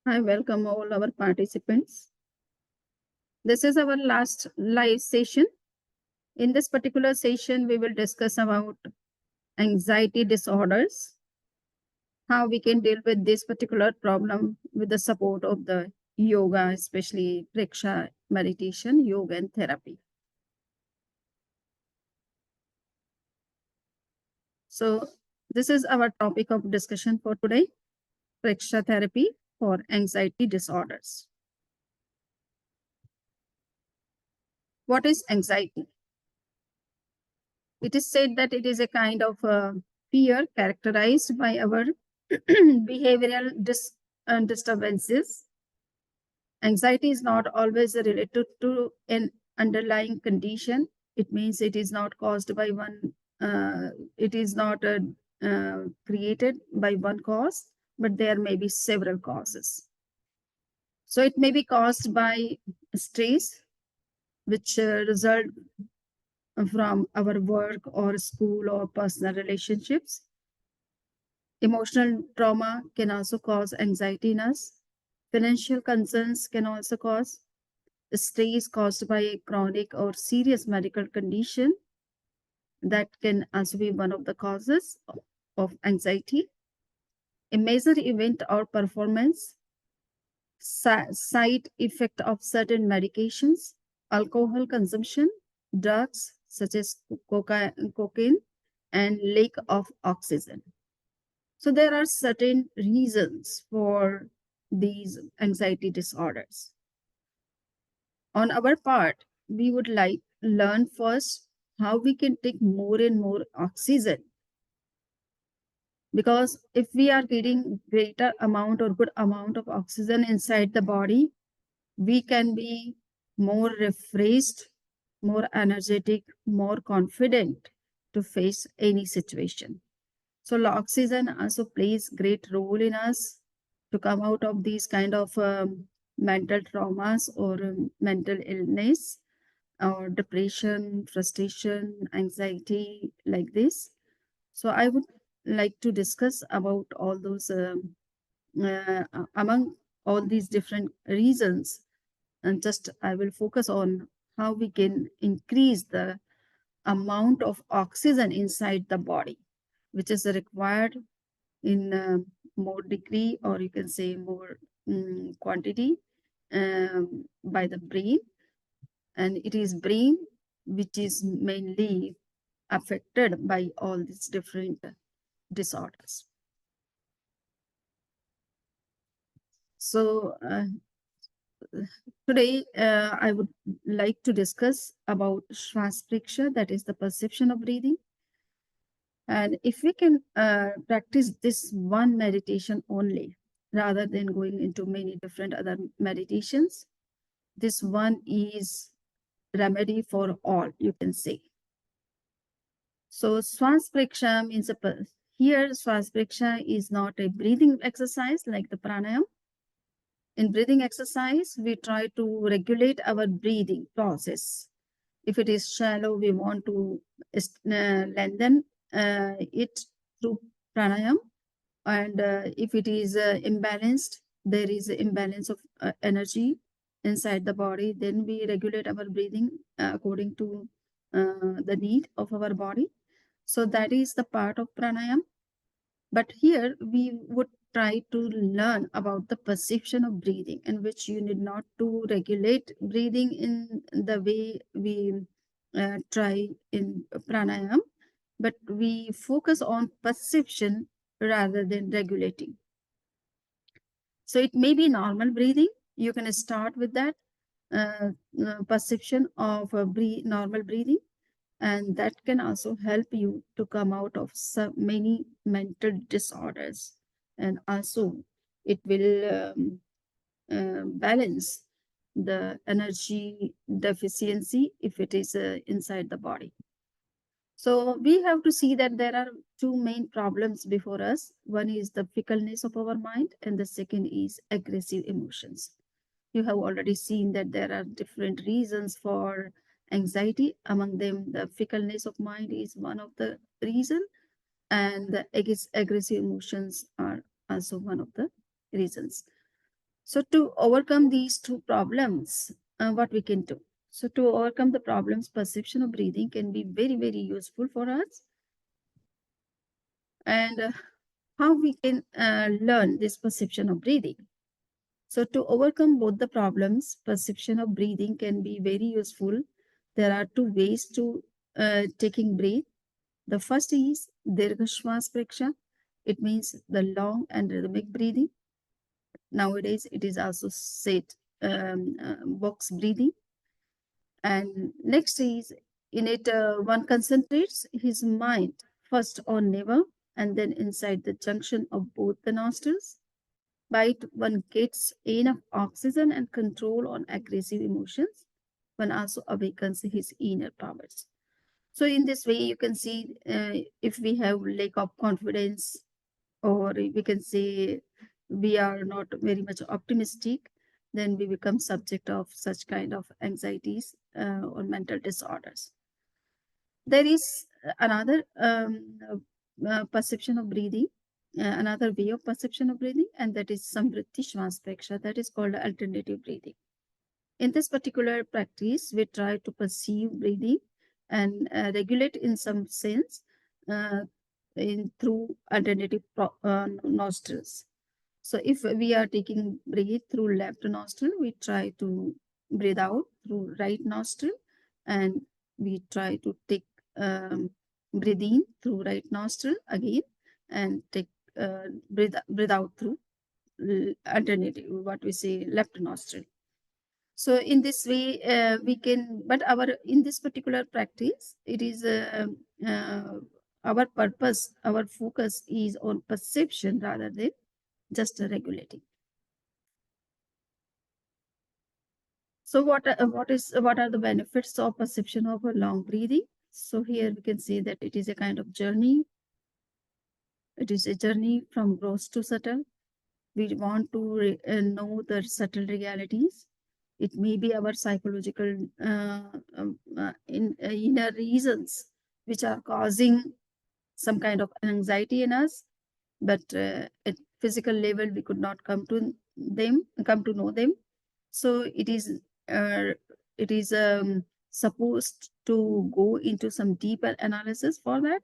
I welcome all our participants. This is our last live session. In this particular session, we will discuss about anxiety disorders, how we can deal with this particular problem with the support of the yoga, especially Preksha meditation, yoga and therapy. So this is our topic of discussion for today, Preksha therapy for anxiety disorders. What is anxiety? It is said that it is a kind of fear characterized by our behavioral disturbances. Anxiety is not always related to an underlying condition. It means it is not caused by one, it is not created by one cause, but there may be several causes. So it may be caused by stress, which result from our work or school or personal relationships. Emotional trauma can also cause anxiety in us. Financial concerns can also cause stress caused by a chronic or serious medical condition. That can also be one of the causes of anxiety. A major event or performance, side effect of certain medications, alcohol consumption, drugs such as cocaine, and lack of oxygen. So there are certain reasons for these anxiety disorders. On our part, we would like learn first how we can take more and more oxygen, because if we are getting greater amount or good amount of oxygen inside the body, we can be more refreshed, more energetic, more confident to face any situation. So oxygen also plays great role in us to come out of these kind of mental traumas or mental illness or depression, frustration, anxiety, like this. So I would like to discuss about all those among all these different reasons, and just I will focus on how we can increase the amount of oxygen inside the body, which is required in more degree, or you can say more quantity by the brain. And it is brain which is mainly affected by all these different disorders. So today I would like to discuss about Shwas Preksha, that is the perception of breathing. And if we can practice this one meditation only, rather than going into many different other meditations, this one is remedy for all, you can say. So Swas Preksha means here Swas Preksha is not a breathing exercise like the pranayam. In breathing exercise, we try to regulate our breathing process. If it is shallow, we want to lengthen it through pranayam. And if it is imbalanced, there is imbalance of energy inside the body, then we regulate our breathing according to the need of our body. So that is the part of pranayam. But here we would try to learn about the perception of breathing, in which you need not to regulate breathing in the way we try in pranayam, but we focus on perception rather than regulating. So it may be normal breathing. You can start with that perception of normal breathing, and that can also help you to come out of so many mental disorders. And also it will balance the energy deficiency if it is inside the body. So we have to see that there are two main problems before us. One is the fickleness of our mind, and the second is aggressive emotions. You have already seen that there are different reasons for anxiety. Among them, the fickleness of mind is one of the reason, and the aggressive emotions are also one of the reasons. So to overcome these two problems, what we can do? So to overcome the problems, perception of breathing can be very, very useful for us. And how we can learn this perception of breathing? So to overcome both the problems, perception of breathing can be very useful. There are two ways to taking breath. The first is Dirgha Shwas Preksha. It means the long and rhythmic breathing. Nowadays, it is also said box breathing. And next is in it, one concentrates his mind first on navel and then inside the junction of both the nostrils. By it, one gets enough oxygen and control on aggressive emotions. One also awakens his inner powers. So in this way, you can see if we have lack of confidence, or we can say we are not very much optimistic, then we become subject of such kind of anxieties or mental disorders. There is another perception of breathing, another way of perception of breathing, and that is samvritti shvaspeksha, that is called alternative breathing. In this particular practice, we try to perceive breathing and regulate in some sense uh, in through alternative nostrils. So if we are taking breathe through left nostril, we try to breathe out through right nostril, and we try to take breathe in through right nostril again, and take breathe out through alternative, what we say, left nostril. So in this way, we can, but our in this particular practice, it is uh, our purpose, our focus is on perception rather than just regulating. So what are the benefits of perception of a long breathing? So here we can say that it is a kind of journey. It is a journey from gross to subtle. We want to know the subtle realities. It may be our psychological inner reasons which are causing some kind of anxiety in us, but at physical level we could not come to know them. So uh, it is supposed to go into some deeper analysis for that,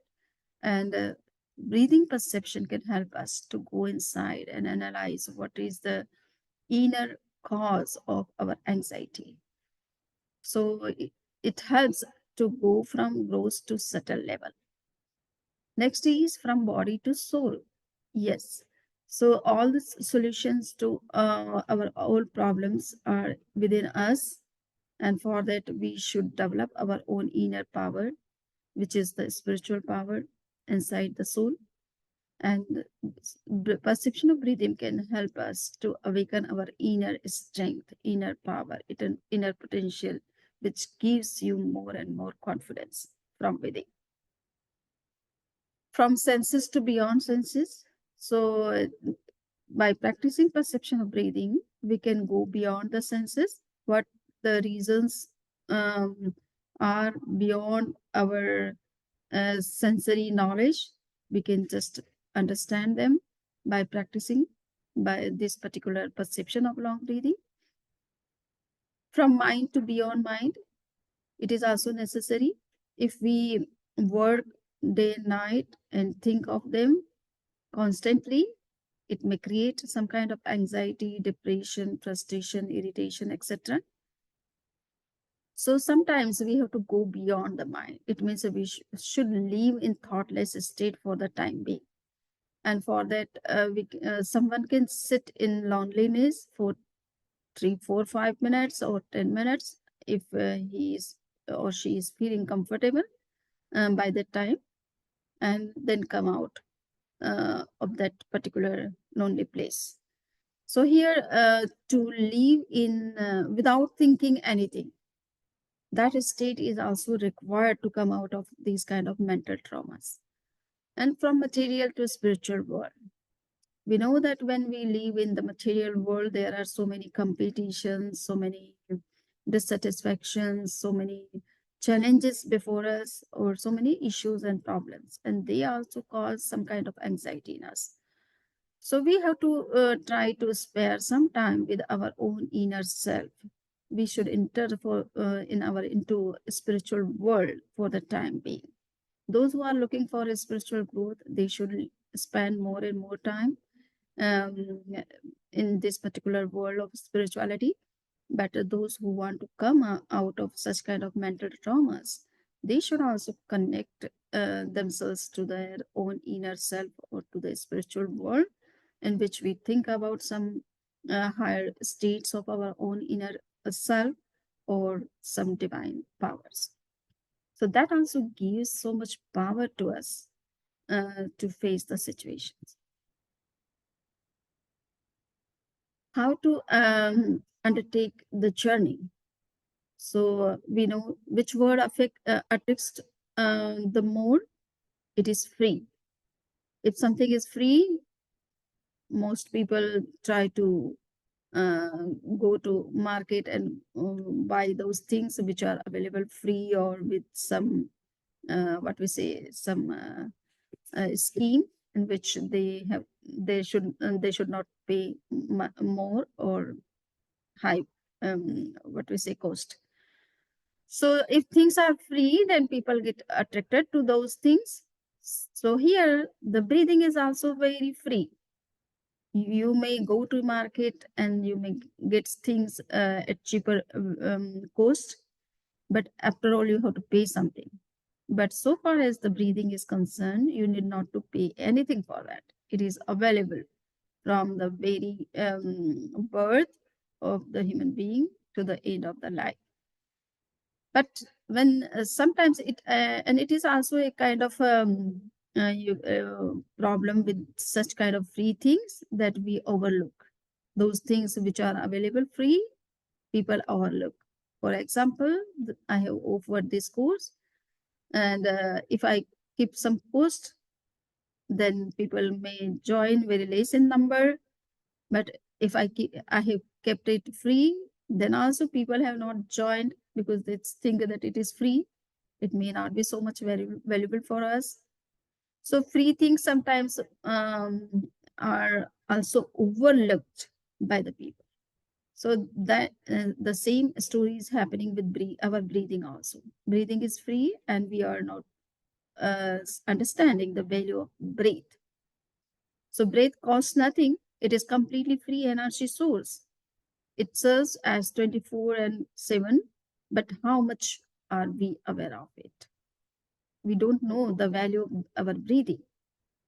and breathing perception can help us to go inside and analyze what is the inner cause of our anxiety. So it helps to go from gross to subtle level. Next is from body to soul. Yes. So all the solutions to our all problems are within us, and for that we should develop our own inner power, which is the spiritual power inside the soul. And perception of breathing can help us to awaken our inner strength, inner power, inner potential, which gives you more and more confidence from within. From senses to beyond senses. So, by practicing perception of breathing, we can go beyond the senses. What the reasons um, are beyond our sensory knowledge, we can just understand them by practicing by this particular perception of long breathing. From mind to beyond mind, it is also necessary. If we work day and night and think of them constantly, it may create some kind of anxiety, depression, frustration, irritation, etc. So sometimes we have to go beyond the mind. It means that we should live in thoughtless state for the time being. And for that, someone can sit in loneliness for 3, 4, 5 minutes or 10 minutes if he is or she is feeling comfortable by that time, and then come out of that particular lonely place. So here, to live in without thinking anything, that state is also required to come out of these kind of mental traumas. And from material to spiritual world, we know that when we live in the material world, there are so many competitions, so many dissatisfactions, so many challenges before us, or so many issues and problems, and they also cause some kind of anxiety in us. So we have to try to spare some time with our own inner self. We should enter in our into spiritual world for the time being. Those who are looking for a spiritual growth, they should spend more and more time um, in this particular world of spirituality. But those who want to come out of such kind of mental traumas, they should also connect themselves to their own inner self or to the spiritual world, in which we think about some higher states of our own inner self or some divine powers. So that also gives so much power to us to face the situations. How to undertake the journey. So we know which word attracts the more. It is free. If something is free, most people try to uh, go to market and buy those things which are available free or with some what we say some scheme in which they should not pay more or high what we say cost. So if things are free, then people get attracted to those things. So here the breathing is also very free. You may go to market and you may get things at cheaper cost, but after all you have to pay something. But so far as the breathing is concerned, you need not to pay anything for that. It is available from the very birth of the human being to the end of the life. But when sometimes and it is also a kind of problem with such kind of free things that we overlook. Those things which are available free, people overlook. For example, I have offered this course, and if I keep some post, then people may join very less in number. But if I have kept it free, then also people have not joined because they think that it is free. It may not be so much very valuable for us. So free things sometimes are also overlooked by the people. So that the same story is happening with our breathing also. Breathing is free, and we are not understanding the value of breath. So breath costs nothing. It is completely free energy source. It serves as 24 and 7, but how much are we aware of it? We don't know the value of our breathing.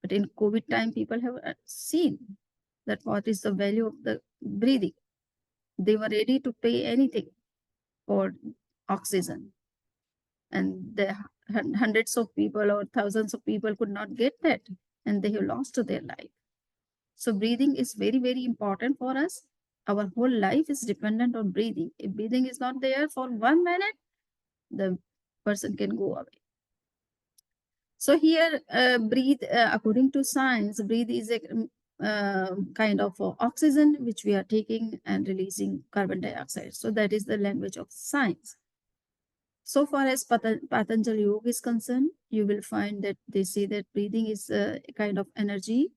But in COVID time, people have seen that what is the value of the breathing. They were ready to pay anything for oxygen. And the hundreds of people or thousands of people could not get that. And they have lost their life. So breathing is very, very important for us. Our whole life is dependent on breathing. If breathing is not there for 1 minute, the person can go away. So here, breathe, according to science, breathe is a kind of oxygen which we are taking and releasing carbon dioxide. So that is the language of science. So far as Patanjali Yoga is concerned, you will find that they say that breathing is a kind of energy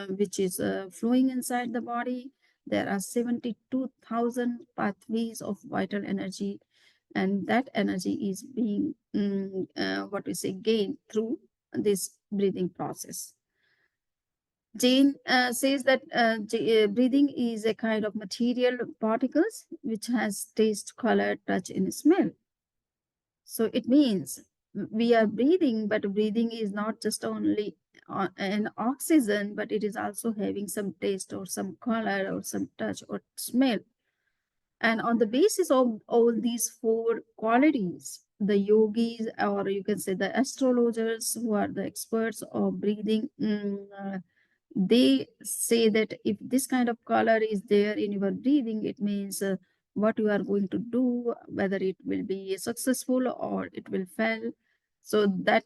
which is flowing inside the body. There are 72,000 pathways of vital energy, and that energy is being, what we say, gained through this breathing process. Jane says that breathing is a kind of material particles which has taste, color, touch, and smell. So it means we are breathing, but breathing is not just only an oxygen, but it is also having some taste or some color or some touch or smell. And on the basis of all these four qualities, the yogis, or you can say the astrologers who are the experts of breathing, they say that if this kind of color is there in your breathing, it means what you are going to do, whether it will be successful or it will fail. So that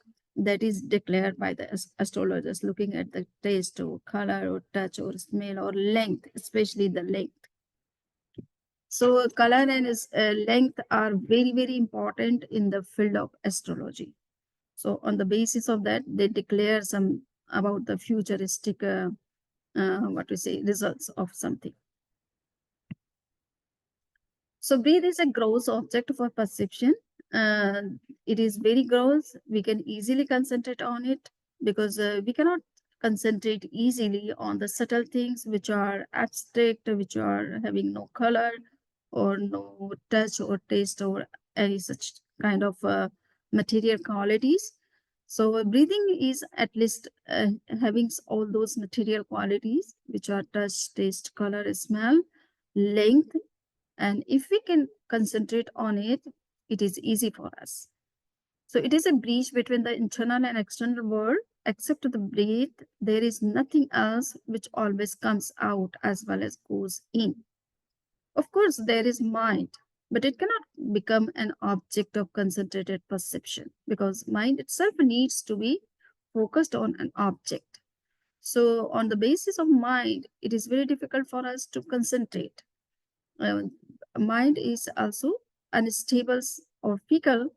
is declared by the astrologers, looking at the taste or color or touch or smell or length, especially the length. So color and length are very, very important in the field of astrology. So on the basis of that, they declare some about the futuristic results of something. So breathe is a gross object for perception. Uh, it is very gross. We can easily concentrate on it because we cannot concentrate easily on the subtle things which are abstract, which are having no color or no touch or taste or any such kind of material qualities. So breathing is at least having all those material qualities which are touch, taste, color, smell, length, and if we can concentrate on it, it is easy for us. So it is a bridge between the internal and external world. Except the breath, there is nothing else which always comes out as well as goes in. Of course, there is mind, but it cannot become an object of concentrated perception because mind itself needs to be focused on an object. So, on the basis of mind, it is very difficult for us to concentrate. uh, Mind is also unstable or fickle,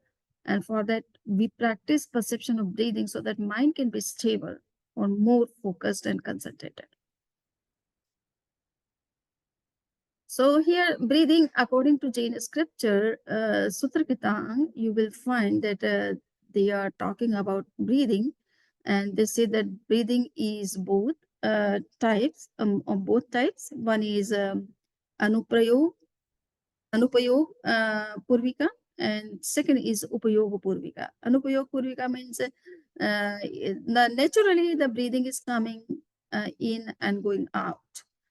and for that we practice perception of breathing so that mind can be stable or more focused and concentrated. So here breathing according to Jain scripture, Sutra Kitang, you will find that they are talking about breathing, and they say that breathing is both types, of both types. One is anuprayog Anupayog Purvika, and second is Upayog Purvika. Anupayog Purvika means naturally the breathing is coming in and going out.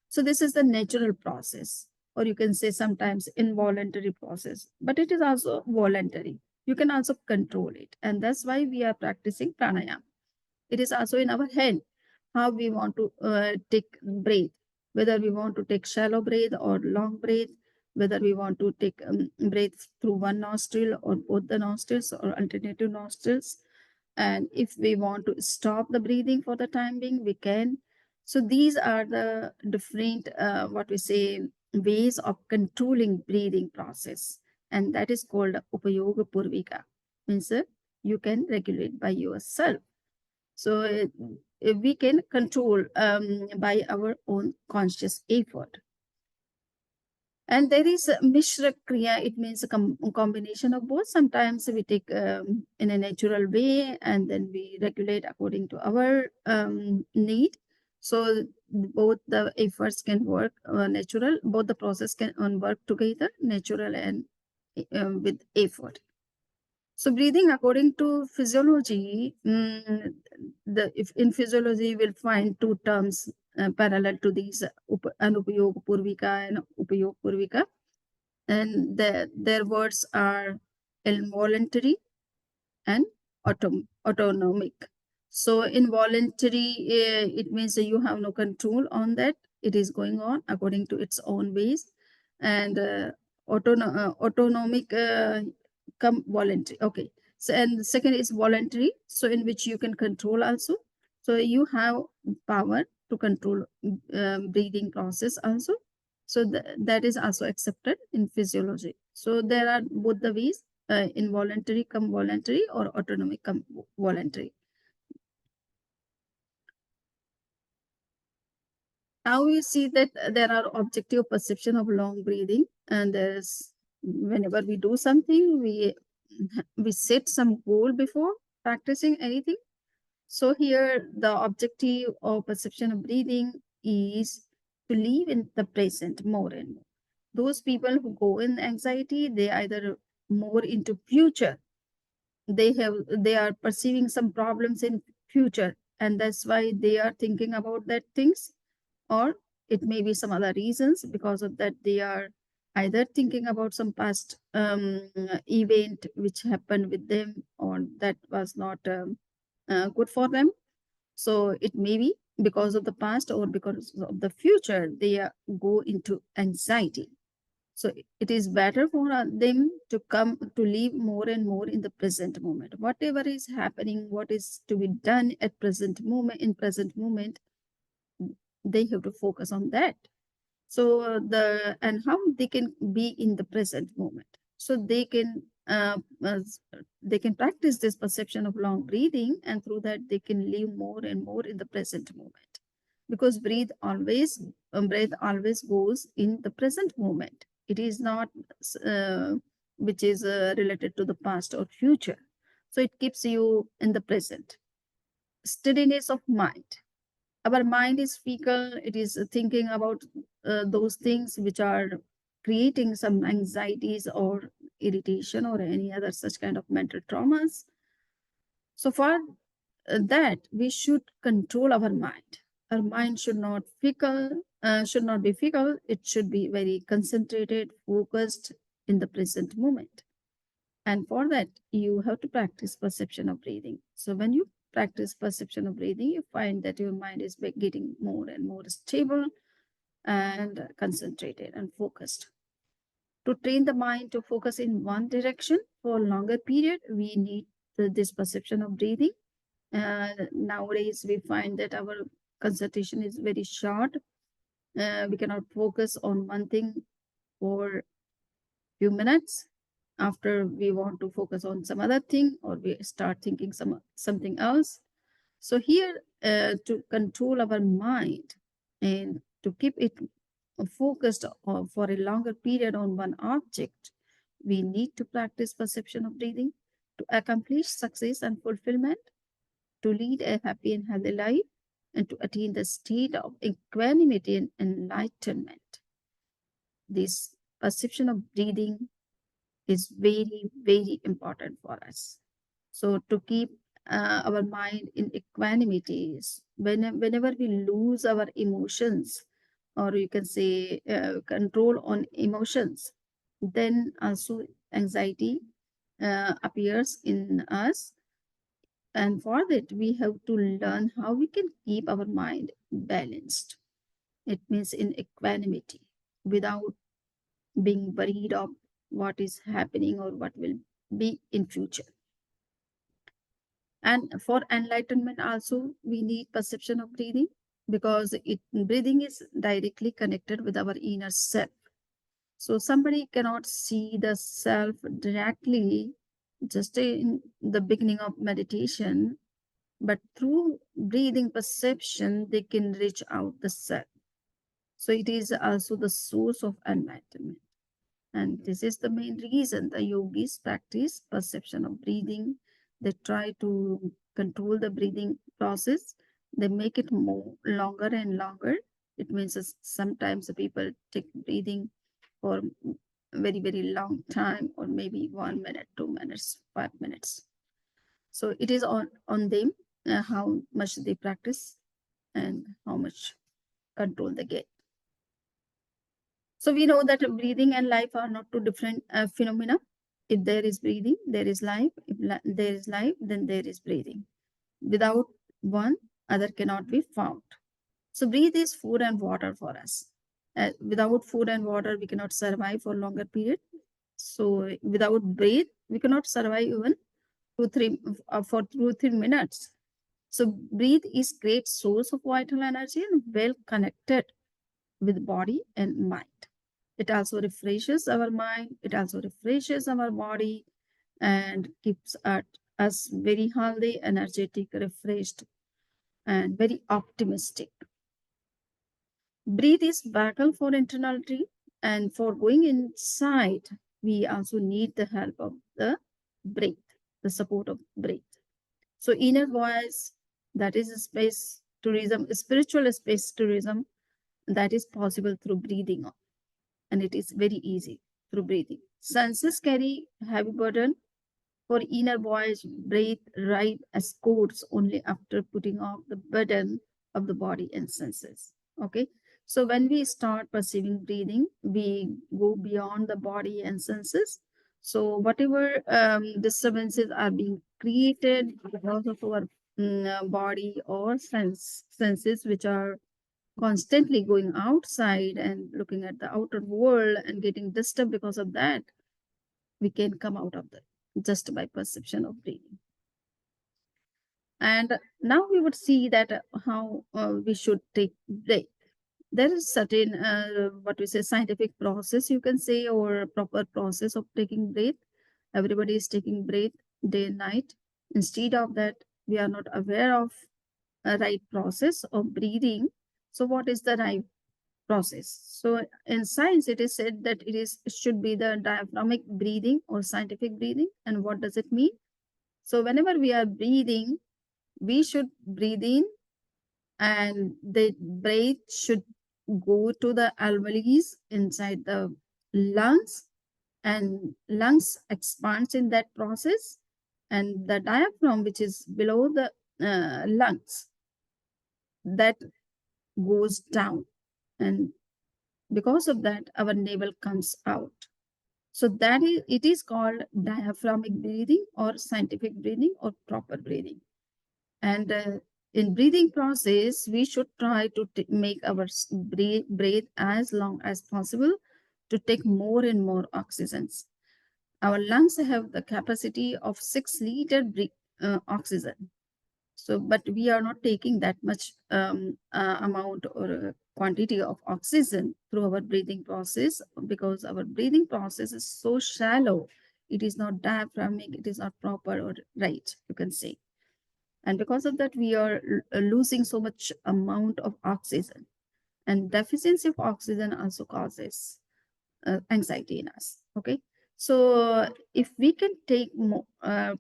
So this is the natural process, or you can say sometimes involuntary process, but it is also voluntary. You can also control it, and that's why we are practicing pranayama. It is also in our hand how we want to take breath, whether we want to take shallow breath or long breath, whether we want to take breath through one nostril or both the nostrils or alternative nostrils. And if we want to stop the breathing for the time being, we can. So these are the different, ways of controlling breathing process. And that is called Upayoga Purvika. Means you can regulate by yourself. So we can control by our own conscious effort. And there is a Mishra Kriya, it means a combination of both. Sometimes we take in a natural way and then we regulate according to our need. So both the efforts can work natural, both the process can work together, natural and with effort. So breathing according to physiology, if in physiology you will find two terms parallel to these, anupayog purvika and upayog purvika, and their words are involuntary and autonomic. So involuntary, it means that you have no control on that. It is going on according to its own ways. And autonomic come voluntary. Okay. So and the second is voluntary. So in which you can control also. So you have power to control breathing process also. So that is also accepted in physiology. So there are both the ways, involuntary come voluntary or autonomic come voluntary. Now we see that there are objective perception of long breathing, and there's whenever we do something, we set some goal before practicing anything. So here the objective of perception of breathing is to live in the present more and more. Those people who go in anxiety, they either more into future, they are perceiving some problems in future, and that's why they are thinking about that things, or it may be some other reasons. Because of that, they are either thinking about some past event which happened with them or that was not good for them. So it may be because of the past or because of the future, they go into anxiety. So it is better for them to come to live more and more in the present moment. Whatever is happening, what is to be done at present moment, in present moment, they have to focus on that. So and how they can be in the present moment. So they can practice this perception of long breathing, and through that they can live more and more in the present moment. because breath always goes in the present moment. It is not uh, which is related to the past or future. So it keeps you in the present. Steadiness of mind. Our mind is fickle. It is thinking about those things which are creating some anxieties or irritation or any other such kind of mental traumas. So for that, we should control our mind. Our mind should not be fickle. It should be very concentrated, focused in the present moment. And for that, you have to practice perception of breathing. So when you practice perception of breathing, you find that your mind is getting more and more stable and concentrated and focused. To train the mind to focus in one direction for a longer period, we need this perception of breathing. Nowadays, we find that our concentration is very short. We cannot focus on one thing for few minutes. After we want to focus on some other thing, or we start thinking something else. So here, to control our mind and to keep it focused for a longer period on one object, we need to practice perception of breathing to accomplish success and fulfillment, to lead a happy and healthy life, and to attain the state of equanimity and enlightenment. This perception of breathing is very, very important for us. So to keep our mind in equanimity, whenever we lose our emotions, or you can say control on emotions, then also anxiety appears in us. And for that, we have to learn how we can keep our mind balanced. It means in equanimity, without being worried of what is happening or what will be in future. And for enlightenment also, we need perception of breathing, because breathing is directly connected with our inner self. So somebody cannot see the self directly just in the beginning of meditation, but through breathing perception, they can reach out the self. So it is also the source of enlightenment. And this is the main reason the yogis practice perception of breathing. They try to control the breathing process. They make it more longer and longer. It means that sometimes the people take breathing for very, very long time, or maybe 1 minute, 2 minutes, 5 minutes. So it is on them how much they practice and how much control they get. So we know that breathing and life are not two different phenomena. If there is breathing, there is life. If there is life, then there is breathing. Without one, other cannot be found. So breathe is food and water for us. Without food and water, we cannot survive for longer period. So without breath, we cannot survive even 2 3 minutes. So breathe is great source of vital energy and well connected with body and mind. It also refreshes our mind, it also refreshes our body, and keeps us very healthy, energetic, refreshed, and very optimistic. Breathe is vital for internality, and for going inside, we also need the help of the breath, the support of breath. So inner voice, that is space tourism, spiritual space tourism, that is possible through breathing, and it is very easy through breathing. Senses carry heavy burden. For inner voice, breathe right as codes only after putting off the burden of the body and senses. Okay. So when we start perceiving breathing, we go beyond the body and senses. So whatever disturbances are being created because of our body or senses, which are constantly going outside and looking at the outer world and getting disturbed because of that, we can come out of that just by perception of breathing. And now we would see that how we should take breath. There is certain what we say scientific process, you can say, or proper process of taking breath. Everybody is taking breath day and night. Instead of that, we are not aware of a right process of breathing. So what is the right process? So in science, it is said that it should be the diaphragmatic breathing or scientific breathing. And what does it mean? So whenever we are breathing, we should breathe in, and the breath should go to the alveoli inside the lungs, and lungs expands in that process, and the diaphragm, which is below the lungs, that goes down, and because of that our navel comes out. So that is, it is called diaphragmatic breathing or scientific breathing or proper breathing. And in breathing process, we should try to make our breathe as long as possible to take more and more oxygens. Our lungs have the capacity of 6 liter oxygen. So, but we are not taking that much amount or quantity of oxygen through our breathing process, because our breathing process is so shallow. It is not diaphragmatic, it is not proper or right, you can say. And because of that, we are losing so much amount of oxygen. And deficiency of oxygen also causes anxiety in us. Okay. So if we can take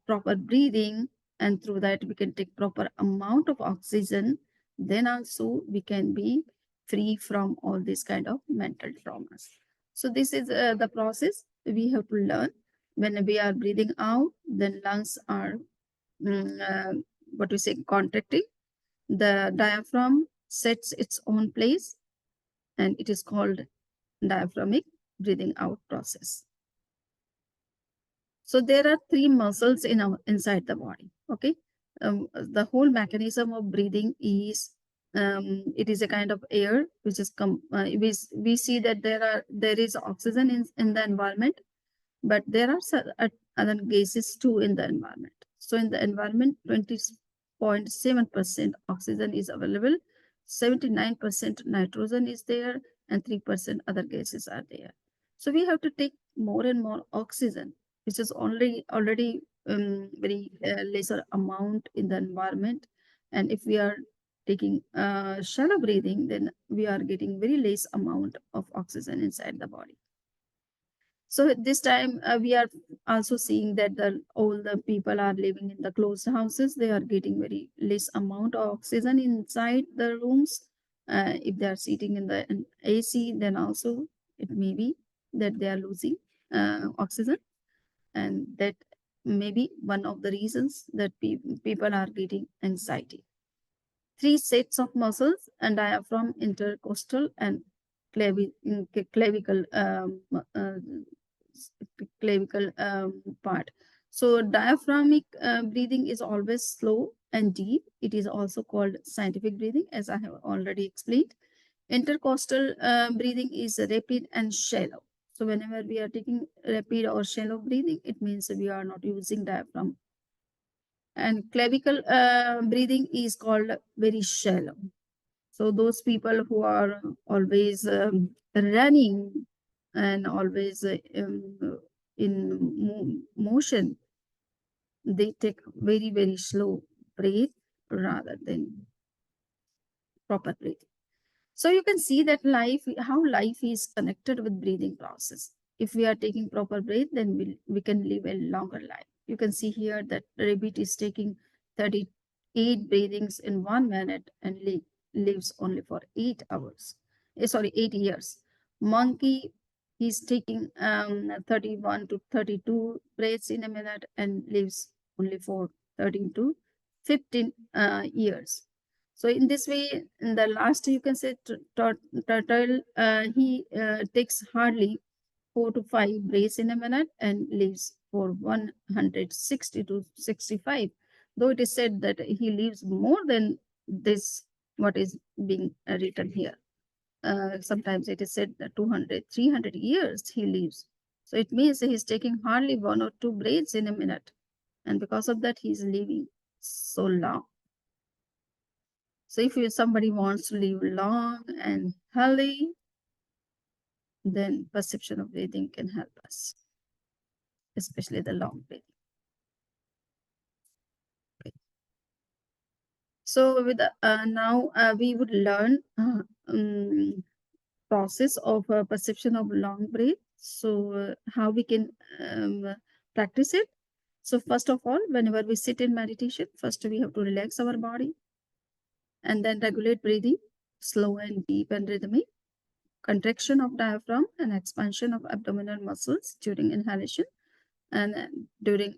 proper breathing, and through that we can take proper amount of oxygen, then also we can be free from all these kind of mental traumas. So this is the process we have to learn. When we are breathing out, then lungs are mm, uh, what we say contracting. The diaphragm sets its own place, and it is called diaphragmatic breathing out process. So there are 3 muscles inside the body. Okay, the whole mechanism of breathing is it is a kind of air which is we see that there is oxygen in the environment, but there are other gases too in the environment. So in the environment, 20.7% oxygen is available, 79% nitrogen is there, and 3% other gases are there. So we have to take more and more oxygen, which is already very lesser amount in the environment. And if we are taking shallow breathing, then we are getting very less amount of oxygen inside the body. So at this time, we are also seeing that all the people are living in the closed houses. They are getting very less amount of oxygen inside the rooms. If they are sitting in the AC, then also it may be that they are losing oxygen, and that may be one of the reasons that people are getting anxiety. 3 sets of muscles, and diaphragm, intercostal, and clavicle clavicle part. So diaphragmic breathing is always slow and deep. It is also called scientific breathing, as I have already explained. Intercostal breathing is rapid and shallow. So whenever we are taking rapid or shallow breathing, it means we are not using diaphragm. And clavicle breathing is called very shallow. So those people who are always running and always in motion, they take very, very slow breath rather than proper breathing. So you can see that how life is connected with breathing process. If we are taking proper breath, then we can live a longer life. You can see here that rabbit is taking 38 breathings in 1 minute and lives only for 8 hours. Sorry, 8 years. Monkey, he's taking 31 to 32 breaths in a minute and lives only for 13 to 15 years. So in this way, in the last, you can say turtle, he takes hardly 4 to 5 breaths in a minute and lives for 160 to 65. Though it is said that he lives more than this, what is being written here. Sometimes it is said that 200, 300 years he lives. So it means he's taking hardly 1 or 2 breaths in a minute. And because of that, he's living so long. So if somebody wants to live long and healthy, then perception of breathing can help us, especially the long breathing. Okay. So with now we would learn process of perception of long breath. So how we can practice it. So first of all, whenever we sit in meditation, first we have to relax our body and then regulate breathing, slow and deep and rhythmic, contraction of diaphragm and expansion of abdominal muscles during inhalation, and during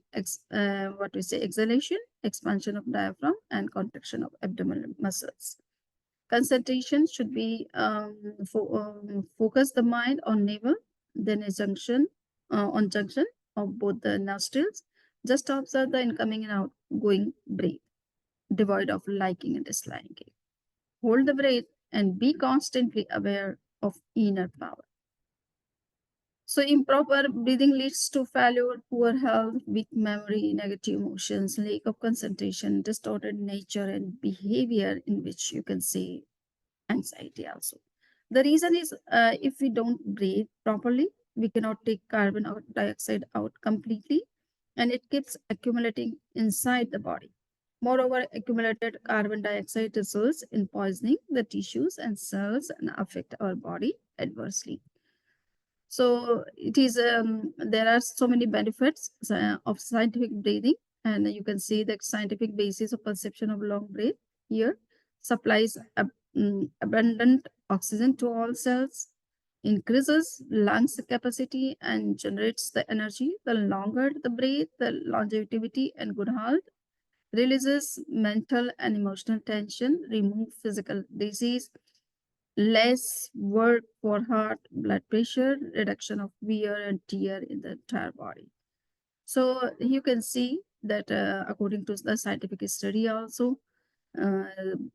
what we say exhalation, expansion of diaphragm and contraction of abdominal muscles. Concentration should be focus the mind on navel, then a junction on junction of both the nostrils. Just observe the incoming and outgoing breath, devoid of liking and disliking. Hold the breath and be constantly aware of inner power. So improper breathing leads to failure, poor health, weak memory, negative emotions, lack of concentration, distorted nature and behavior, in which you can say anxiety also. The reason is if we don't breathe properly, we cannot take carbon dioxide out completely, and it keeps accumulating inside the body. Moreover, accumulated carbon dioxide results in poisoning the tissues and cells and affect our body adversely. So it is there are so many benefits of scientific breathing, and you can see the scientific basis of perception of long breath here. Supplies abundant oxygen to all cells, increases lungs capacity and generates the energy. The longer the breath, the longevity and good health. Releases mental and emotional tension, remove physical disease, less work for heart, blood pressure, reduction of wear and tear in the entire body. So you can see that according to the scientific study also, uh,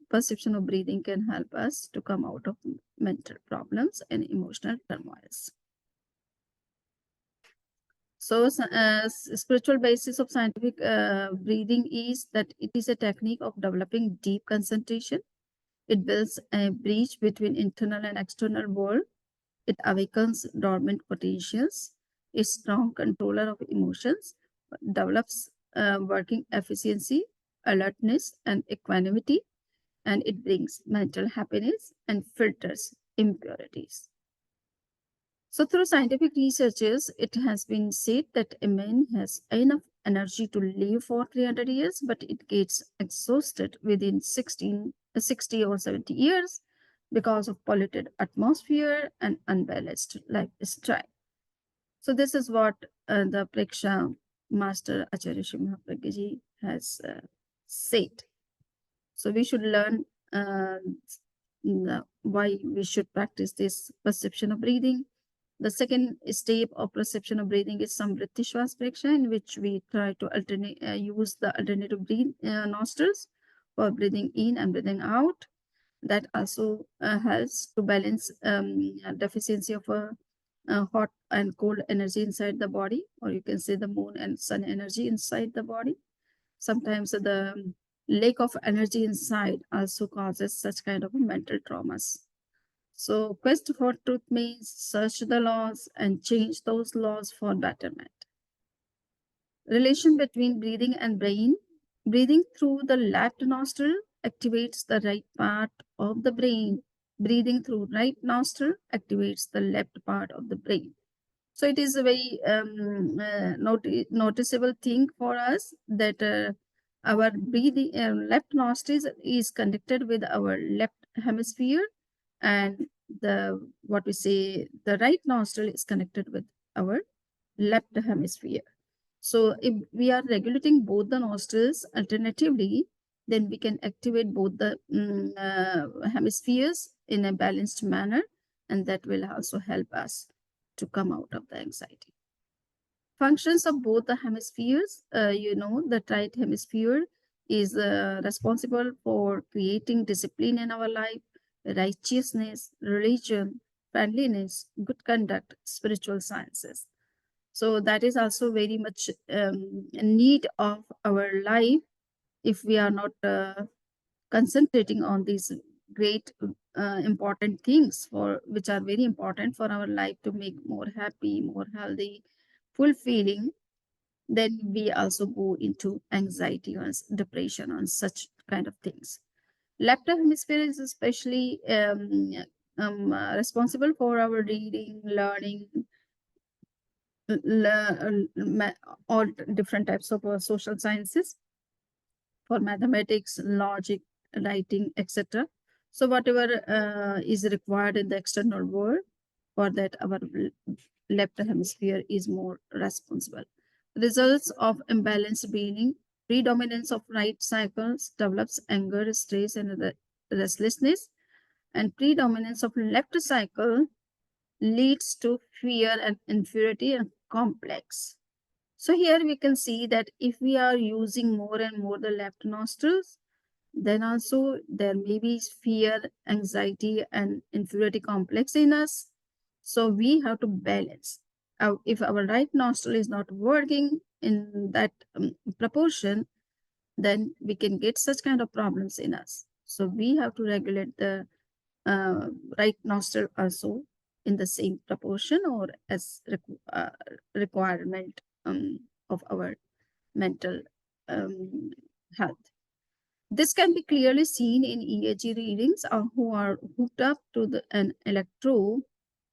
perception of breathing can help us to come out of mental problems and emotional turmoils. So, spiritual basis of scientific breathing is that it is a technique of developing deep concentration. It builds a bridge between internal and external world. It awakens dormant potentials, is strong controller of emotions, develops working efficiency, alertness, and equanimity, and it brings mental happiness and filters impurities. So, through scientific researches, it has been said that a man has enough energy to live for 300 years, but it gets exhausted within 60 or 70 years because of polluted atmosphere and unbalanced lifestyle. So, this is what the Preksha Master Acharya Shri Mahapragya Ji has said. So, we should learn why we should practice this perception of breathing. The second step of perception of breathing is Samvriti Shwas Preksha, in which we try to use the alternative breathe nostrils for breathing in and breathing out. That also helps to balance deficiency of hot and cold energy inside the body, or you can say the moon and sun energy inside the body. Sometimes the lack of energy inside also causes such kind of mental traumas. So, quest for truth means search the laws and change those laws for betterment. Relation between breathing and brain. Breathing through the left nostril activates the right part of the brain. Breathing through right nostril activates the left part of the brain. So it is a very noticeable thing for us that our breathing left nostril is connected with our left hemisphere, and the what we say the right nostril is connected with our left hemisphere. So if we are regulating both the nostrils alternatively, then we can activate both the hemispheres in a balanced manner, and that will also help us to come out of the anxiety. Functions of both the hemispheres, the right hemisphere is responsible for creating discipline in our life, righteousness, religion, friendliness, good conduct, spiritual sciences. So that is also very much need of our life. If we are not concentrating on these great important things for which are very important for our life to make more happy, more healthy, fulfilling, then we also go into anxiety or depression on such kind of things. Left hemisphere is especially responsible for our reading, learning, all different types of social sciences, for mathematics, logic, writing, etc. So whatever is required in the external world, for that our left hemisphere is more responsible. Results of imbalanced breathing, predominance of right cycles develops anger, stress, and restlessness, and predominance of left cycle leads to fear and inferiority and complex. So here we can see that if we are using more and more the left nostrils, then also there may be fear, anxiety, and inferiority complex in us. So we have to balance. If our right nostril is not working in that proportion, then we can get such kind of problems in us. So we have to regulate the uh, right nostril also in the same proportion or as requirement of our mental um, health. This can be clearly seen in EEG readings who are hooked up to an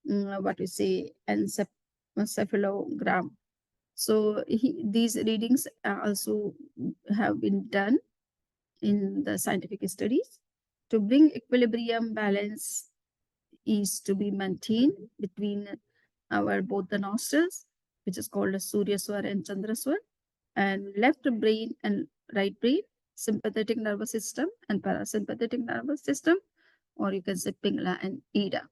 what we say, encephalogram. So these readings also have been done in the scientific studies. To bring equilibrium, balance is to be maintained between our both the nostrils, which is called as Surya Swar and Chandra Swar, and left brain and right brain, sympathetic nervous system and parasympathetic nervous system, or you can say Pingla and Ida.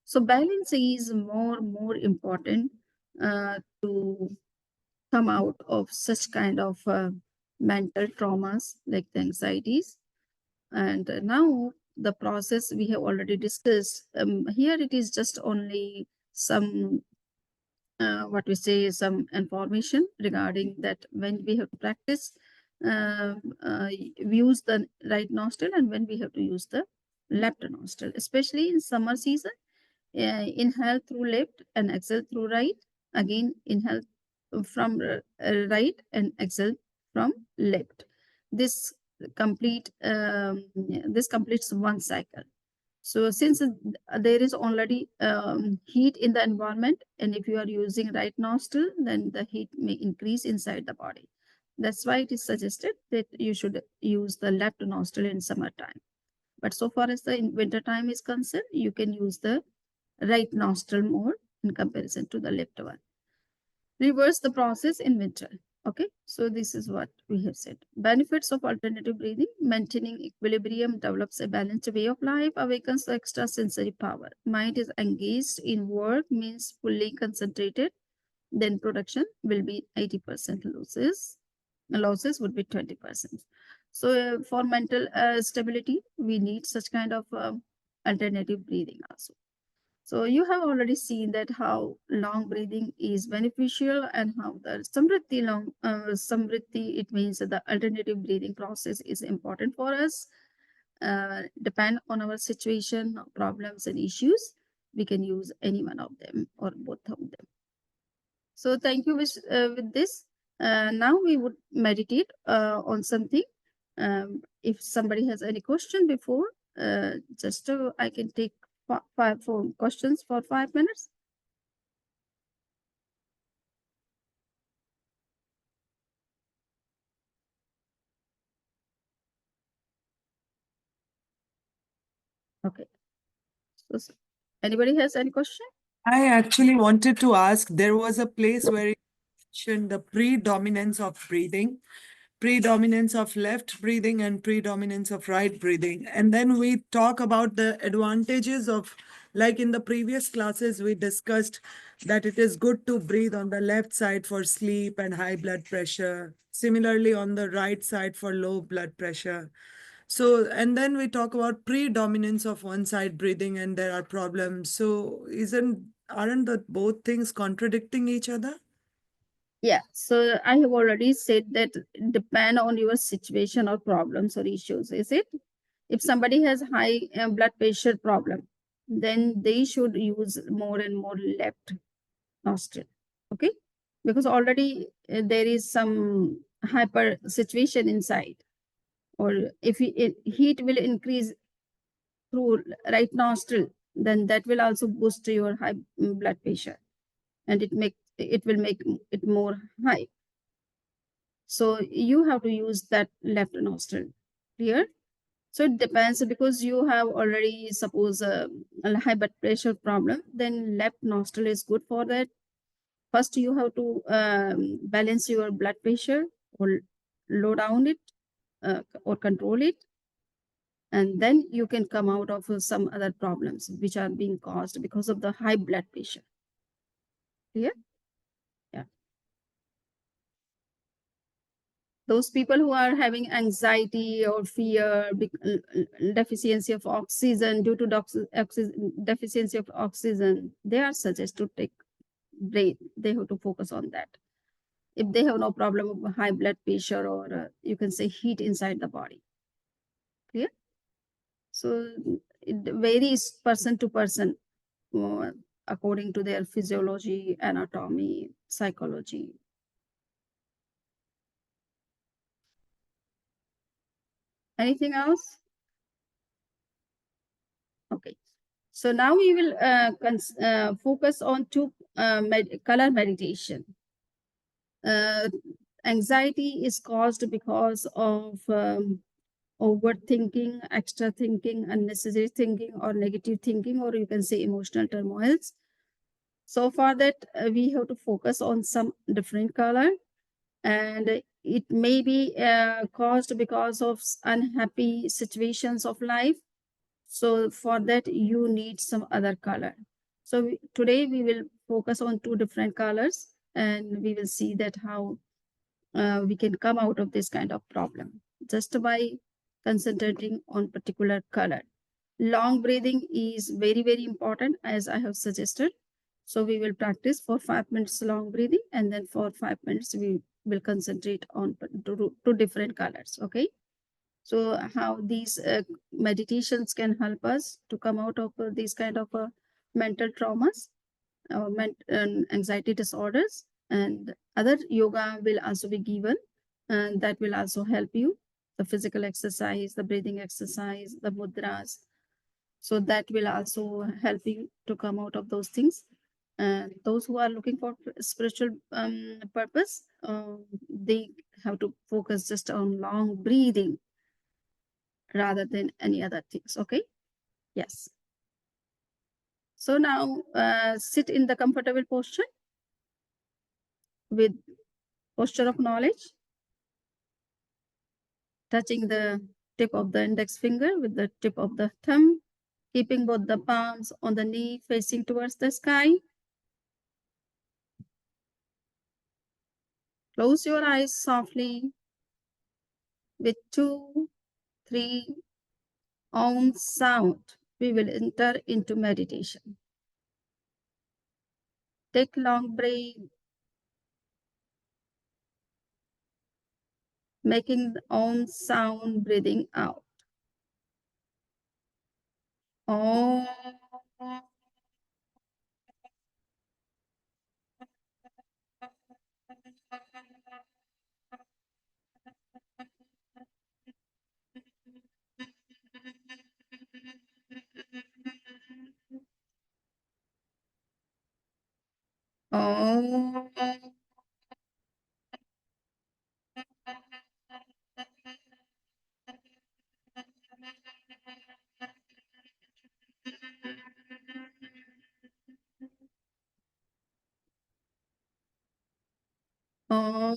So balance is more important to come out of such kind of mental traumas like the anxieties. And now the process we have already discussed. Here it is just only some what we say some information regarding that when we have to practice we use the right nostril and when we have to use the left nostril, especially in summer season. Inhale through left and exhale through right. Again, inhale from right and exhale from left. This this completes one cycle. So since there is already heat in the environment, and if you are using right nostril, then the heat may increase inside the body. That's why it is suggested that you should use the left nostril in summertime. But so far as the winter time is concerned, you can use the right nostril more in comparison to the left one. Reverse the process in winter. Okay, so this is what we have said. Benefits of alternative breathing: maintaining equilibrium, develops a balanced way of life, awakens the extrasensory power. Mind is engaged in work, means fully concentrated, then production will be 80%, losses would be 20%. So for mental stability, we need such kind of alternative breathing also. So you have already seen that how long breathing is beneficial and how the samriddhi, it means that the alternative breathing process is important for us. Depend on our situation, problems and issues, we can use any one of them or both of them. So thank you with this. Now we would meditate on something. If somebody has any question before, just I can take five phone questions for 5 minutes. Okay. So anybody has any question? I actually wanted to ask, there was a place where you mentioned the predominance of breathing, predominance of left breathing and predominance of right breathing. And then we talk about the advantages of, like in the previous classes, we discussed that it is good to breathe on the left side for sleep and high blood pressure. Similarly, on the right side for low blood pressure. So, and then we talk about predominance of one side breathing and there are problems. So, aren't the both things contradicting each other? Yeah. So I have already said that depend on your situation or problems or issues. Is it? If somebody has high blood pressure problem, then they should use more and more left nostril. Okay, because already there is some hyper situation inside. or if heat will increase through right nostril, then that will also boost your high blood pressure, and it will make it more high. So you have to use that left nostril. Clear? So it depends, because you have already suppose a high blood pressure problem, then left nostril is good for that. First, you have to balance your blood pressure, or low down it, or control it, and then you can come out of some other problems which are being caused because of the high blood pressure. Clear? Yeah. Those people who are having anxiety or fear, deficiency of oxygen due to deficiency of oxygen, they are suggested to take break. They have to focus on that. If they have no problem of high blood pressure, or you can say heat inside the body. Clear? So it varies person to person, uh, according to their physiology, anatomy, psychology. Anything else? Okay. So now we will focus on two color meditation. Anxiety is caused because of overthinking, extra thinking, unnecessary thinking, or negative thinking, or you can say emotional turmoils. So for that, we have to focus on some different color, and it may be caused because of unhappy situations of life. So for that, you need some other color. So today we will focus on two different colors, and we will see that how we can come out of this kind of problem just by concentrating on particular color. Long breathing is very, very important, as I have suggested. So we will practice for 5 minutes long breathing, and then for 5 minutes we will concentrate on two different colors. Okay. So how these meditations can help us to come out of these kind of mental traumas, or anxiety disorders, and other yoga will also be given, and that will also help you. The physical exercise, the breathing exercise, the mudras. So that will also help you to come out of those things. And those who are looking for spiritual purpose, they have to focus just on long breathing rather than any other things. Okay. Yes. So now sit in the comfortable posture with posture of knowledge, touching the tip of the index finger with the tip of the thumb, keeping both the palms on the knee facing towards the sky. Close your eyes softly with 2, 3 Om sound. We will enter into meditation. Take long breath, making the Om sound, breathing out. Om. Om. Om.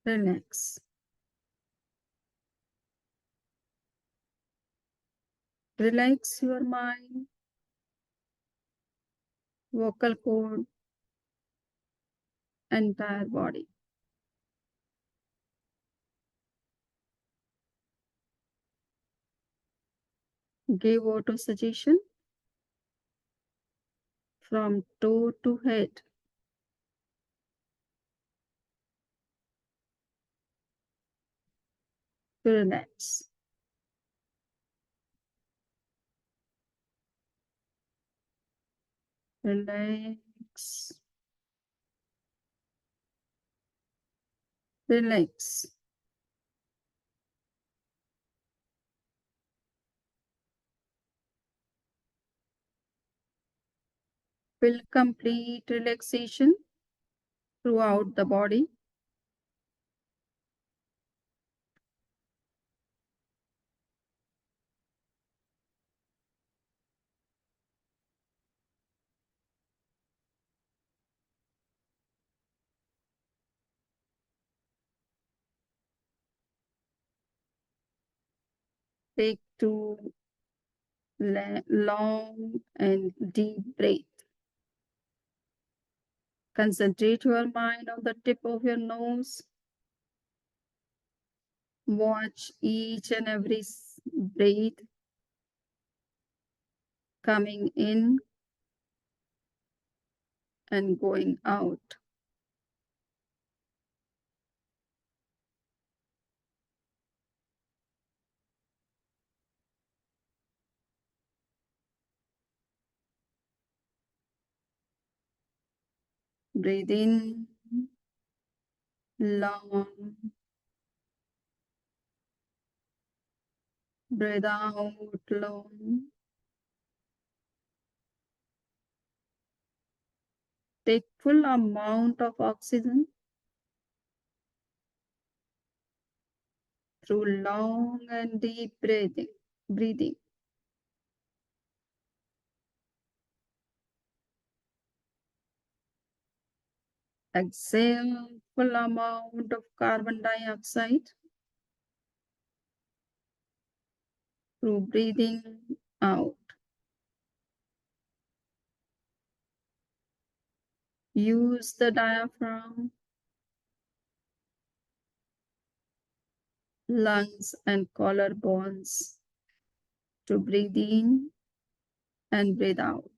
Relax. Relax your mind, vocal cord, entire body. Give auto suggestion from toe to head. to relax. Relax. Relax. Feel complete relaxation throughout the body. Take two long and deep breath. Concentrate your mind on the tip of your nose. Watch each and every breath coming in and going out. Breathe in long. Breathe out long. Take full amount of oxygen through long and deep breathing. Exhale full amount of carbon dioxide through breathing out. Use the diaphragm, lungs, and collarbones to breathe in and breathe out.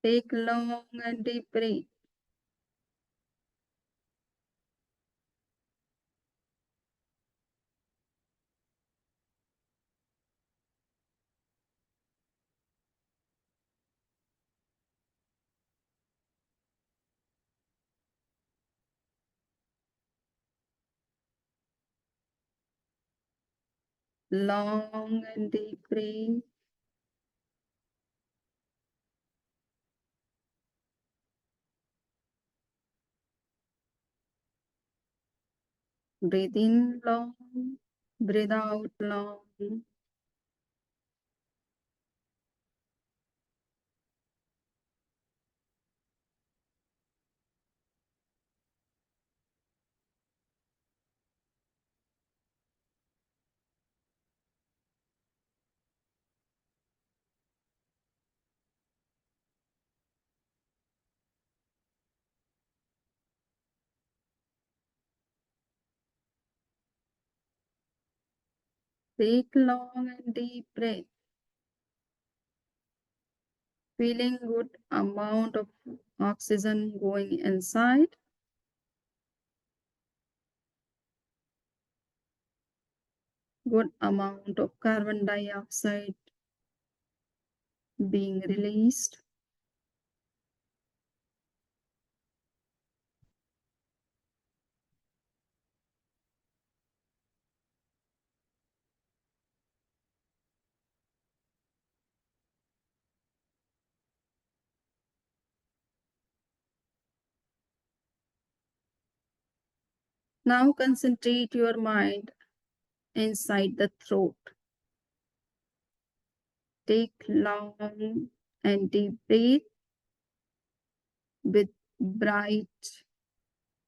Take long and deep breath. Long and deep breath. Breathe in long, breathe out long. Take long and deep breath. Feeling good amount of oxygen going inside. Good amount of carbon dioxide being released. Now concentrate your mind inside the throat. Take long and deep breath with bright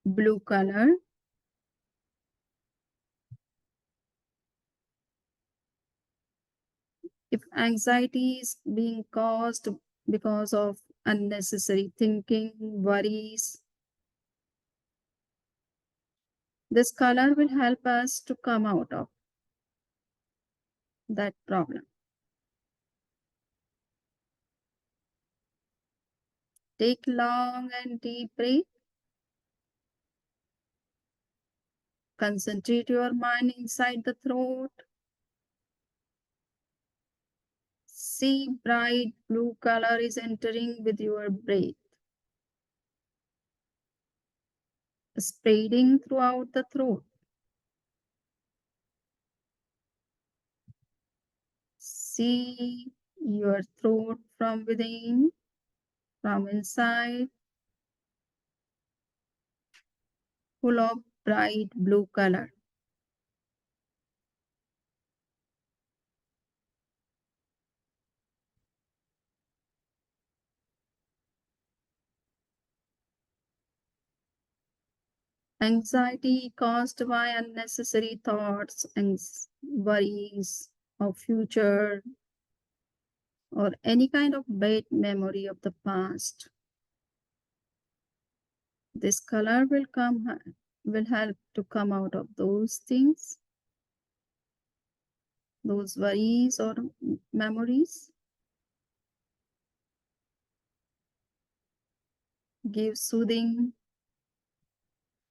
blue color. If anxiety is being caused because of unnecessary thinking, worries, This color will help us to come out of that problem. Take long and deep breath. Concentrate your mind inside the throat. See bright blue color is entering with your breath, spreading throughout the throat. See your throat from within, from inside, full of bright blue color. Anxiety caused by unnecessary thoughts and worries of future or any kind of bad memory of the past. This color will help to come out of those things, those worries or memories. Give soothing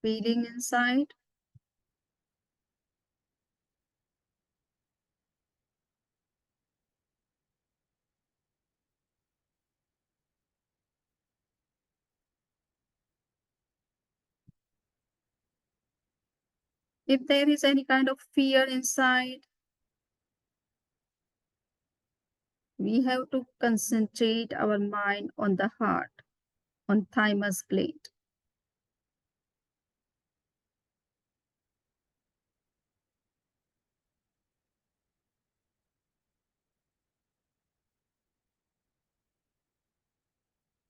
feeling inside. If there is any kind of fear inside, we have to concentrate our mind on the heart, on thymus gland.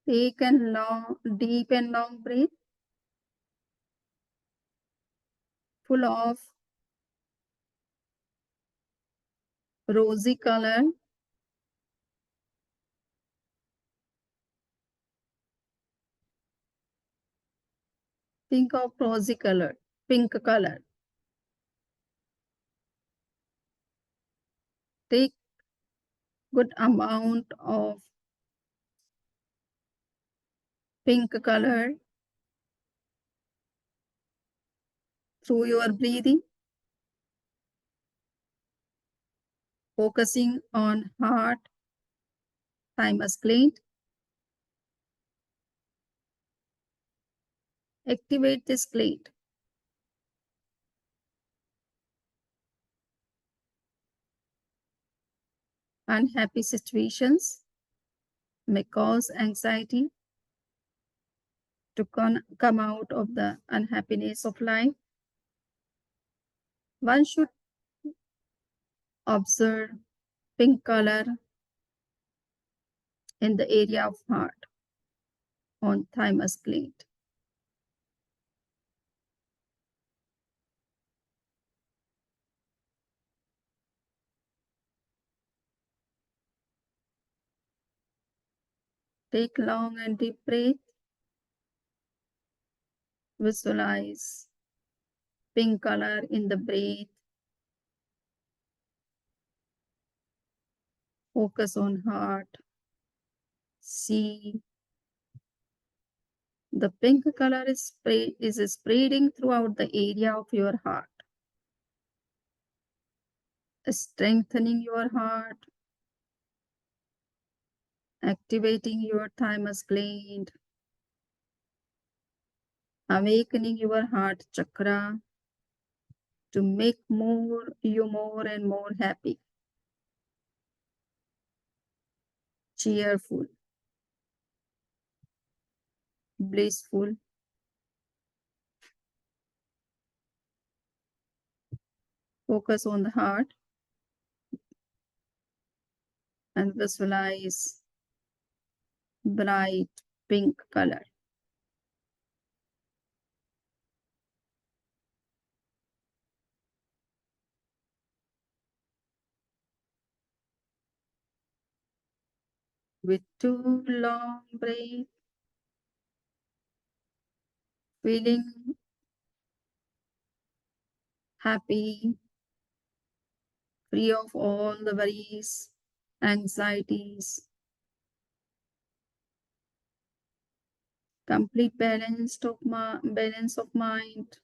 Take a long, deep and long breath, full of rosy color. Think of rosy color, pink color. Take good amount of pink color through your breathing, focusing on heart, thymus gland. Activate this gland. Unhappy situations may cause anxiety to come out of the unhappiness of life. One should observe pink color in the area of heart on thymus gland. Take long and deep breath. Visualize pink color in the breath. Focus on heart. See the pink color is spreading throughout the area of your heart, strengthening your heart, activating your thymus gland, awakening your heart chakra to make you more and more happy, cheerful, blissful. Focus on the heart and visualize bright pink color. With 2 long breaths, feeling happy, free of all the worries, anxieties, complete balance of mind.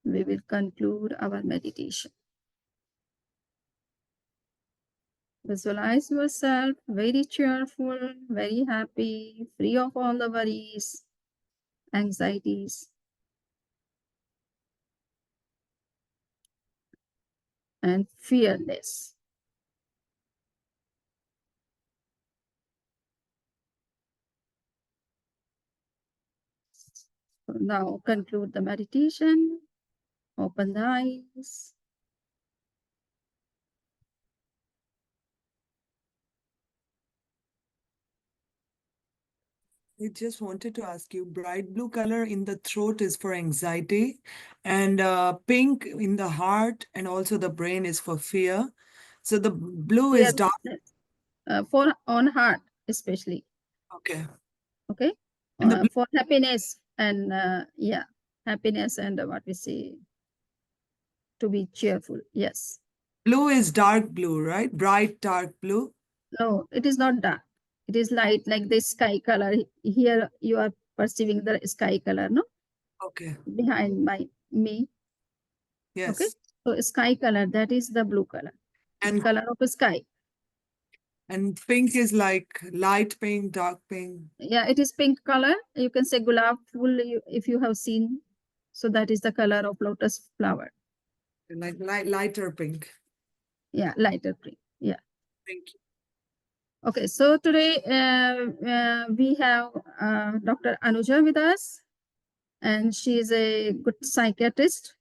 We will conclude our meditation. Visualize yourself very cheerful, very happy, free of all the worries, anxieties, and fearless. So now conclude the meditation. Open the eyes. I just wanted to ask you, bright blue color in the throat is for anxiety, and pink in the heart and also the brain is for fear. So the blue Fear is dark. for on heart, especially. Okay. Okay. And the blue, For happiness and yeah, happiness and what we say, to be cheerful. Yes. blue is dark blue, right? Bright dark blue. No, it is not dark. It is light, like the sky color. Here you are perceiving the sky color, no? Okay. Behind me. Okay. Yes. So sky color, that is the blue color. And Color of sky. pink is like light pink, dark pink. Yeah, it is pink color. You can say gulab full if you have seen. So that is the color of lotus flower. Like lighter pink. Yeah, lighter pink. Yeah. Thank you. Okay, so today we have Dr. Anuja with us, and she is a good psychiatrist.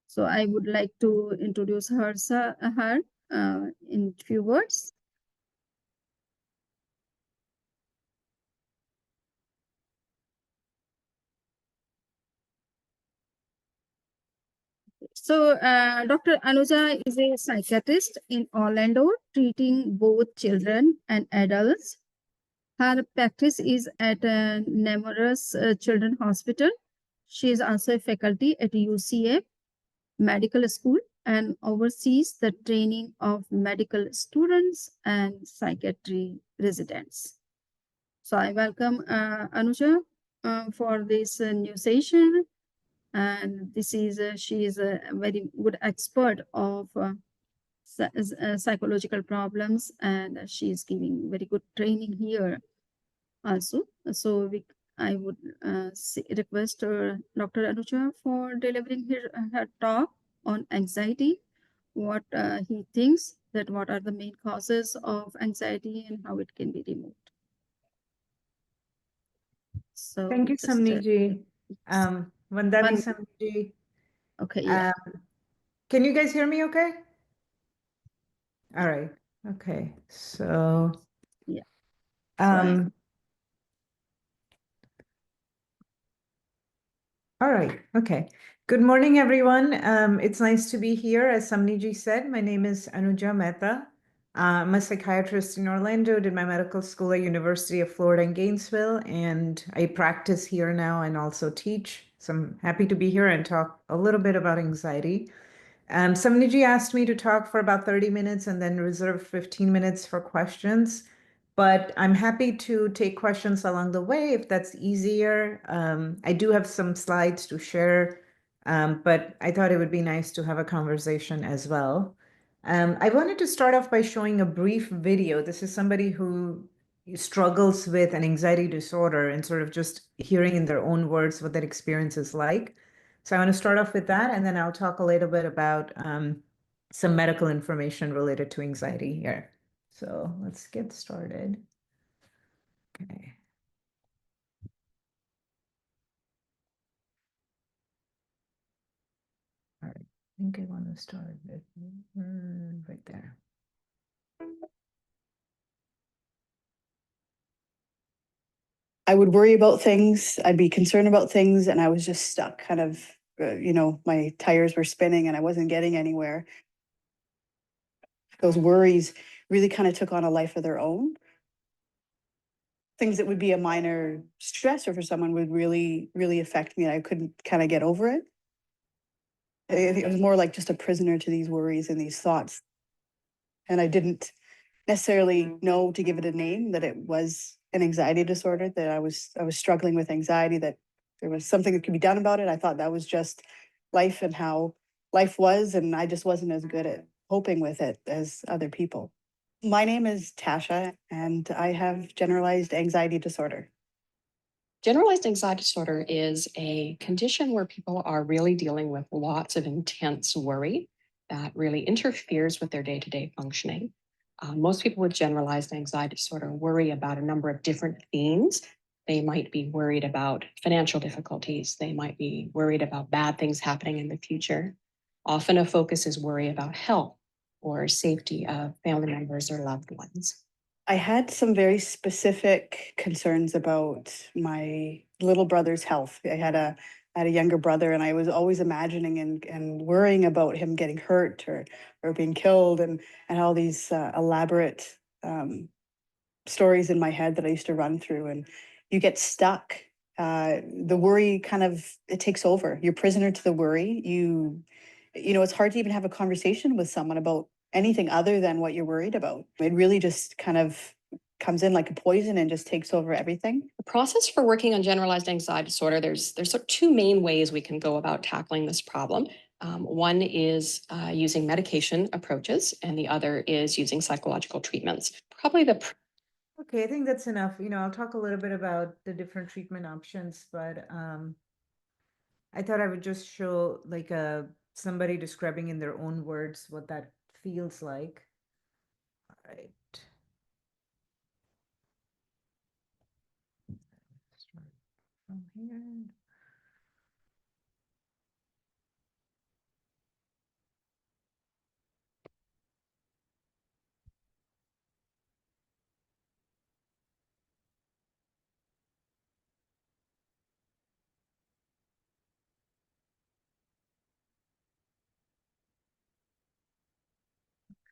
So I would like to introduce her in few words. So Dr. Anuja is a psychiatrist in Orlando, treating both children and adults. Her practice is at Nemours Children Hospital. She is also a faculty at UCA Medical School and oversees the training of medical students and psychiatry residents. So I welcome Anuja for this new session. And this is she is a very good expert of psychological problems, and she is giving very good training here also. So I would request Dr. Anuja for delivering her talk on anxiety, what he thinks that what are the main causes of anxiety and how it can be removed. So Thank you, just Samani ji. Vandani one, Samani ji. okay, yeah, Can you guys hear me okay? All right. Okay. So, yeah. So all right. Okay. Good morning, everyone. It's nice to be here. As Samani ji said, my name is Anuja Mehta. I'm a psychiatrist in Orlando, did my medical school at University of Florida in Gainesville, and I practice here now and also teach. So I'm happy to be here and talk a little bit about anxiety. Samani ji asked me to talk for about 30 minutes and then reserve 15 minutes for questions. But I'm happy to take questions along the way if that's easier. I do have some slides to share, but I thought it would be nice to have a conversation as well. I wanted to start off by showing a brief video. This is somebody who struggles with an anxiety disorder and sort of just hearing in their own words what that experience is like. So I want to start off with that, and then I'll talk a little bit about some medical information related to anxiety here. So let's get started. Okay. All right. I think I want to start with right there. I would worry about things, I'd be concerned about things, and I was just stuck, kind of, my tires were spinning and I wasn't getting anywhere. Those worries really kind of took on a life of their own. things that would be a minor stressor for someone would really, really affect me. And I couldn't kind of get over it. I think I was more like just a prisoner to these worries and these thoughts. And I didn't necessarily know to give it a name, that it was an anxiety disorder, that I was struggling with anxiety, that there was something that could be done about it. I thought that was just life and how life was, and I just wasn't as good at coping with it as other people. My name is Tasha, and I have generalized anxiety disorder. Generalized anxiety disorder is a condition where people are really dealing with lots of intense worry that really interferes with their day-to-day functioning. Most people with generalized anxiety disorder worry about a number of different things. They might be worried about financial difficulties. They might be worried about bad things happening in the future. Often a focus is worry about health or safety of family members or loved ones. I had some very specific concerns about my little brother's health. I had a younger brother, and I was always imagining and worrying about him getting hurt or being killed, and all these elaborate stories in my head that I used to run through. And you get stuck. The worry kind of, it takes over. You're prisoner to the worry. You know, it's hard to even have a conversation with someone about anything other than what you're worried about. It really just kind of comes in like a poison and just takes over everything. The process for working on generalized anxiety disorder, there's sort of two main ways we can go about tackling this problem. One is using medication approaches, and the other is using psychological treatments. Probably the Okay, I think that's enough. You know, I'll talk a little bit about the different treatment options, but I thought I would just show like somebody describing in their own words what that feels like. All right. Start from here.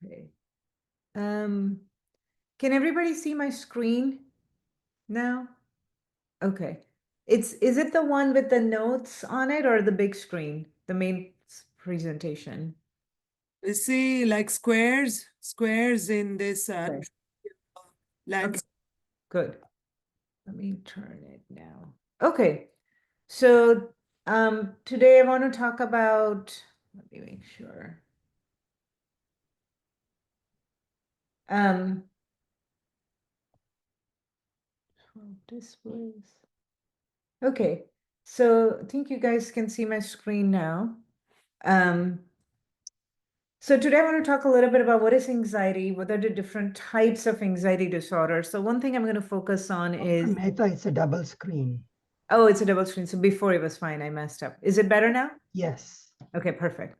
Okay. Can everybody see my screen now? Okay. Is it the one with the notes on it or the big screen, the main presentation? You see, like squares in this Okay. landscape. Okay. Good. Let me turn it now. Okay. So today I want to talk about, let me make sure. Displays. Okay, so I think you guys can see my screen now. So today I want to talk a little bit about what is anxiety, what are the different types of anxiety disorder. So one thing I'm going to focus on is Mehta, it's a double screen. Oh, it's a double screen. So before it was fine, I messed up. Is it better now? Yes. Okay, perfect.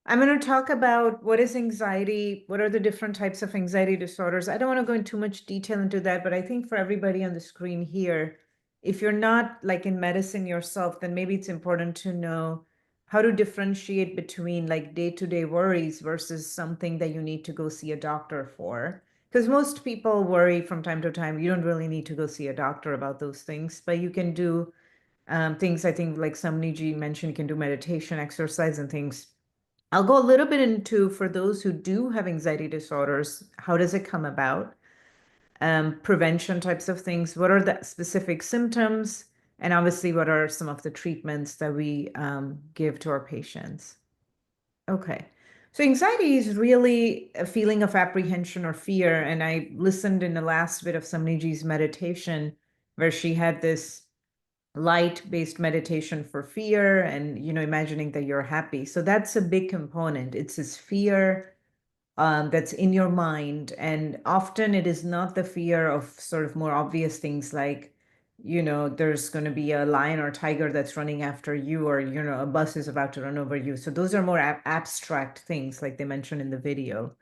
I'm going to talk about what is anxiety, what are the different types of anxiety disorders. I don't want to go into too much detail into that, but I think for everybody on the screen here, if you're not like in medicine yourself, then maybe it's important to know how to differentiate between like day-to-day worries versus something that you need to go see a doctor for. Because most people worry from time to time. You don't really need to go see a doctor about those things, but you can do things, I think, like Samani mentioned, you can do meditation, exercise, and things. I'll go a little bit into, for those who do have anxiety disorders, how does it come about? Prevention types of things. What are the specific symptoms? And obviously, what are some of the treatments that we give to our patients? Okay. So anxiety is really a feeling of apprehension or fear. And I listened in the last bit of Samaniji's meditation where she had this light-based meditation for fear and, you know, imagining that you're happy. So that's a big component. It's this fear that's in your mind. And often it is not the fear of sort of more obvious things like, you know, there's going to be a lion or tiger that's running after you, or, you know, a bus is about to run over you. So those are more abstract things like they mentioned in the video.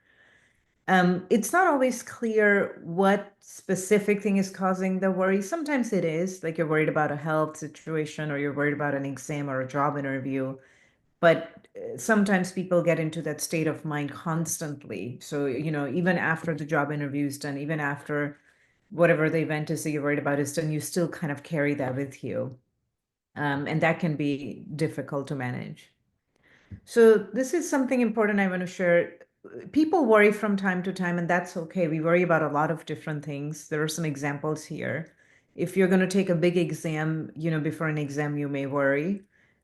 It's not always clear what specific thing is causing the worry. Sometimes it is, like you're worried about a health situation or you're worried about an exam or a job interview. But sometimes people get into that state of mind constantly. So, you know, even after the job interview is done, even after whatever the event is that you're worried about is done, you still kind of carry that with you. And that can be difficult to manage. So this is something important I want to share. People worry from time to time, and that's okay. We worry about a lot of different things. There are some examples here. If you're going to take a big exam, before an exam, you may worry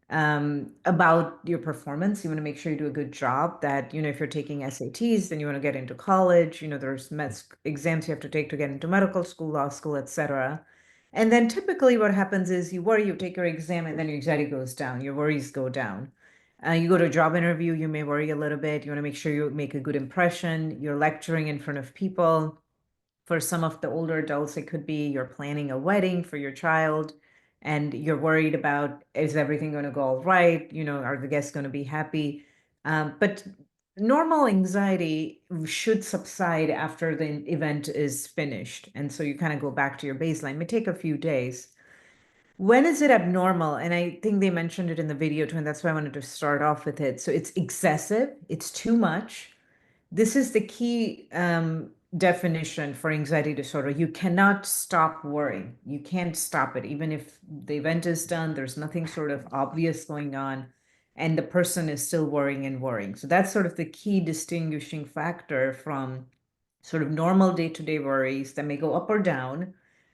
about your performance. You want to make sure you do a good job. That, if you're taking SATs, then you want to get into college. There's exams you have to take to get into medical school, law school, etc. And then typically what happens is you worry, you take your exam, and then your anxiety goes down, your worries go down. You go to a job interview, you may worry a little bit. You want to make sure you make a good impression. You're lecturing in front of people. For some of the older adults, it could be you're planning a wedding for your child and you're worried about, is everything going to go all right? Are the guests going to be happy? But normal anxiety should subside after the event is finished. And so you kind of go back to your baseline. It may take a few days. When is it abnormal? And I think they mentioned it in the video too, and that's why I wanted to start off with it. So it's excessive, it's too much. This is the key definition for anxiety disorder. You cannot stop worrying. You can't stop it. Even if the event is done, there's nothing sort of obvious going on, and the person is still worrying and worrying. So that's sort of the key distinguishing factor from sort of normal day-to-day worries that may go up or down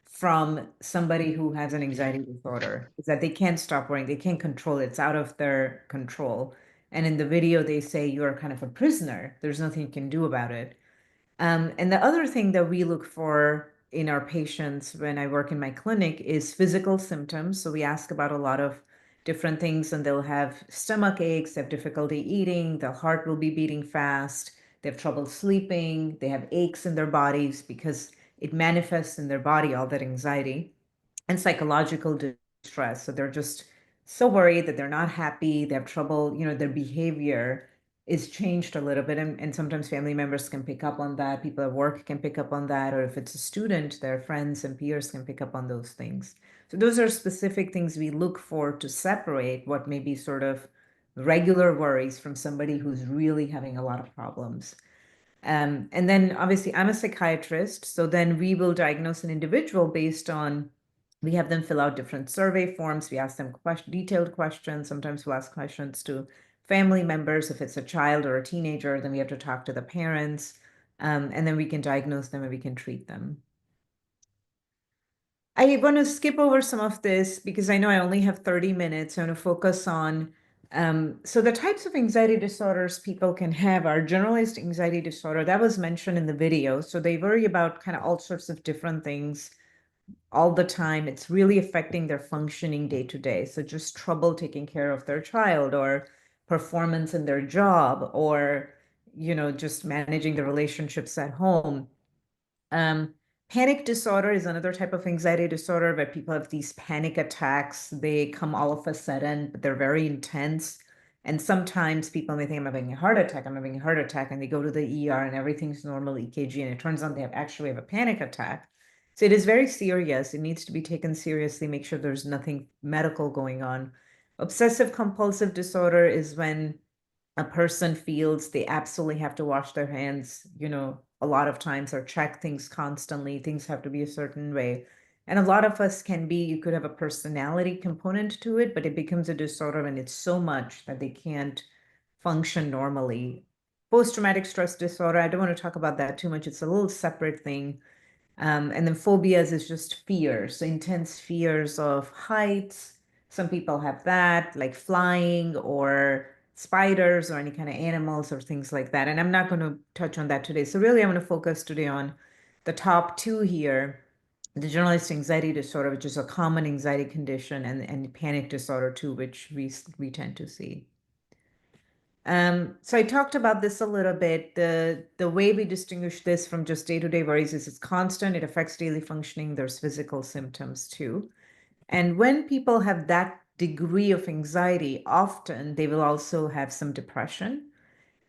from somebody who has an anxiety disorder, is that they can't stop worrying, they can't control it, it's out of their control. And in the video, they say you're kind of a prisoner, there's nothing you can do about it. And the other thing that we look for in our patients when I work in my clinic is physical symptoms. So we ask about a lot of different things, and they'll have stomach aches, they have difficulty eating, their heart will be beating fast, they have trouble sleeping, they have aches in their bodies because it manifests in their body, all that anxiety, and psychological distress. So they're just so worried that they're not happy, they have trouble, their behavior is changed a little bit. And sometimes family members can pick up on that, people at work can pick up on that, or if it's a student, their friends and peers can pick up on those things. So those are specific things we look for to separate what may be sort of regular worries from somebody who's really having a lot of problems. And then obviously I'm a psychiatrist, so then we will diagnose an individual based on, we have them fill out different survey forms, we ask them detailed questions, sometimes we'll ask questions to family members. If it's a child or a teenager, then we have to talk to the parents, and then we can diagnose them and we can treat them. I want to skip over some of this because I know I only have 30 minutes. I want to focus on, so the types of anxiety disorders people can have are generalized anxiety disorder. That was mentioned in the video. So they worry about kind of all sorts of different things all the time. It's really affecting their functioning day to day. So just trouble taking care of their child, or performance in their job, or, just managing the relationships at home. Panic disorder is another type of anxiety disorder where people have these panic attacks. They come all of a sudden, but they're very intense. And sometimes people may think, I'm having a heart attack, I'm having a heart attack, and they go to the ER and everything's normal EKG, and it turns out they actually have a panic attack. So it is very serious. It needs to be taken seriously, make sure there's nothing medical going on. Obsessive compulsive disorder is when a person feels they absolutely have to wash their hands, a lot of times, or check things constantly. Things have to be a certain way. And a lot of us you could have a personality component to it, but it becomes a disorder when it's so much that they can't function normally. Post-traumatic stress disorder, I don't want to talk about that too much. It's a little separate thing. And then phobias is just fears, so intense fears of heights. Some people have that, like flying or spiders or any kind of animals or things like that. And I'm not going to touch on that today. So really, I'm going to focus today on the top two here, the generalized anxiety disorder, which is a common anxiety condition, and panic disorder too, which we tend to see. So I talked about this a little bit. The way we distinguish this from just day-to-day worries is it's constant, it affects daily functioning, there's physical symptoms too. And when people have that degree of anxiety, often they will also have some depression.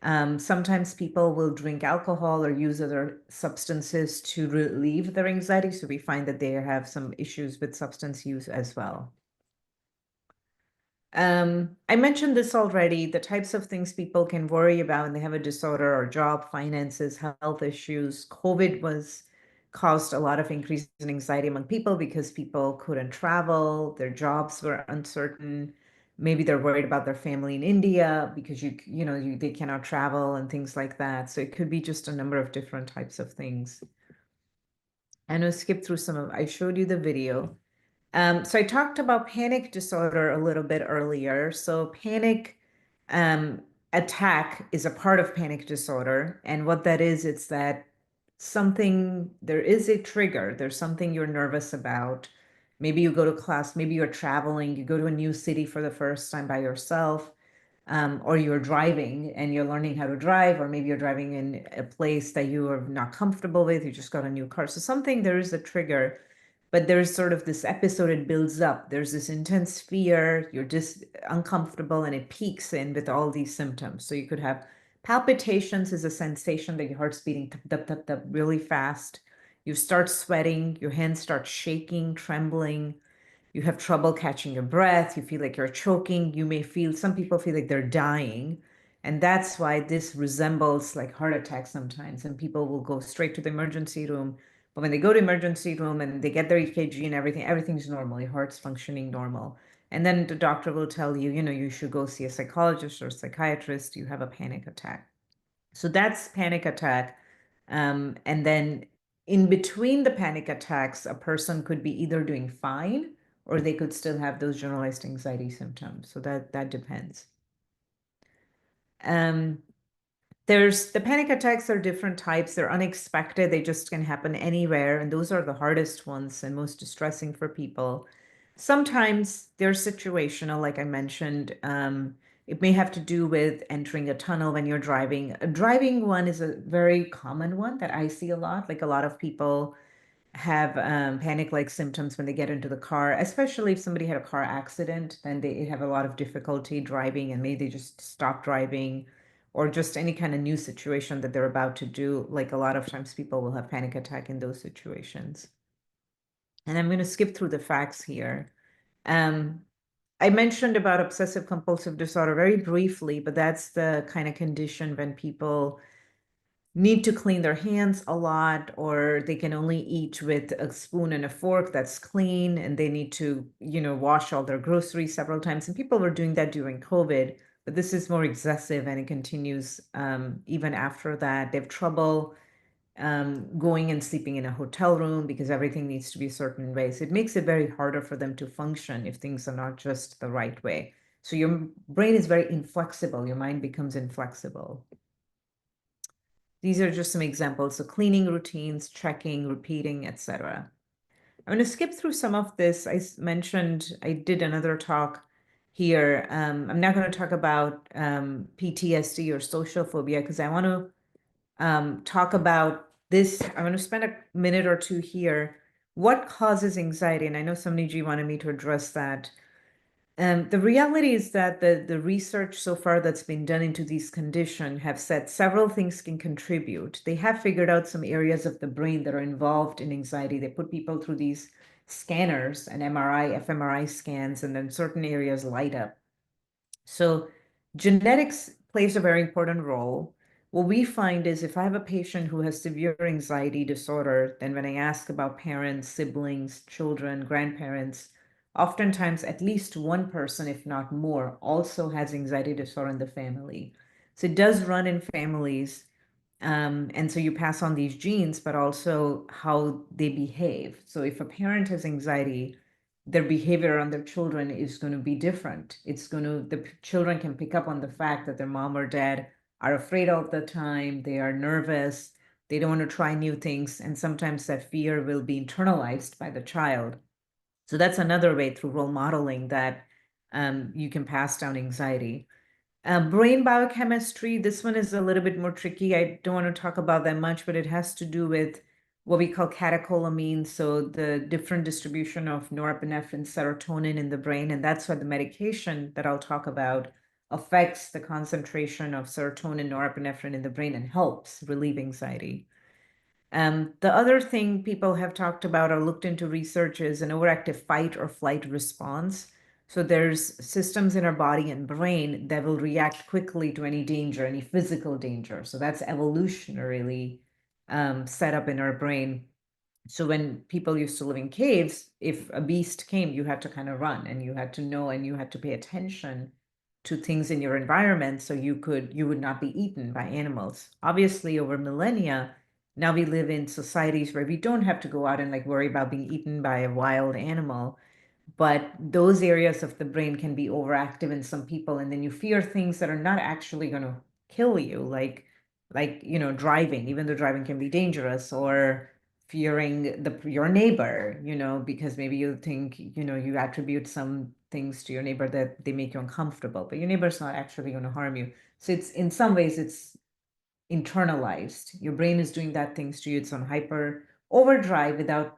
Sometimes people will drink alcohol or use other substances to relieve their anxiety. So we find that they have some issues with substance use as well. I mentioned this already, the types of things people can worry about when they have a disorder, or job, finances, health issues. COVID was caused a lot of increase in anxiety among people because people couldn't travel, their jobs were uncertain. Maybe they're worried about their family in India because they cannot travel and things like that. So it could be just a number of different types of things. I'm going to skip through I showed you the video. So I talked about panic disorder a little bit earlier. So panic attack is a part of panic disorder. And what that is, it's that there is a trigger. There's something you're nervous about. Maybe you go to class, maybe you're traveling, you go to a new city for the first time by yourself, or you're driving and you're learning how to drive, or maybe you're driving in a place that you are not comfortable with, you just got a new car. So there is a trigger, but there's sort of this episode, it builds up. There's this intense fear, you're just uncomfortable, and it peaks in with all these symptoms. So you could have palpitations, is a sensation that your heart's beating tap, tap, tap, really fast. You start sweating, your hands start shaking, trembling. You have trouble catching your breath. You feel like you're choking. Some people feel like they're dying. And that's why this resembles like heart attack sometimes. And people will go straight to the emergency room. But when they go to emergency room and they get their EKG and everything's normal. Your heart's functioning normal. And then the doctor will tell you, you should go see a psychologist or a psychiatrist. You have a panic attack. So that's panic attack. And then in between the panic attacks, a person could be either doing fine or they could still have those generalized anxiety symptoms. So that depends. The panic attacks are different types. They're unexpected. They just can happen anywhere. And those are the hardest ones and most distressing for people. Sometimes they're situational, like I mentioned. It may have to do with entering a tunnel when you're driving. A driving one is a very common one that I see a lot. Like a lot of people have panic-like symptoms when they get into the car, especially if somebody had a car accident, then they have a lot of difficulty driving and maybe they just stop driving, or just any kind of new situation that they're about to do. Like a lot of times people will have panic attack in those situations. And I'm going to skip through the facts here. I mentioned about obsessive compulsive disorder very briefly, but that's the kind of condition when people need to clean their hands a lot, or they can only eat with a spoon and a fork that's clean, and they need to, wash all their groceries several times. And people were doing that during COVID, but this is more excessive and it continues even after that. They have trouble going and sleeping in a hotel room because everything needs to be a certain way. So it makes it very harder for them to function if things are not just the right way. So your brain is very inflexible. Your mind becomes inflexible. These are just some examples. So cleaning routines, checking, repeating, etc. I'm going to skip through some of this. I did another talk here. I'm not going to talk about PTSD or social phobia because I want to talk about this. I'm going to spend a minute or two here. What causes anxiety? And I know Samani wanted me to address that. The reality is that the research so far that's been done into these conditions have said several things can contribute. They have figured out some areas of the brain that are involved in anxiety. They put people through these scanners and MRI, fMRI scans, and then certain areas light up. So genetics plays a very important role. What we find is if I have a patient who has severe anxiety disorder, then when I ask about parents, siblings, children, grandparents, oftentimes at least one person, if not more, also has anxiety disorder in the family. So it does run in families. And so you pass on these genes, but also how they behave. So if a parent has anxiety, their behavior on their children is going to be different. The children can pick up on the fact that their mom or dad are afraid all the time. They are nervous. They don't want to try new things. And sometimes that fear will be internalized by the child. So that's another way through role modeling that you can pass down anxiety. Brain biochemistry, this one is a little bit more tricky. I don't want to talk about that much, but it has to do with what we call catecholamines, so the different distribution of norepinephrine, serotonin in the brain, and that's why the medication that I'll talk about affects the concentration of serotonin, norepinephrine in the brain and helps relieve anxiety. The other thing people have talked about or looked into research is an overactive fight or flight response. So there's systems in our body and brain that will react quickly to any danger, any physical danger. So that's evolutionarily set up in our brain. So when people used to live in caves, if a beast came, you had to kind of run, and you had to know, and you had to pay attention to things in your environment so you would not be eaten by animals. Obviously, over millennia, now we live in societies where we don't have to go out and like worry about being eaten by a wild animal, but those areas of the brain can be overactive in some people, and then you fear things that are not actually going to kill you, like driving, even though driving can be dangerous, or fearing your neighbor, because maybe you think, you attribute some things to your neighbor that they make you uncomfortable, but your neighbor's not actually going to harm you. So it's, in some ways, it's internalized. Your brain is doing that things to you. It's on hyper overdrive without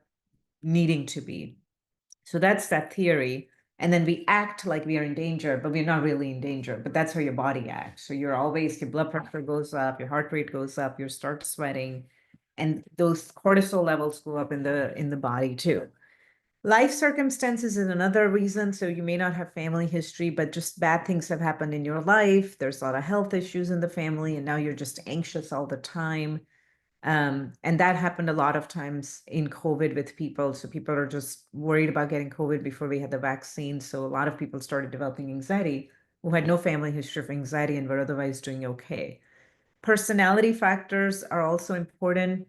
needing to be. So that's that theory. And then we act like we are in danger, but we're not really in danger. But that's how your body acts. So you're always, your blood pressure goes up, your heart rate goes up, you start sweating, and those cortisol levels go up in the body too. Life circumstances is another reason. So you may not have family history, but just bad things have happened in your life. There's a lot of health issues in the family, and now you're just anxious all the time. And that happened a lot of times in COVID with people. So people are just worried about getting COVID before we had the vaccine. So a lot of people started developing anxiety who had no family history of anxiety and were otherwise doing okay. Personality factors are also important.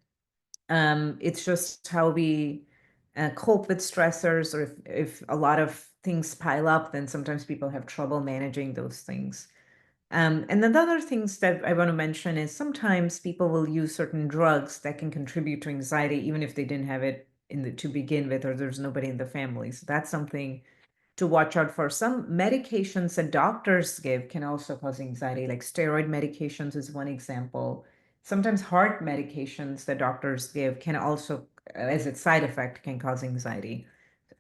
It's just how we cope with stressors, or if a lot of things pile up, then sometimes people have trouble managing those things. And then the other things that I want to mention is sometimes people will use certain drugs that can contribute to anxiety, even if they didn't have it to begin with, or there's nobody in the family. So that's something to watch out for. Some medications that doctors give can also cause anxiety, like steroid medications is one example. Sometimes heart medications that doctors give can also, as its side effect, can cause anxiety.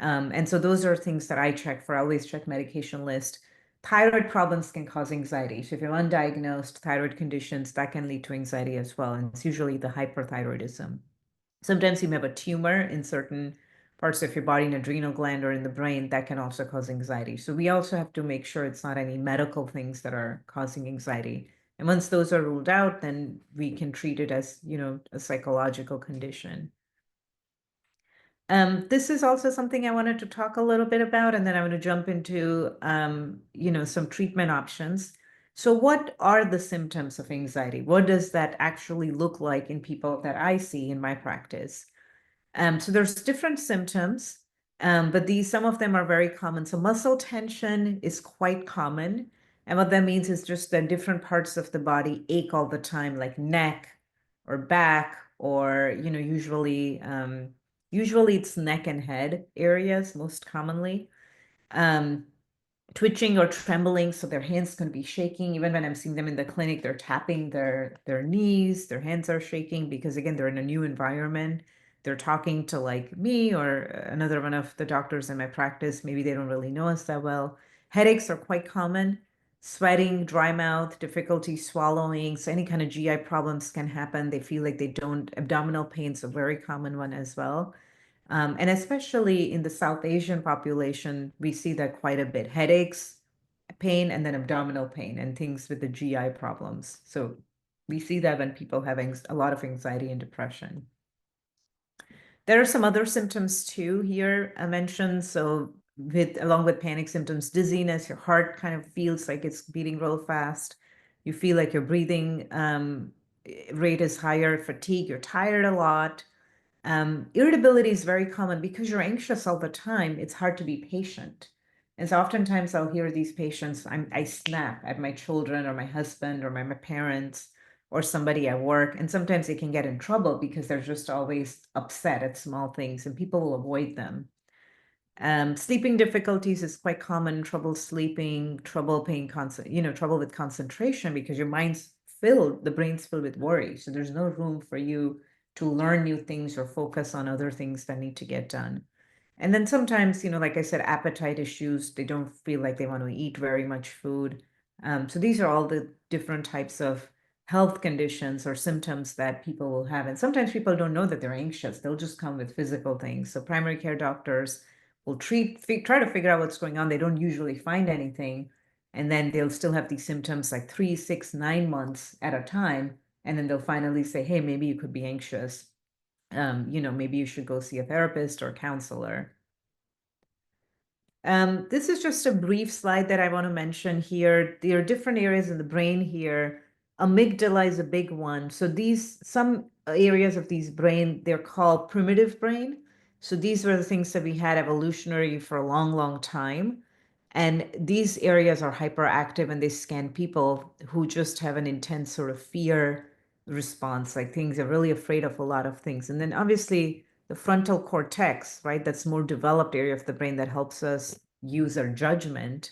And so those are things that I check for. I always check medication list. Thyroid problems can cause anxiety. So if you have undiagnosed thyroid conditions, that can lead to anxiety as well. And it's usually the hyperthyroidism. Sometimes you may have a tumor in certain parts of your body, an adrenal gland or in the brain, that can also cause anxiety. So we also have to make sure it's not any medical things that are causing anxiety. And once those are ruled out, then we can treat it as, a psychological condition. This is also something I wanted to talk a little bit about, and then I want to jump into, some treatment options. So what are the symptoms of anxiety? What does that actually look like in people that I see in my practice? So there's different symptoms, but some of them are very common. So muscle tension is quite common. And what that means is just that different parts of the body ache all the time, like neck or back, or, usually it's neck and head areas most commonly. Twitching or trembling, so their hands can be shaking. Even when I'm seeing them in the clinic, they're tapping their knees, their hands are shaking because, again, they're in a new environment. They're talking to like me or another one of the doctors in my practice. Maybe they don't really know us that well. Headaches are quite common. Sweating, dry mouth, difficulty swallowing. So any kind of GI problems can happen. They feel like they don't. Abdominal pain's a very common one as well. And especially in the South Asian population, we see that quite a bit. Headaches, pain, and then abdominal pain and things with the GI problems. So we see that when people have a lot of anxiety and depression. There are some other symptoms too here I mentioned. So along with panic symptoms, dizziness, your heart kind of feels like it's beating real fast. You feel like your breathing rate is higher, fatigue, you're tired a lot. Irritability is very common because you're anxious all the time. It's hard to be patient. And so oftentimes I'll hear these patients, I snap at my children or my husband or my parents or somebody at work. And sometimes they can get in trouble because they're just always upset at small things and people will avoid them. Sleeping difficulties is quite common, trouble sleeping, trouble trouble with concentration because your mind's filled, the brain's filled with worry. So there's no room for you to learn new things or focus on other things that need to get done. And then sometimes, like I said, appetite issues, they don't feel like they want to eat very much food. So these are all the different types of health conditions or symptoms that people will have. And sometimes people don't know that they're anxious. They'll just come with physical things. So primary care doctors will try to figure out what's going on. They don't usually find anything. And then they'll still have these symptoms like 3, 6, 9 months at a time. And then they'll finally say, hey, maybe you could be anxious. maybe you should go see a therapist or counselor. This is just a brief slide that I want to mention here. There are different areas in the brain here. Amygdala is a big one. So some areas of these brain, they're called primitive brain. So these were the things that we had evolutionary for a long, long time. And these areas are hyperactive, and they scan people who just have an intense sort of fear response, like things are really afraid of a lot of things. And then obviously the frontal cortex, right? That's more developed area of the brain that helps us use our judgment.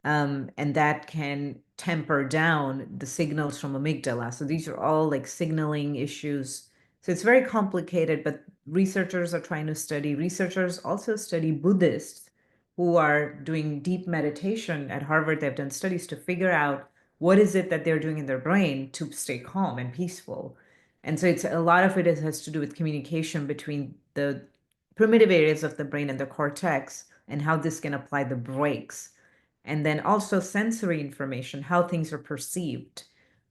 And that can temper down the signals from amygdala. So these are all like signaling issues. So it's very complicated, but researchers are trying to study. Researchers also study Buddhists who are doing deep meditation at Harvard. They've done studies to figure out what is it that they're doing in their brain to stay calm and peaceful. And so it's a lot of it has to do with communication between the primitive areas of the brain and the cortex, and how this can apply the brakes. And then also sensory information, how things are perceived.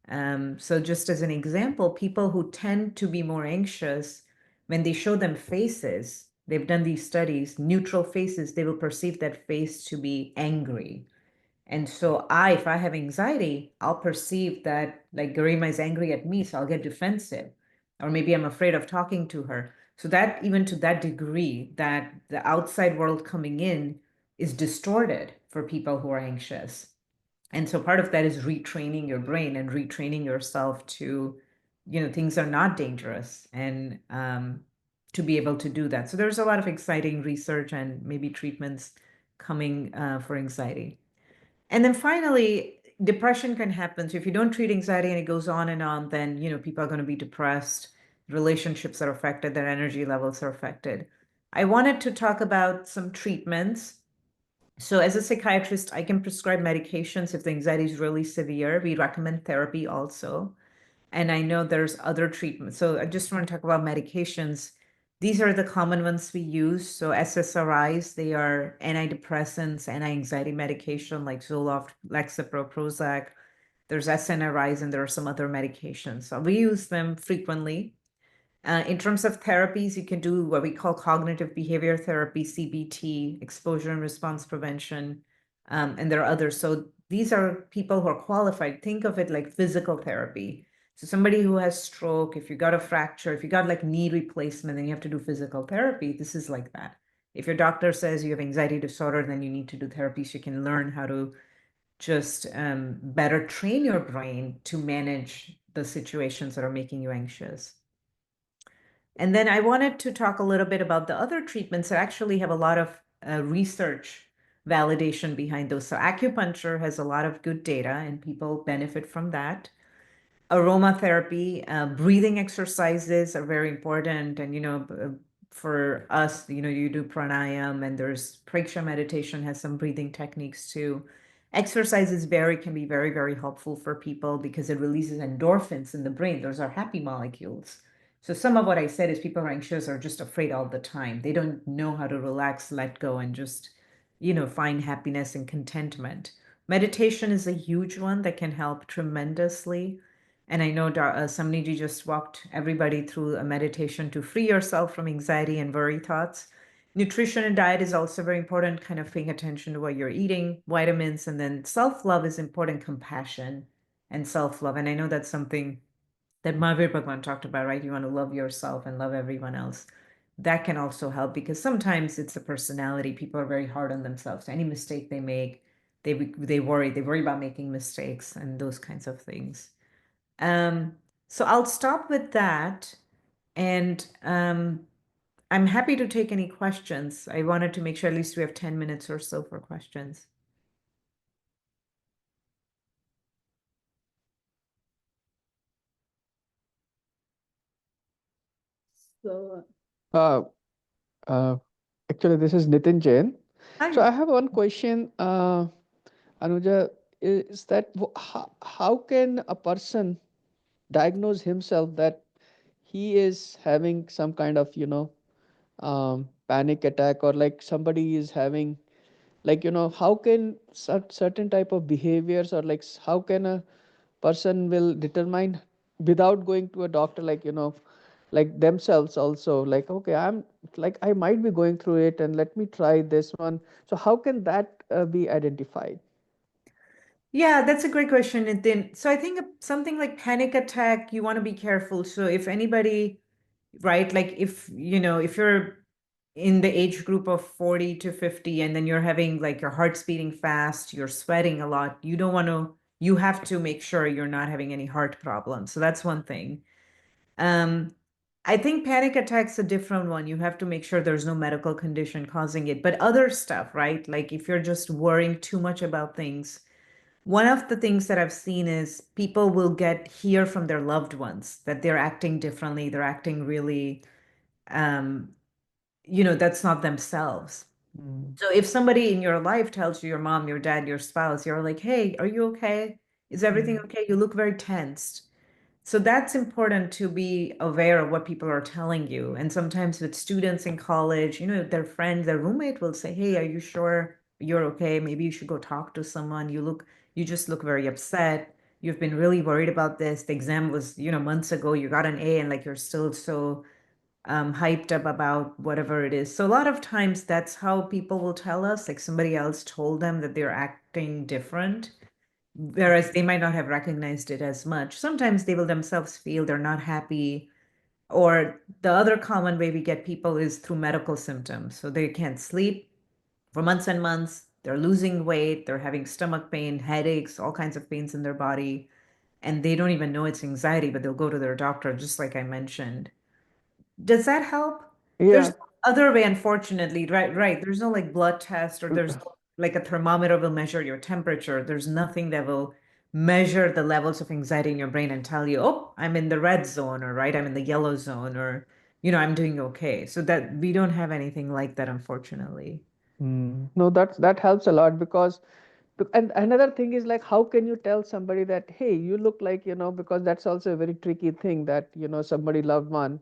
So just as an example, people who tend to be more anxious, when they show them faces, they've done these studies, neutral faces, they will perceive that face to be angry. And so if I have anxiety, I'll perceive that like Garima is angry at me, so I'll get defensive. Or maybe I'm afraid of talking to her. So that even to that degree that the outside world coming in is distorted for people who are anxious. And so part of that is retraining your brain and retraining yourself to, things are not dangerous, and to be able to do that. So there's a lot of exciting research and maybe treatments coming for anxiety. And then finally, depression can happen. So if you don't treat anxiety and it goes on and on, then, people are going to be depressed, relationships are affected, their energy levels are affected. I wanted to talk about some treatments. So as a psychiatrist, I can prescribe medications if the anxiety is really severe. We recommend therapy also. And I know there's other treatments. So I just want to talk about medications. These are the common ones we use. So SSRIs, they are antidepressants, anti-anxiety medication like Zoloft, Lexapro, Prozac. There's SNRIs, and there are some other medications. So we use them frequently. In terms of therapies, you can do what we call cognitive behavior therapy, CBT, exposure and response prevention, and there are others. So these are people who are qualified. Think of it like physical therapy. So somebody who has stroke, if you got a fracture, if you got like knee replacement, then you have to do physical therapy. This is like that. If your doctor says you have anxiety disorder, then you need to do therapy so you can learn how to just better train your brain to manage the situations that are making you anxious. And then I wanted to talk a little bit about the other treatments that actually have a lot of research validation behind those. So acupuncture has a lot of good data, and people benefit from that. Aromatherapy, breathing exercises are very important. And, for us, you do pranayam, and there's Preksha meditation has some breathing techniques too. Exercises can be very, very helpful for people because it releases endorphins in the brain. Those are happy molecules. So some of what I said is people who are anxious are just afraid all the time. They don't know how to relax, let go, and just, find happiness and contentment. Meditation is a huge one that can help tremendously. And I know Samani just walked everybody through a meditation to free yourself from anxiety and worry thoughts. Nutrition and diet is also very important, kind of paying attention to what you're eating, vitamins, and then self-love is important, compassion and self-love. And I know that's something that Mahavir Bhagwan talked about, right? You want to love yourself and love everyone else. That can also help because sometimes it's a personality. People are very hard on themselves. Any mistake they make, they worry about making mistakes and those kinds of things. So I'll stop with that, and I'm happy to take any questions. I wanted to make sure at least we have 10 minutes or so for questions. So, Uh, uh, Actually, this is Nitin Jain. Hi. So I have one question, Anuja, is that how can a person diagnose himself that he is having some kind of, panic attack, or like somebody is having, like, how can certain type of behaviors, or like how can a person will determine without going to a doctor, like, like themselves also, like, okay, I'm like, I might be going through it and let me try this one. So how can that be identified? Yeah, that's a great question, Nitin. So I think something like panic attack, you want to be careful. So if anybody, right, like if you're in the age group of 40 to 50 and then you're having like your heart's beating fast, you're sweating a lot, you have to make sure you're not having any heart problems. So that's one thing. Um, I think panic attack's a different one. You have to make sure there's no medical condition causing it. But other stuff, right? Like if you're just worrying too much about things, one of the things that I've seen is people will hear from their loved ones that they're acting differently, they're acting really, um, that's not themselves. Mm. So if somebody in your life tells you, your mom, your dad, your spouse, you're like, hey, are you okay? Is everything okay? You look very tensed. So that's important to be aware of what people are telling you. And sometimes with students in college, their friend, their roommate will say, hey, are you sure you're okay? Maybe you should go talk to someone. You just look very upset. You've been really worried about this. The exam was, months ago, you got an A and like you're still so hyped up about whatever it is. So a lot of times that's how people will tell us, like somebody else told them that they're acting different, whereas they might not have recognized it as much. Sometimes they will themselves feel they're not happy. Or the other common way we get people is through medical symptoms. So they can't sleep for months and months. They're losing weight. They're having stomach pain, headaches, all kinds of pains in their body. And they don't even know it's anxiety, but they'll go to their doctor, just like I mentioned. Does that help? There's Yeah. no other way, unfortunately, right? Right. There's no like blood test or there's r- no, like a thermometer will measure your temperature. There's nothing that will measure the levels of anxiety in your brain and tell you, oh, I'm in the red zone, or right, I'm in the yellow zone, or I'm doing okay. So that we don't have anything like that, unfortunately. No, that helps a lot, because and another thing is like, how can you tell somebody that, hey, you look like, because that's also a very tricky thing, that somebody loved one,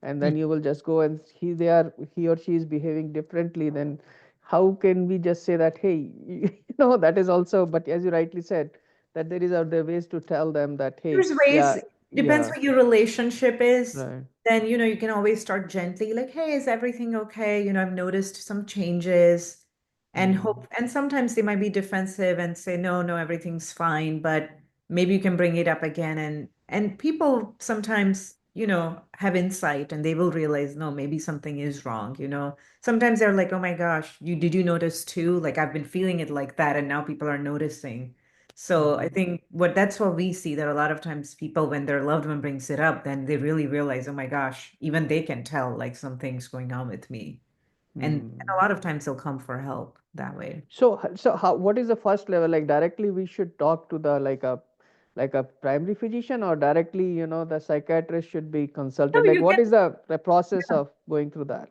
and then you will just go and he or she is behaving differently. Then how can we just say that, hey, that is also, but as you rightly said, that there is other ways to tell them that, hey, There's ways, yeah, depends yeah, what your relationship is. right. Then, you can always start gently, like, hey, is everything okay? I've noticed some changes and Mm, hope. And sometimes they might be defensive and say, no, no, everything's fine, but maybe you can bring it up again. And people sometimes, have insight and they will realize, no, maybe something is wrong. Sometimes they're like, oh my gosh, did you notice too? Like I've been feeling it like that, and now people are noticing. So I mm. think that's what we see, that a lot of times people, when their loved one brings it up, then they really realize, oh my gosh, even they can tell like something's going on with me. And a Mm. lot of times they'll come for help that way. So how, what is the first level? Like directly we should talk to the like a primary physician, or directly, the psychiatrist should be No, consulted. Like you what can. is the process of going through that?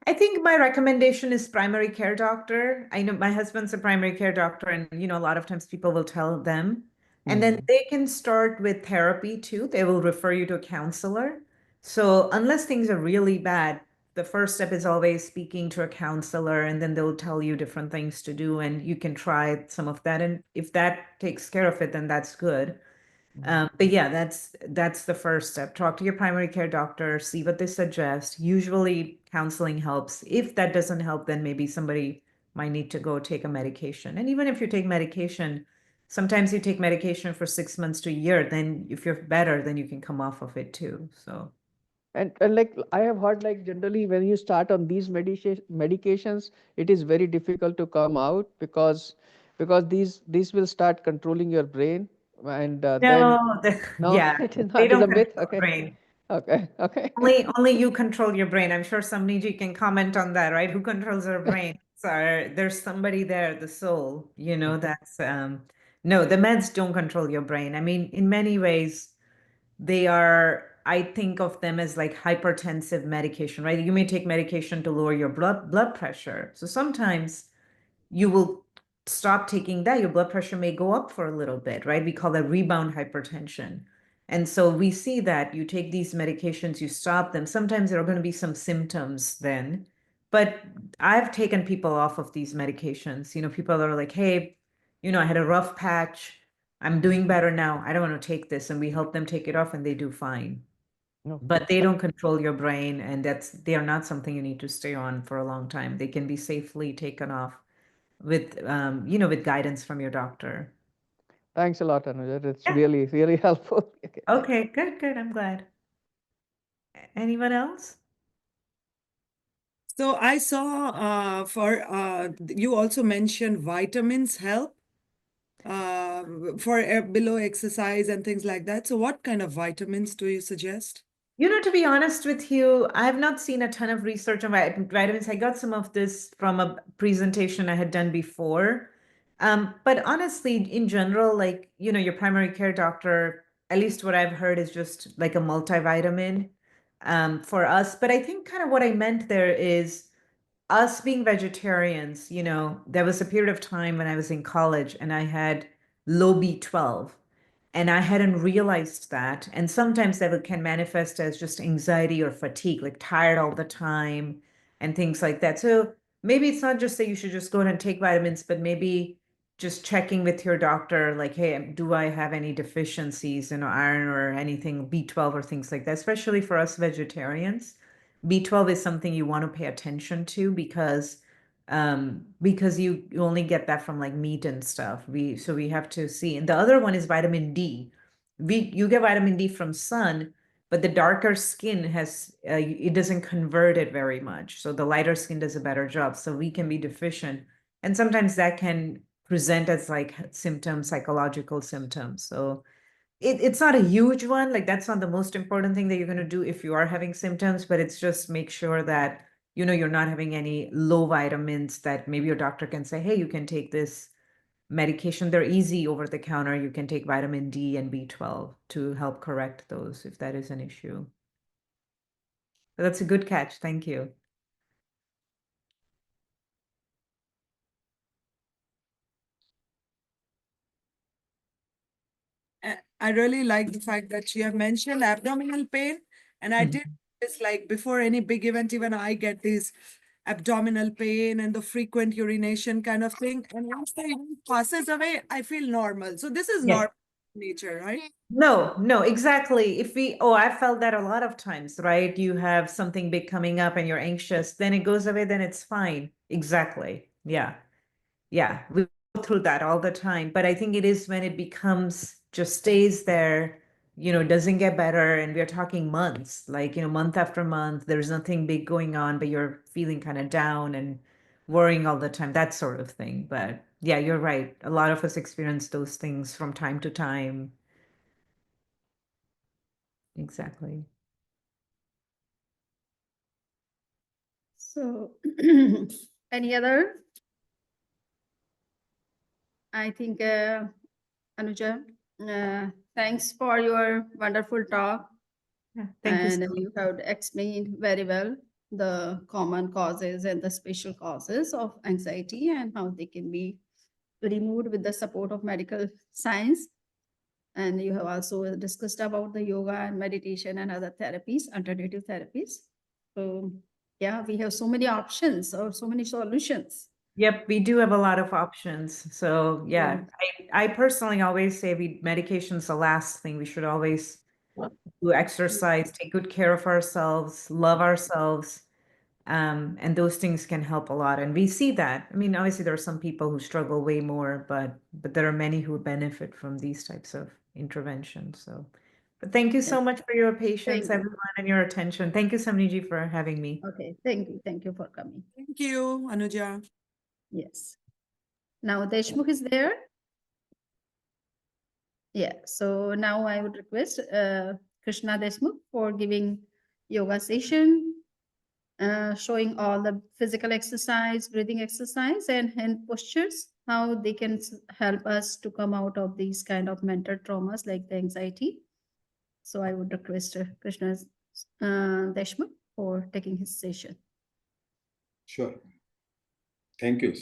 I think my recommendation is primary care doctor. I know my husband's a primary care doctor, and a lot of times people will tell them, and then Hmm. they can start with therapy too. They will refer you to a counselor. So unless things are really bad, the first step is always speaking to a counselor, and then they'll tell you different things to do, and you can try some of that. And if that takes care of it, then that's good. But yeah, that's the first step. Talk to your primary care doctor, see what they suggest. Usually counseling helps. If that doesn't help, then maybe somebody might need to go take a medication. And even if you take medication, sometimes you take medication for 6 months to a year, then if you're better, then you can come off of it too. So And like I have heard, like generally when you start on these medications, it is very difficult to come out, because these will start controlling your brain, and then no, no, yeah, it is they not, is don't a myth. control Okay, brain. okay, okay. Only you control your brain. I'm sure Samniji can comment on that, right? Who controls our brain? So there's somebody there, the soul, that's no, the meds don't control your brain. I mean, in many ways, they are, I think of them as like hypertensive medication, right? You may take medication to lower your blood pressure. So sometimes you will stop taking that, your blood pressure may go up for a little bit, right? We call that rebound hypertension. And so we see that you take these medications, you stop them. Sometimes there are going to be some symptoms then. But I've taken people off of these medications. People are like, hey, I had a rough patch. I'm doing better now. I don't want to take this. And we help them take it off and they do fine. No. but they don't control your brain, and they are not something you need to stay on for a long time. They can be safely taken off with with guidance from your doctor. Thanks a lot, Anuja. It's Yeah. really, really helpful. Okay, thanks. Okay, good. I'm glad. Anyone else? So I saw you also mentioned vitamins help uh, for below exercise and things like that. So what kind of vitamins do you suggest? To be honest with you, I have not seen a ton of research on vitamins. I got some of this from a presentation I had done before. But honestly, in general, like, your primary care doctor, at least what I've heard is just like a multivitamin for us. But I think kind of what I meant there is us being vegetarians, there was a period of time when I was in college and I had low B12. And I hadn't realized that. And sometimes that can manifest as just anxiety or fatigue, like tired all the time and things like that. So maybe it's not just that you should just go and take vitamins, but maybe just checking with your doctor, like, hey, do I have any deficiencies, iron or anything, B12 or things like that, especially for us vegetarians. B12 is something you want to pay attention to because you only get that from like meat and stuff. We have to see. And the other one is vitamin D. You get vitamin D from sun, but the darker skin it doesn't convert it very much. So the lighter skin does a better job. So we can be deficient, and sometimes that can present as like symptoms, psychological symptoms. So it's not a huge one. Like that's not the most important thing that you're going to do if you are having symptoms, but it's just make sure that you're not having any low vitamins that maybe your doctor can say, hey, you can take this medication. They're easy over the counter. You can take vitamin D and B12 to help correct those if that is an issue. But that's a good catch. Thank you. I really like the fact that you have mentioned abdominal pain. And I did this like before any big event, even I get this abdominal pain and the frequent urination kind of thing. And once the event passes away, I feel normal. So this is Yes. normal nature, right? No, exactly. I felt that a lot of times, right? You have something big coming up and you're anxious, then it goes away, then it's fine. Exactly. Yeah. Yeah. We go through that all the time. But I think it is when it becomes just stays there, doesn't get better. And we're talking months, like, month after month, there's nothing big going on, but you're feeling kind of down and worrying all the time, that sort of thing. But yeah, you're right. A lot of us experience those things from time to time. Exactly. So, any other? I think, Anuja, thanks for your wonderful talk. Yeah, thank you. And you have explained very well the common causes and the special causes of anxiety and how they can be removed with the support of medical science. And you have also discussed about the yoga and meditation and other therapies, alternative therapies. So, yeah, we have so many options or so many solutions. Yep, we do have a lot of options. So yeah, Mm. I personally always say medication's the last thing. We should always do exercise, take good care of ourselves, love ourselves. And those things can help a lot. And we see that. I mean, obviously there are some people who struggle way more, but there are many who benefit from these types of interventions. So, but thank you so Yes. much for your patience, Thank you. everyone, and your attention. Thank you, Samani for having me. Okay, thank you. Thank you for coming. Thank you, Anuja. Yes. Now Deshmukh is there. Yeah, so now I would request Krishna Deshmukh for giving yoga session, showing all the physical exercise, breathing exercise, and hand postures, how they can help us to come out of these kind of mental traumas like the anxiety. So I would request Krishna Deshmukh for taking his session. Sure. Thank you.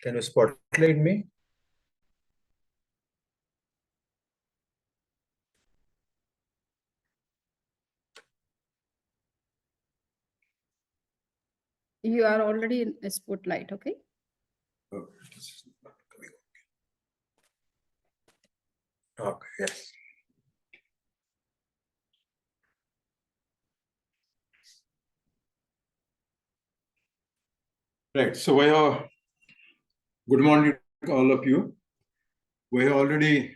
Can you spotlight me? You are already in a spotlight, okay? Oh, this is not coming. Okay, yes. Right. So good morning to all of you. We have already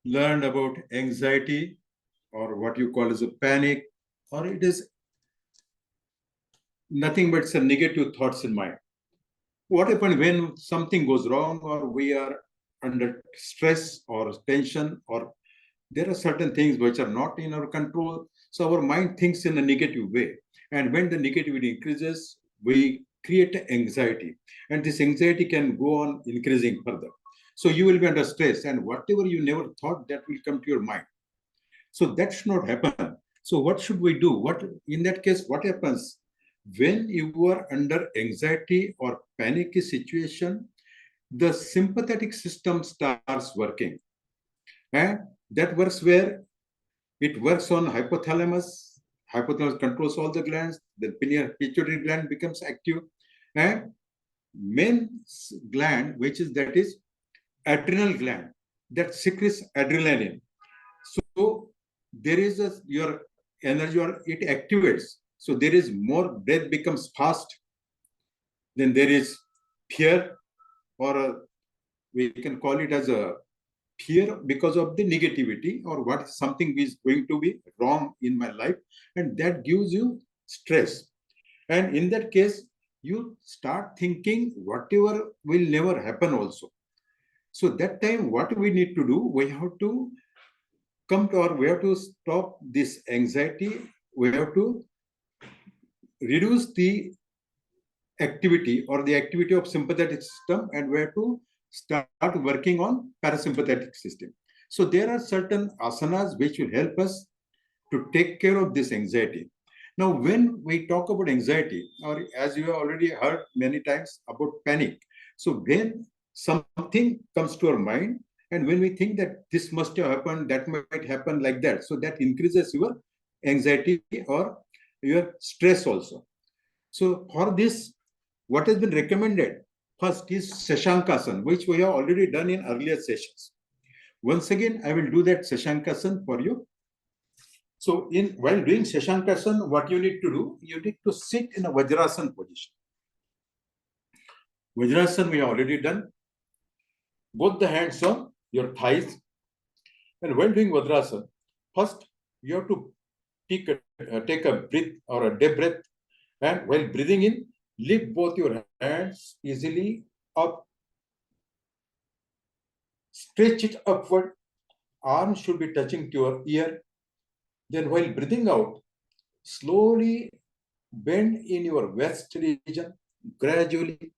learned about anxiety, or what you call as a panic, or it is nothing but some negative thoughts in mind. What happens when something goes wrong, or we are under stress or tension, or there are certain things which are not in our control. So our mind thinks in a negative way. And when the negativity increases, we create anxiety. And this anxiety can go on increasing further. So you will be under stress, and whatever you never thought, that will come to your mind. So that should not happen. So what should we do? What in that case, what happens? When you are under anxiety or panicky situation, the sympathetic system starts working. And that works where it works on hypothalamus. Hypothalamus controls all the glands. The pituitary gland becomes active. And main gland, that is adrenal gland, that secretes adrenaline. So there is your energy, or it activates. So there is more, breath becomes fast. Then there is fear, or we can call it as a fear because of the negativity, or what something is going to be wrong in my life, and that gives you stress. And in that case, you start thinking whatever will never happen also. So that time, what we need to do, we have to we have to stop this anxiety. We have to reduce the activity, or the activity of sympathetic system, and we have to start working on parasympathetic system. So there are certain asanas which will help us to take care of this anxiety. Now, when we talk about anxiety, or as you have already heard many times about panic, so when something comes to our mind, and when we think that this must have happened, that might happen, like that, so that increases your anxiety or your stress also. So for this, what has been recommended first is Shashankasana, which we have already done in earlier sessions. Once again, I will do that Shashankasana for you. So while doing Shashankasana, what you need to do, you need to sit in a Vajrasana position. Vajrasana we have already done. Both the hands on your thighs. And while doing Vajrasana, first you have to take a breath, or a deep breath. And while breathing in, lift both your hands easily up. Stretch it upward. Arms should be touching to your ear. Then while breathing out, slowly bend in your waist region. Gradually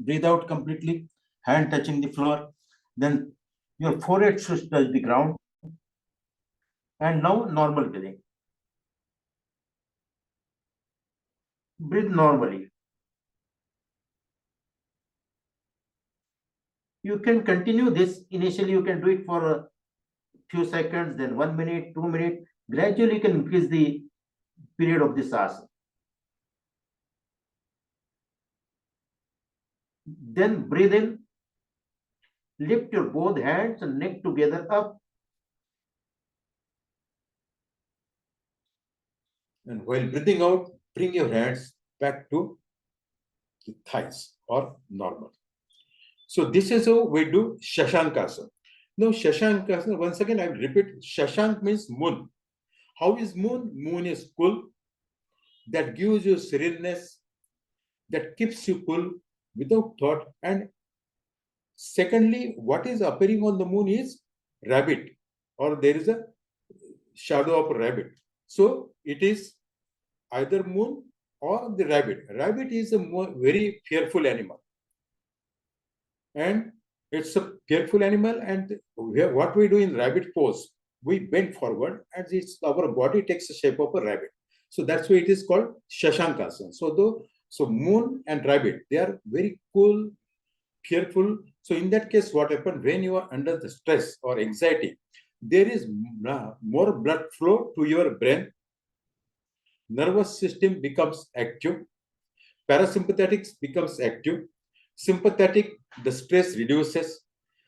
breathe out completely, hand touching the floor. Then your forehead should touch the ground. And now normal breathing. Breathe normally. You can continue this. Initially, you can do it for a few seconds, then 1 minute, 2 minutes. Gradually, you can increase the period of this asana. Then breathe in. Lift your both hands and neck together up. And while breathing out, bring your hands back to the thighs, or normal. So this is how we do Shashankasana. Now Shashankasana, once again I will repeat, Shashank means moon. How is moon? Moon is cool. That gives you sereneness, that keeps you cool without thought. And secondly, what is appearing on the moon is rabbit, or there is a shadow of a rabbit. So it is either moon or the rabbit. Rabbit is a very fearful animal. And it's a fearful animal. And what we do in rabbit pose, we bend forward, and our body takes the shape of a rabbit. So that's why it is called Shashankasana. So moon and rabbit, they are very cool, fearful. So in that case, what happens when you are under the stress or anxiety, there is more blood flow to your brain. Nervous system becomes active. parasympathetic becomes active, sympathetic, the stress reduces.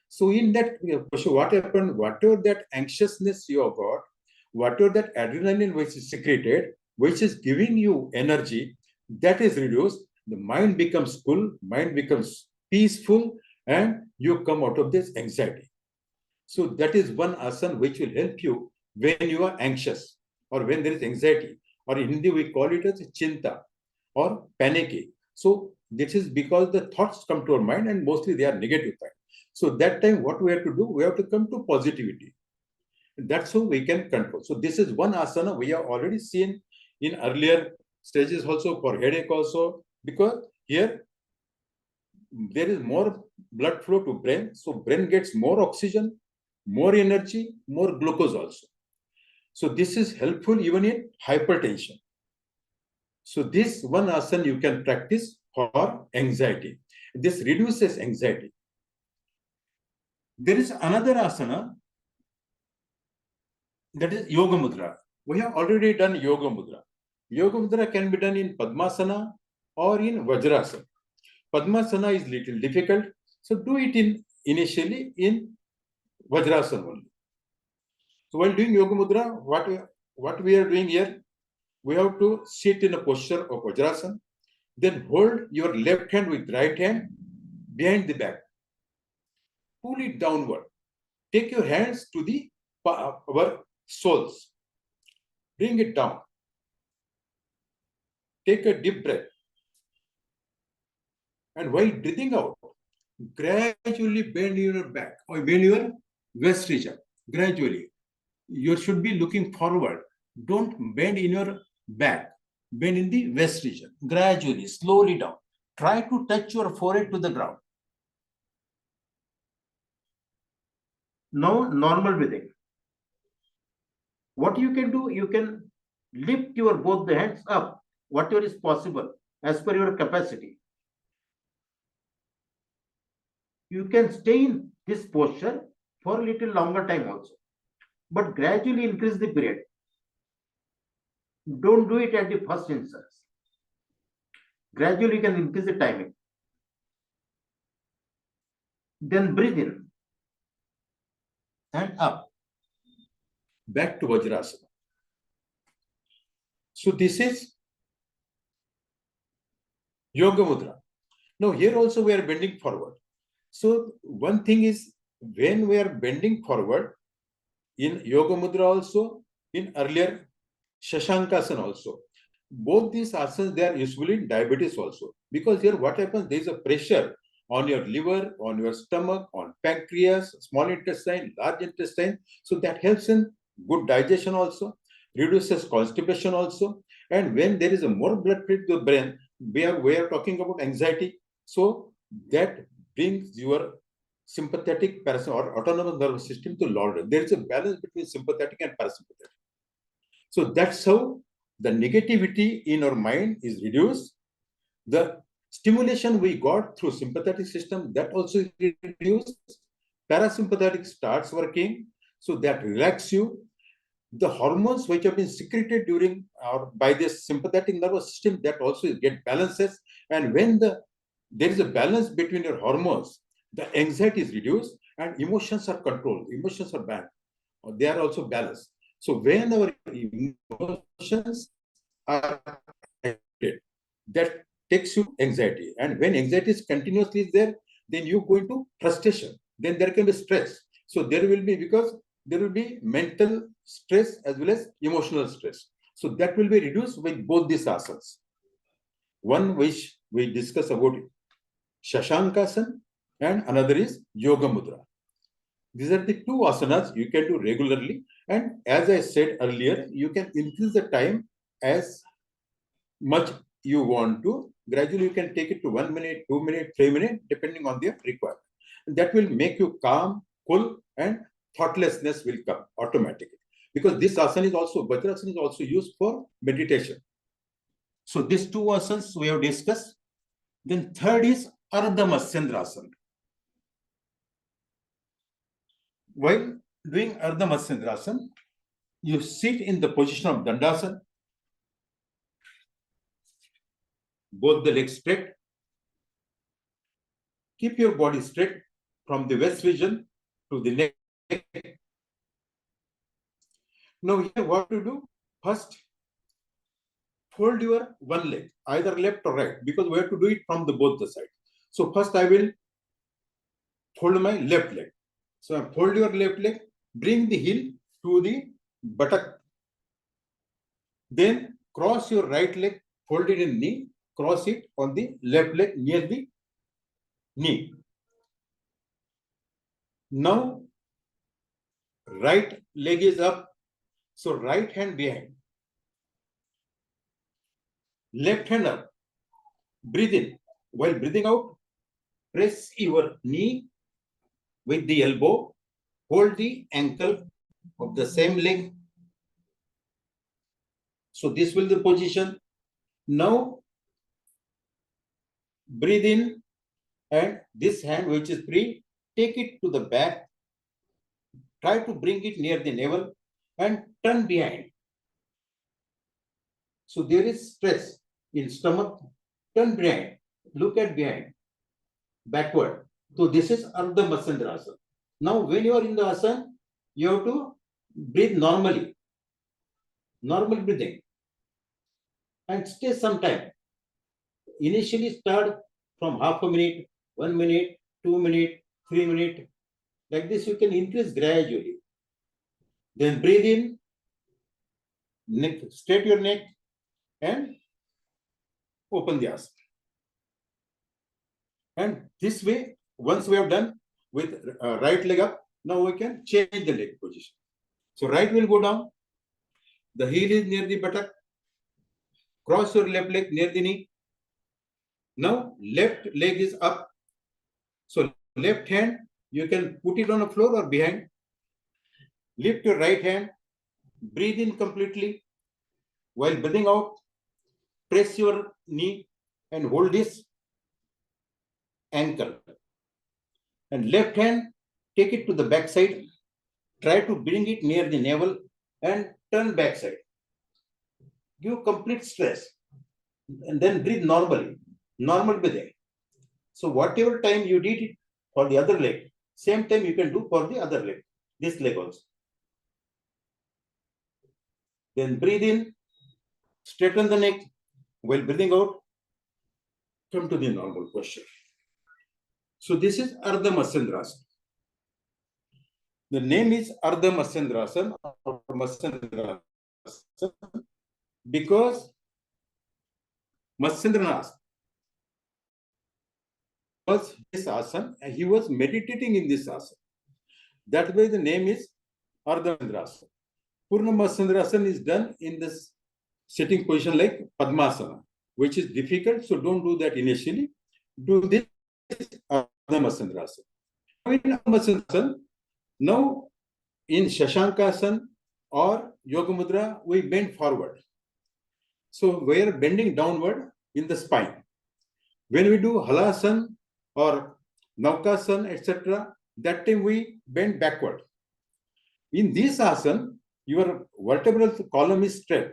So in that, what happened, whatever that anxiousness you have got, whatever that adrenaline which is secreted, which is giving you energy, that is reduced, the mind becomes cool, mind becomes peaceful, and you come out of this anxiety. So that is one asana which will help you when you are anxious or when there is anxiety, or in Hindi we call it as chinta or panicky. So this is because the thoughts come to our mind and mostly they are negative thoughts. So that time what we have to do, we have to come to positivity. That's how we can control. So this is one asana we have already seen in earlier stages also for headache also, because here there is more blood flow to brain. So brain gets more oxygen, more energy, more glucose also. So this is helpful even in hypertension. So this one asana you can practice for anxiety. This reduces anxiety. There is another asana, that is yoga mudra. We have already done yoga mudra. Yoga mudra can be done in Padmasana or in Vajrasana. Padmasana is little difficult, so do it initially in Vajrasana only. So while doing yoga mudra, what we are doing here, we have to sit in a posture of Vajrasana, then hold your left hand with right hand behind the back. Pull it downward. Take your hands to the our soles. Bring it down. Take a deep breath. And while breathing out, gradually bend your back or bend your waist region. Gradually. You should be looking forward. Don't bend in your back. Bend in the waist region. Gradually, slowly down. Try to touch your forehead to the ground. Now, normal breathing. What you can do, you can lift your both the hands up, whatever is possible, as per your capacity. You can stay in this posture for a little longer time also, but gradually increase the period. Don't do it at the first instance. Gradually you can increase the timing. Then breathe in and up. Back to Vajrasana. So this is Yoga Mudra. Now here also we are bending forward. So one thing is, when we are bending forward in Yoga Mudra also, in earlier Shashankasana also, both these asanas, they are useful in diabetes also. Because here what happens, there is a pressure on your liver, on your stomach, on pancreas, small intestine, large intestine. So that helps in good digestion also, reduces constipation also. And when there is a more blood flow to the brain, we are talking about anxiety. So that brings your sympathetic or autonomous nervous system to lower. There is a balance between sympathetic and parasympathetic. So that's how the negativity in our mind is reduced. The stimulation we got through sympathetic system, that also is reduced. Parasympathetic starts working, so that relax you. The hormones which have been secreted during or by this sympathetic nervous system, that also get balances. And when there is a balance between your hormones, the anxiety is reduced and emotions are controlled. Emotions are balanced. They are also balanced. So when our emotions are active, that takes you anxiety. And when anxiety is continuously there, then you go into frustration. Then there can be stress. So there will be, because there will be mental stress as well as emotional stress. So that will be reduced with both these asanas. One which we discuss about it, Shashankasana, and another is Yoga Mudra. These are the two asanas you can do regularly. And as I said earlier, you can increase the time as much you want to. Gradually, you can take it to 1 minute, 2 minutes, 3 minutes, depending on the requirement. And that will make you calm, cool, and thoughtlessness will come automatically. Because this asana is also, Vajrasana is also used for meditation. So these two asanas we have discussed. Then third is Ardha Matsyendrasana. While doing Ardha Matsyendrasana, you sit in the position of Dandasana. both the legs straight. Keep your body straight from the waist region to the neck. Now here what to do? First, fold your one leg, either left or right, because we have to do it from the both the sides. So first I will fold my left leg. So fold your left leg, bring the heel to the buttock. Then cross your right leg, fold it in knee, cross it on the left leg near the knee. Now, right leg is up, so right hand behind. Left hand up. Breathe in. While breathing out, press your knee with the elbow. Hold the ankle of the same leg. So this will be the position. Now, breathe in, and this hand which is free, take it to the back. Try to bring it near the navel and turn behind. So there is stress in stomach. Turn behind. Look at behind. Backward. So this is Ardha Matsyendrasana. Now when you are in the asana, you have to breathe normally. Normal breathing. And stay some time. Initially start from half a minute, 1 minute, 2 minutes, 3 minutes. Like this you can increase gradually. Then breathe in, neck, straight your neck and open the asana. And this way, once we have done with right leg up, now we can change the leg position. So right will go down. The heel is near the buttock. Cross your left leg near the knee. Now left leg is up. So left hand, you can put it on the floor or behind. Lift your right hand. Breathe in completely. While breathing out, press your knee and hold this ankle. And left hand, take it to the back side. Try to bring it near the navel and turn back side. Give complete stress. And then breathe normally. Normal breathing. So whatever time you did it for the other leg, same time you can do for the other leg. This leg also. Then breathe in. Straighten the neck. While breathing out, come to the normal posture. So this is Ardha Matsyendrasana. The name is Ardha Matsyendrasana or Matsyendrasana because Matsyendranath was this asana and he was meditating in this asana. That way the name is Ardha Matsyendrasana. Purna Matsyendrasana is done in this sitting position like Padmasana, which is difficult, so don't do that initially. Do this Ardha Matsyendrasana. In Ardha Matsyendrasana, now in Shashankasana or Yoga Mudra, we bend forward. So we are bending downward in the spine. When we do Halasana or Naukasana, etc., that time we bend backward. In this asana, your vertebral column is straight.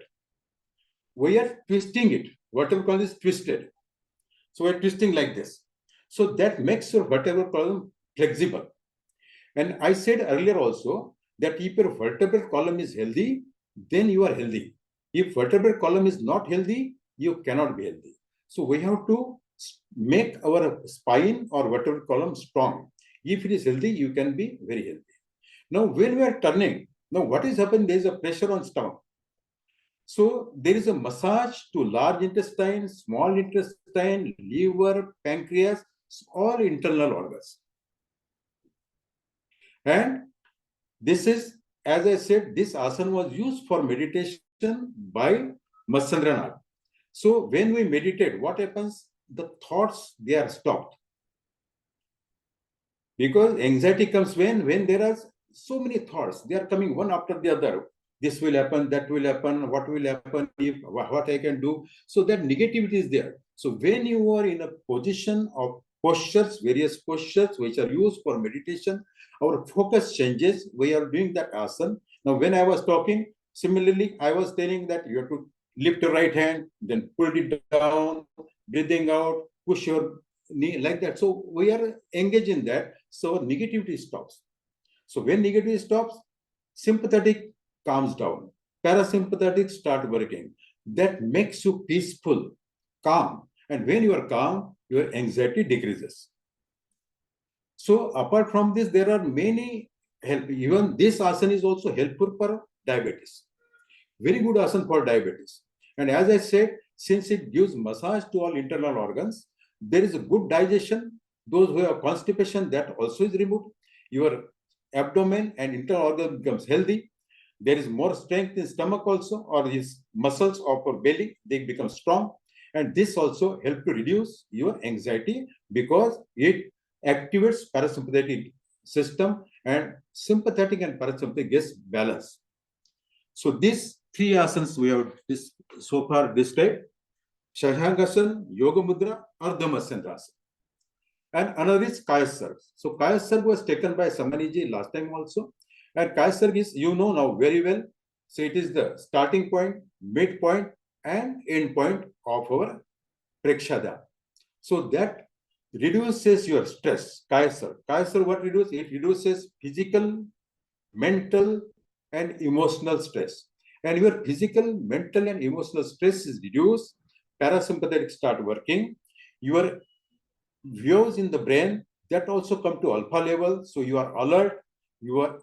We are twisting it. Vertebral column is twisted. So we are twisting like this. So that makes your vertebral column flexible. And I said earlier also that if your vertebral column is healthy, then you are healthy. If vertebral column is not healthy, you cannot be healthy. So we have to make our spine or vertebral column strong. If it is healthy, you can be very healthy. Now, when we are turning, now what is happening? There is a pressure on stomach. So there is a massage to large intestine, small intestine, liver, pancreas, all internal organs. And this is, as I said, this asana was used for meditation by Matsyendranath. So when we meditate, what happens? The thoughts, they are stopped. Because anxiety comes when there are so many thoughts, they are coming one after the other. This will happen, that will happen, what will happen, if what I can do. So that negativity is there. So when you are in a position of postures, various postures which are used for meditation, our focus changes. We are doing that asana. Now, when I was talking, similarly, I was telling that you have to lift your right hand, then pull it down, breathing out, push your knee like that. So we are engaged in that. So negativity stops. So when negativity stops, sympathetic calms down. Parasympathetic start working. That makes you peaceful, calm. And when you are calm, your anxiety decreases. So apart from this, there are many help. Even this asana is also helpful for diabetes. Very good asana for diabetes. And as I said, since it gives massage to all internal organs, there is a good digestion. Those who have constipation, that also is removed. Your abdomen and internal organ becomes healthy. There is more strength in stomach also, or these muscles of our belly, they become strong. And this also helps to reduce your anxiety because it activates parasympathetic system, and sympathetic and parasympathetic gets balanced. So these three asanas we have so far described: Shashankasana, Yoga Mudra, Ardha Matsyendrasana. And another is Kayasarg. So Kayasarg was taken by Samani ji last time also. And Kayasarg is, you know now very well. So it is the starting point, midpoint, and end point of our Preksha. So that reduces your stress. Kayasarg. Kayasarg, what reduces? It reduces physical, mental, and emotional stress. And your physical, mental, and emotional stress is reduced. Parasympathetic start working. Your views in the brain that also come to alpha level. So you are alert. You are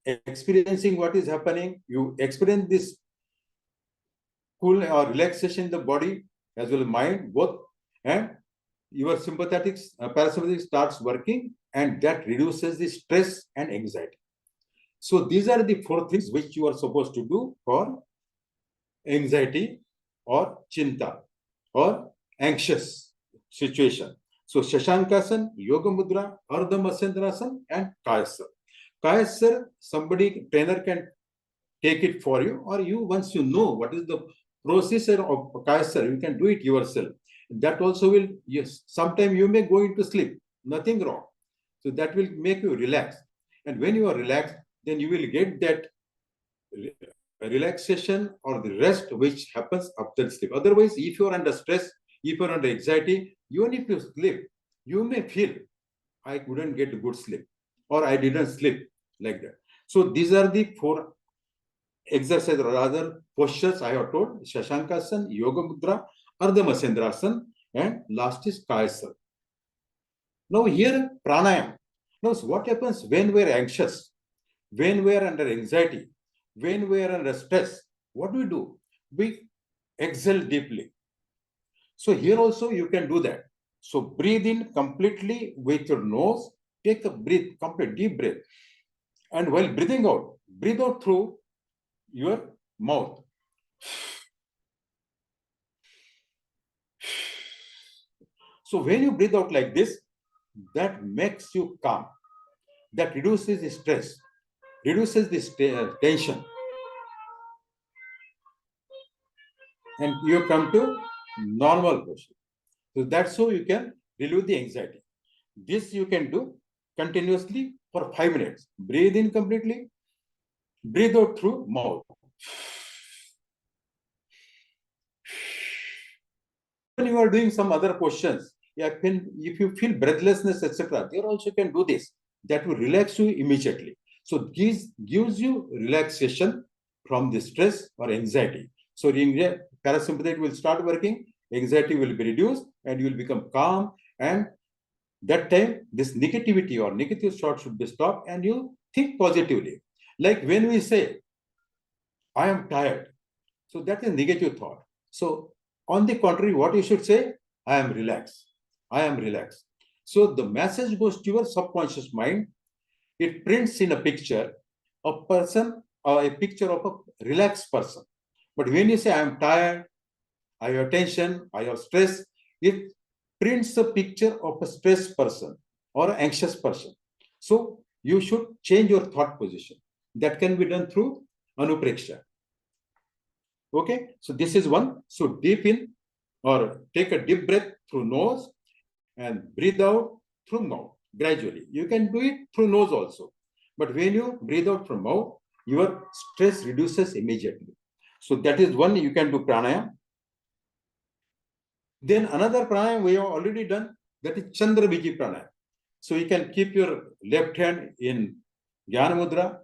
experiencing what is happening. You experience this cool or relaxation in the body as well as mind, both. And your sympathetic, parasympathetic starts working, and that reduces the stress and anxiety. So these are the four things which you are supposed to do for anxiety or chinta or anxious situation. So Shashankasana, Yoga Mudra, Ardha Matsyendrasana, and Kayasarg. Kayasarg, somebody, trainer can take it for you, or you, once you know what is the procedure of Kayasarg, you can do it yourself. That also will, yes, sometime you may go into sleep, nothing wrong. So that will make you relax. And when you are relaxed, then you will get that relaxation or the rest which happens after sleep. Otherwise, if you are under stress, if you are under anxiety, even if you sleep, you may feel, I couldn't get a good sleep, or I didn't sleep, like that. So these are the four exercises, or rather postures I have told: Shashankasana, Yoga Mudra, Ardha Matsyendrasana, and last is Kayasarg. Now here, pranayama. Now, what happens when we are anxious, when we are under anxiety, when we are under stress? What do? We exhale deeply. So here also you can do that. So breathe in completely with your nose. Take a breath, complete deep breath. And while breathing out, breathe out through your mouth. So when you breathe out like this, that makes you calm. That reduces the stress, reduces the tension. And you come to normal posture. So that's how you can relieve the anxiety. This you can do continuously for 5 minutes. Breathe in completely, breathe out through mouth. When you are doing some other questions, if you feel breathlessness, etc., there also can do this. That will relax you immediately. So this gives you relaxation from the stress or anxiety. So parasympathetic will start working, anxiety will be reduced, and you will become calm. And that time, this negativity or negative thought should be stopped, and you think positively. Like when we say, I am tired. So that is negative thought. So on the contrary, what you should say, I am relaxed. I am relaxed. So the message goes to your subconscious mind. It prints in a picture a person or a picture of a relaxed person. But when you say, I am tired, I have tension, I have stress, it prints a picture of a stressed person or an anxious person. So you should change your thought position. That can be done through Preksha. Okay, so this is one. So deep in, or take a deep breath through nose and breathe out through mouth gradually. You can do it through nose also. But when you breathe out from mouth, your stress reduces immediately. So that is one you can do pranayama. Then another pranayam we have already done, that is Chandra Biji pranayam. So you can keep your left hand in Jnana Mudra,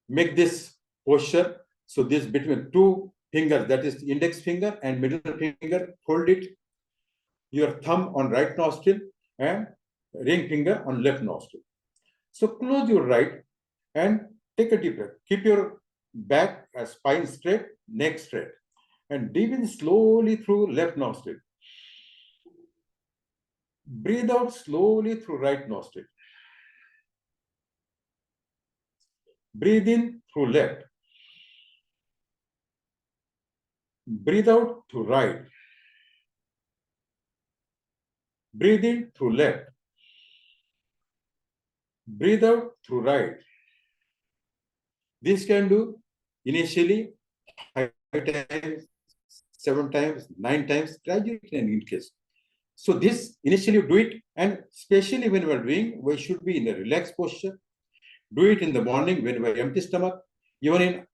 make this posture. So this between two fingers, that is index finger and middle finger, hold it. Your thumb on right nostril and ring finger on left nostril. So close your right and take a deep breath. Keep your back, spine straight, neck straight. And breathe in slowly through left nostril. Breathe out slowly through right nostril. Breathe in through left. Breathe out through right. Breathe in through left. Breathe out through right. This can do initially 5 times, 7 times, 9 times, gradually it can increase. So this initially do it, and especially when we are doing, we should be in a relaxed posture. Do it in the morning when we have empty stomach. Even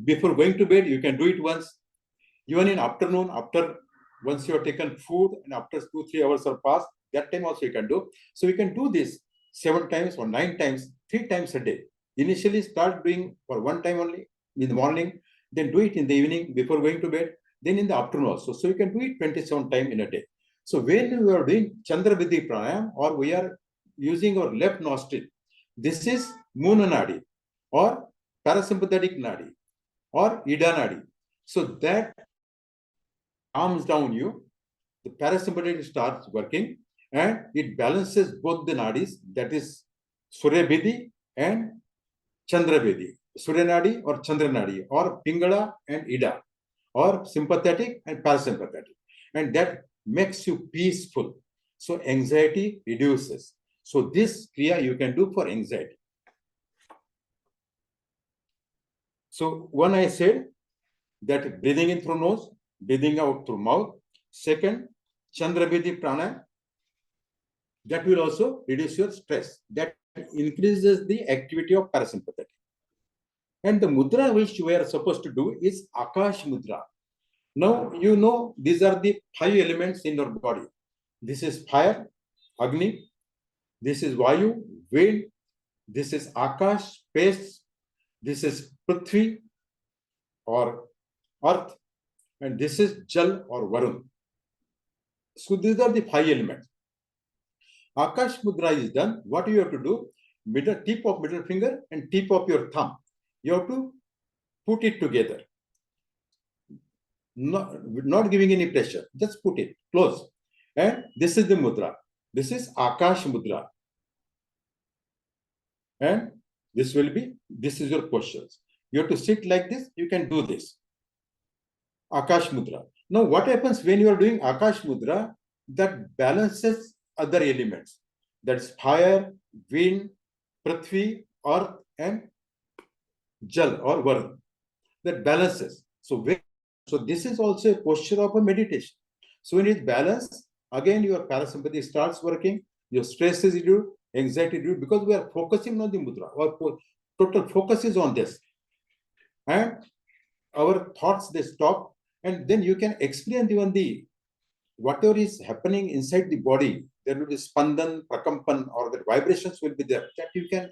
before going to bed, you can do it once. Even in afternoon, once you have taken food and after 2-3 hours are passed, that time also you can do. So we can do this 7 times or 9 times, 3 times a day. Initially start doing for 1 time only in the morning, then do it in the evening before going to bed, then in the afternoon also. So you can do it 27 times in a day. So when we are doing Chandra Vidhi Pranayam, or we are using our left nostril, this is Muna Nadi or parasympathetic Nadi or Ida Nadi. So that calms down you, the parasympathetic starts working and it balances both the nadis, that is Surya Vidhi and Chandra Vidhi. Surya Nadi or Chandra Nadi, or Pingala and Ida, or sympathetic and parasympathetic. And that makes you peaceful. So anxiety reduces. So this kriya you can do for anxiety. So one I said that breathing in through nose, breathing out through mouth. Second, Chandra Vidhi Pranayam. That will also reduce your stress. That increases the activity of parasympathetic. And the mudra which we are supposed to do is Akash Mudra. Now, you know, these are the 5 elements in your body. This is fire, Agni. This is Vayu, wind. This is Akash, space. This is Prithvi or earth. And this is Jal or Varun. So these are the 5 elements. Akash Mudra is done. What you have to do? Tip of middle finger and tip of your thumb. You have to put it together. Not giving any pressure. Just put it close. And this is the mudra. This is Akash Mudra. And this is your postures. You have to sit like this. You can do this. Akash Mudra. Now, what happens when you are doing Akash Mudra? That balances other elements. That's fire, wind, Prithvi, earth, and Jal or Varun. That balances. So this is also a posture of a meditation. So when it's balanced, again your parasympathetic starts working, your stress is reduced, anxiety reduced, because we are focusing on the mudra. Our total focus is on this. And our thoughts, they stop, and then you can experience even whatever is happening inside the body. There will be spandan, prakampan, or the vibrations will be there that you can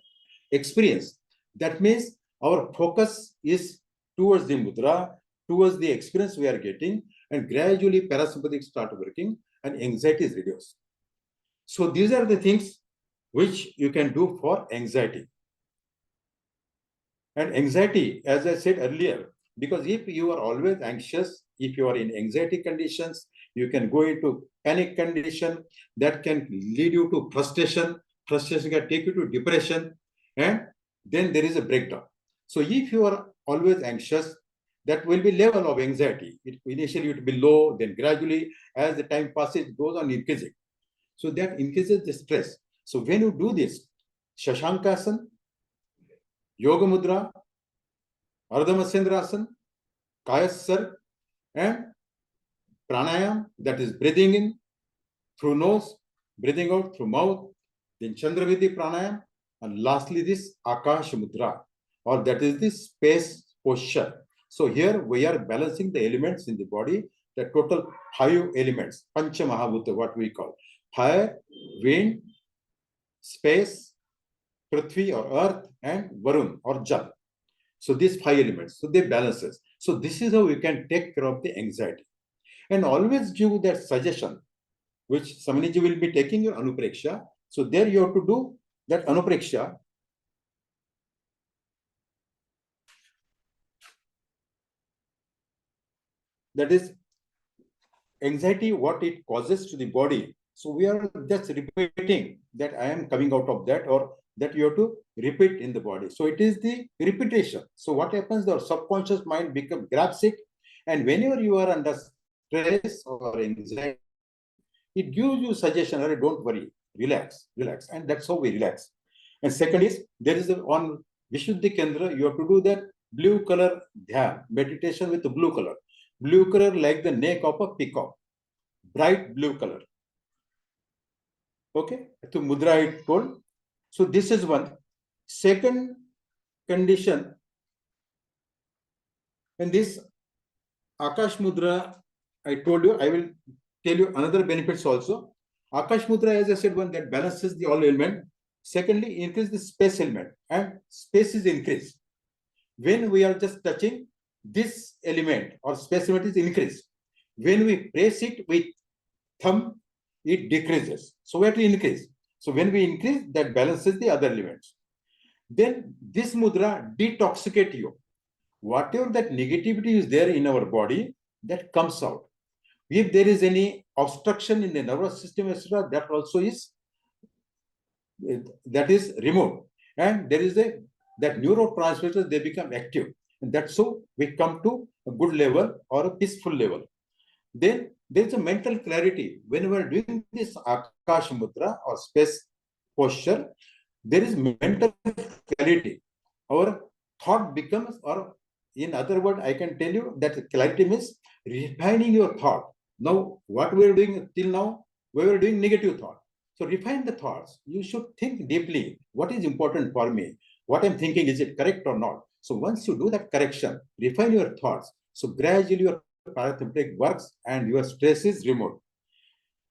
experience. That means our focus is towards the mudra, towards the experience we are getting, and gradually parasympathetic start working and anxiety is reduced. So these are the things which you can do for anxiety. And anxiety, as I said earlier, because if you are always anxious, if you are in anxiety conditions, you can go into panic condition that can lead you to frustration. Frustration can take you to depression, and then there is a breakdown. So if you are always anxious, that will be level of anxiety. Initially it will be low, then gradually as the time passes, it goes on increasing. So that increases the stress. So when you do this, Shashankasana, Yoga Mudra, Ardha Matsendrasana, Kayasar, and Pranayam, that is breathing in through nose, breathing out through mouth, then Chandravidhi Pranayam, and lastly this Akash Mudra, or that is the space posture. So here we are balancing the elements in the body, that the total 5 elements, Pancha Mahabhuta, what we call fire, wind, space, Prithvi or earth, and Varun or Jal. So these 5 elements, so they balances. So this is how we can take care of the anxiety. And always give that suggestion, which Samani ji will be taking your Anupreksha. So there you have to do that Anupreksha. That is anxiety, what it causes to the body. So we are just repeating that I am coming out of that, or that you have to repeat in the body. So it is the repetition. So what happens, the subconscious mind grabs it, and whenever you are under stress or anxiety, it gives you suggestion, don't worry, relax, relax. And that's how we relax. And second is, there is on Vishuddhi Kendra, you have to do that blue color dhyan, meditation with the blue color. Blue color like the neck of a peacock, bright blue color. Okay, to mudra I told. So this is one. Second condition, and this Akash Mudra, I told you, I will tell you another benefits also. Akash Mudra, as I said, one that balances the all element. Secondly, increase the space element, and space is increased. When we are just touching, this element or space element is increased. When we press it with thumb, it decreases. So we have to increase. So when we increase, that balances the other elements. Then this mudra detoxicate you. Whatever that negativity is there in our body, that comes out. If there is any obstruction in the nervous system, etc., that also is removed. And there is that neurotransmitters, they become active. And that's so we come to a good level or a peaceful level. Then there is a mental clarity. When we are doing this Akash Mudra or space posture, there is mental clarity. Our thought becomes, or in other words, I can tell you that clarity means refining your thought. Now, what we are doing till now, we were doing negative thought. So refine the thoughts. You should think deeply. What is important for me? What I'm thinking, is it correct or not? So once you do that correction, refine your thoughts. So gradually your parasympathetic works and your stress is removed.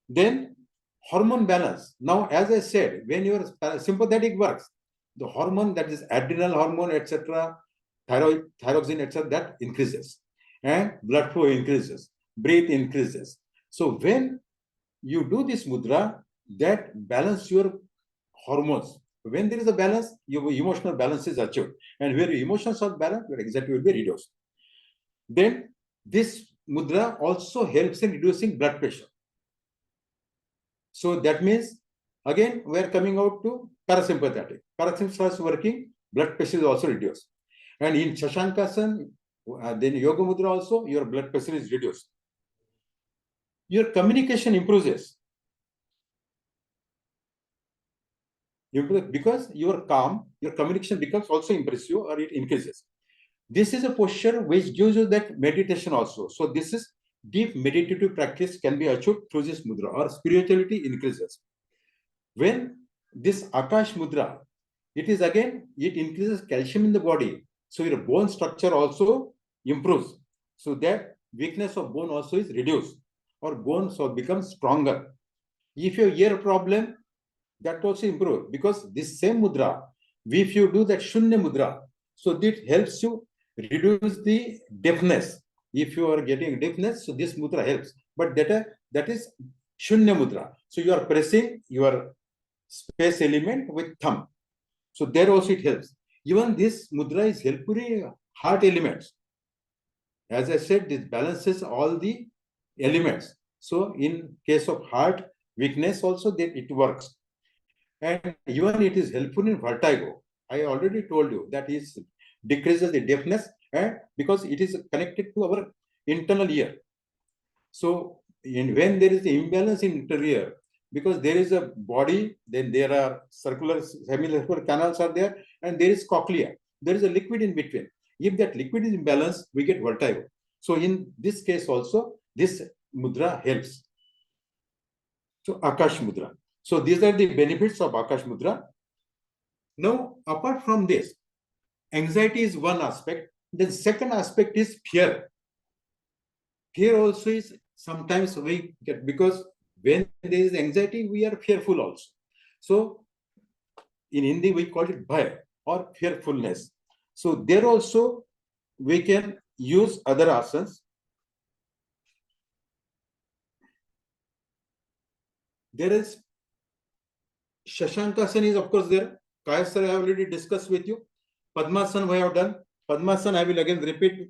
Then hormone balance. Now, as I said, when your sympathetic works, the hormone, that is adrenal hormone, etc., thyroxine, etc., that increases, and blood flow increases, breath increases. So when you do this mudra, that balance your hormones. When there is a balance, your emotional balance is achieved, and where your emotions are balanced, your anxiety will be reduced. Then this mudra also helps in reducing blood pressure. So that means, again, we are coming out to parasympathetic. Parasympathetic starts working, blood pressure is also reduced. And in Shashankasana, then Yoga Mudra also, your blood pressure is reduced. Your communication improves. Because you are calm, your communication becomes also impressive, or it increases. This is a posture which gives you that meditation also. So this is deep meditative practice can be achieved through this mudra, or spirituality increases. When this Akash Mudra, it is again, it increases calcium in the body. So your bone structure also improves. So that weakness of bone also is reduced, or bones so become stronger. If you have ear problem, that also improves, because this same mudra, if you do that Shunya Mudra, so that helps you reduce the deafness. If you are getting deafness, so this mudra helps. But that is Shunya Mudra. So you are pressing your space element with thumb. So there also it helps. Even this mudra is helpful in heart elements. As I said, this balances all the elements. So in case of heart weakness also, then it works. And even it is helpful in vertigo. I already told you that is decreases the deafness, and because it is connected to our internal ear. So when there is the imbalance in interior, because there is a body, then there are circular, semicircular canals are there, and there is cochlea. There is a liquid in between. If that liquid is imbalanced, we get vertigo. So in this case also, this mudra helps. So Akash Mudra. So these are the benefits of Akash Mudra. Now, apart from this, anxiety is one aspect. The second aspect is fear. Fear also is sometimes we get, because when there is anxiety, we are fearful also. So in Hindi, we call it bhaya or fearfulness. So there also we can use other asanas. There is Shashankasana is of course there. Kayasana I have already discussed with you. Padmasana we have done. Padmasana I will again repeat.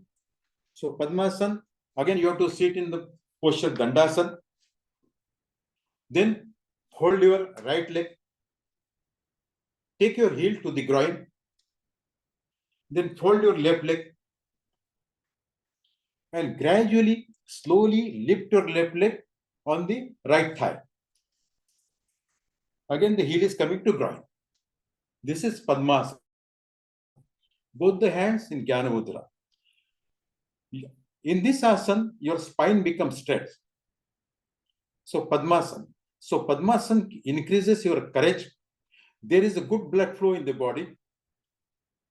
So Padmasana, again you have to sit in the posture Dandasana. Then hold your right leg. Take your heel to the groin. Then fold your left leg. And gradually, slowly lift your left leg on the right thigh. Again, the heel is coming to groin. This is Padmasana. Both the hands in Jnana Mudra. In this asana, your spine becomes straight. So Padmasana. So Padmasana increases your courage. There is a good blood flow in the body.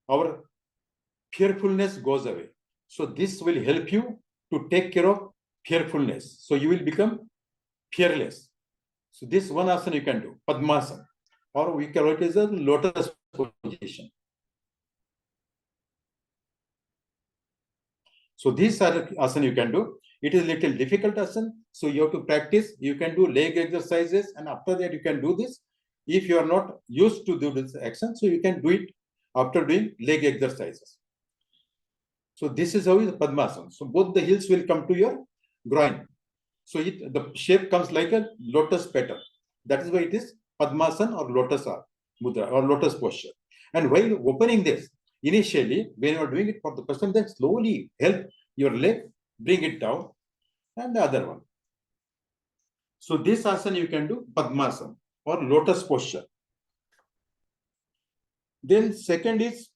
Our fearfulness goes away. So this will help you to take care of fearfulness. So you will become fearless. So this one asana you can do, Padmasana, or we call it as a lotus position. So these are asana you can do. It is a little difficult asana, so you have to practice. You can do leg exercises, and after that you can do this. If you are not used to do this action, so you can do it after doing leg exercises. So this is how is Padmasana. So both the heels will come to your groin. So the shape comes like a lotus petal. That is why it is Padmasana or lotus mudra or lotus posture. And while opening this, initially, when you are doing it for the person, then slowly help your leg, bring it down, and the other one. So this asana you can do Padmasana or lotus posture. Then second is,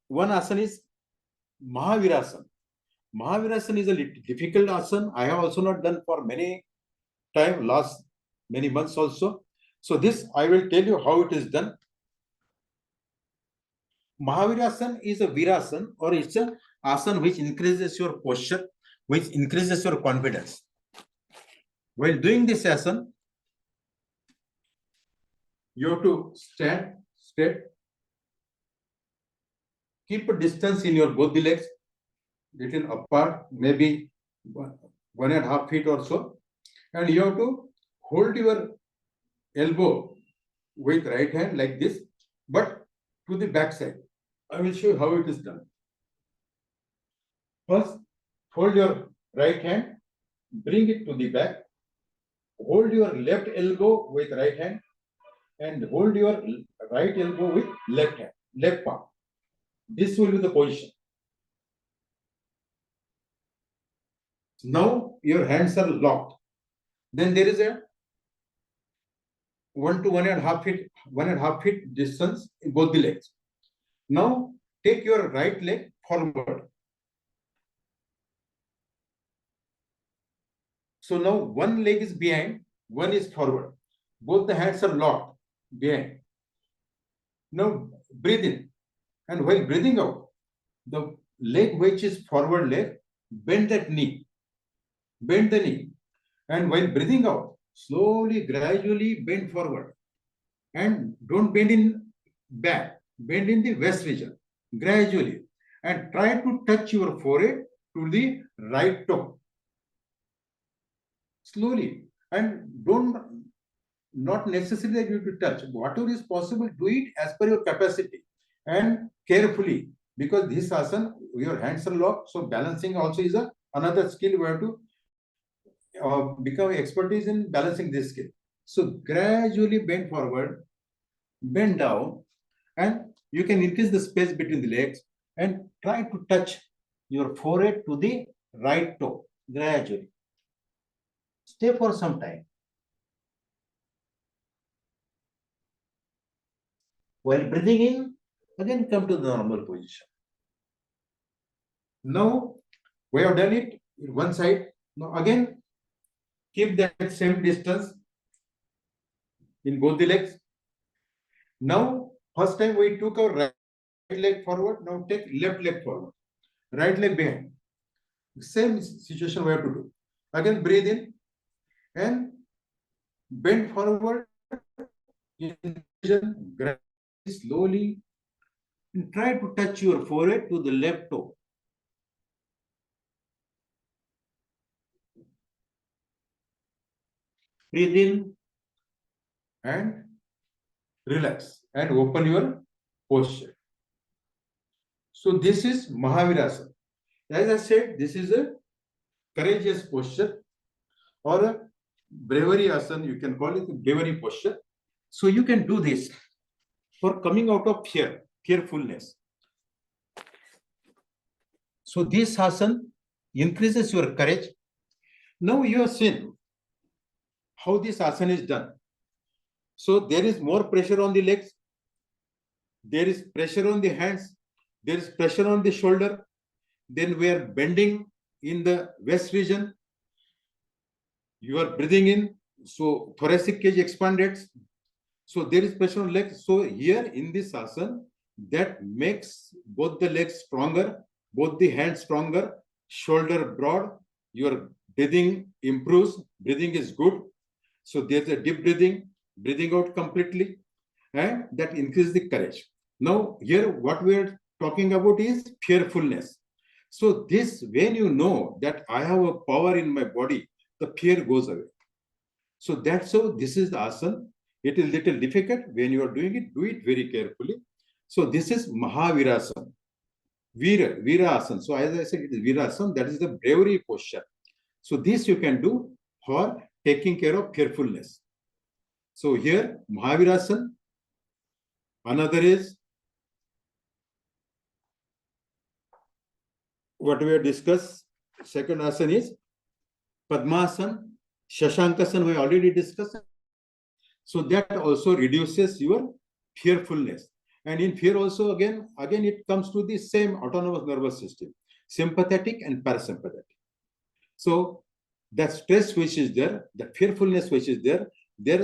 one asana is Mahavirasana. Mahavirasana is a little difficult asana. I have also not done for many time, last many months also. So this I will tell you how it is done. Mahavirasana is a virasana, or it's a asana which increases your posture, which increases your confidence. While doing this asana, you have to stand straight, keep a distance in your both the legs, little apart, maybe 1.5 feet or so, and you have to hold your elbow with right hand like this, but to the back side. I will show you how it is done. First, hold your right hand, bring it to the back, hold your left elbow with right hand, and hold your right elbow with left hand, left palm. This will be the position. Now your hands are locked. Then there is a 1 to 1.5 feet distance in both the legs. Now take your right leg forward. So now one leg is behind, one is forward. Both the hands are locked behind. Now breathe in, and while breathing out, the leg which is forward leg, bend that knee. Bend the knee. And while breathing out, slowly, gradually bend forward. And don't bend in back, bend in the west region, gradually. And try to touch your forehead to the right toe. Slowly. And not necessarily that you have to touch. Whatever is possible, do it as per your capacity and carefully. Because this asana, your hands are locked, so balancing also is another skill we have to become expertise in balancing this skill. So gradually bend forward, bend down, and you can increase the space between the legs and try to touch your forehead to the right toe gradually. Stay for some time. While breathing in, again come to the normal position. Now we have done it in one side. Now again, keep that same distance in both the legs. Now, first time we took our right leg forward, now take left leg forward, right leg behind. Same situation we have to do. Again, breathe in and bend forward, gradually, slowly, and try to touch your forehead to the left toe. Breathe in and relax and open your posture. So this is Mahavirasana. As I said, this is a courageous posture or a bravery asana. You can call it a bravery posture. So you can do this for coming out of fear, fearfulness. So this asana increases your courage. Now you have seen how this asana is done. So there is more pressure on the legs. There is pressure on the hands. There is pressure on the shoulder. Then we are bending in the waist region. You are breathing in. So thoracic cage expanded. So there is pressure on legs. So here in this asana, that makes both the legs stronger, both the hands stronger, shoulder broad. Your breathing improves. Breathing is good. So there's a deep breathing, breathing out completely, and that increases the courage. Now here what we are talking about is fearfulness. So this, when you know that I have a power in my body, the fear goes away. So that's how this is the asana. It is little difficult. When you are doing it, do it very carefully. So this is Mahavirasana. Vira asana. So as I said, it is Virasana. That is the bravery posture. So this you can do for taking care of fearfulness. So here Mahavirasana. Another is what we have discussed. Second asana is Padmasana. Shashankasana we already discussed. So that also reduces your fearfulness. And in fear also, again it comes to the same autonomous nervous system, sympathetic and parasympathetic. So that stress which is there, the fearfulness which is there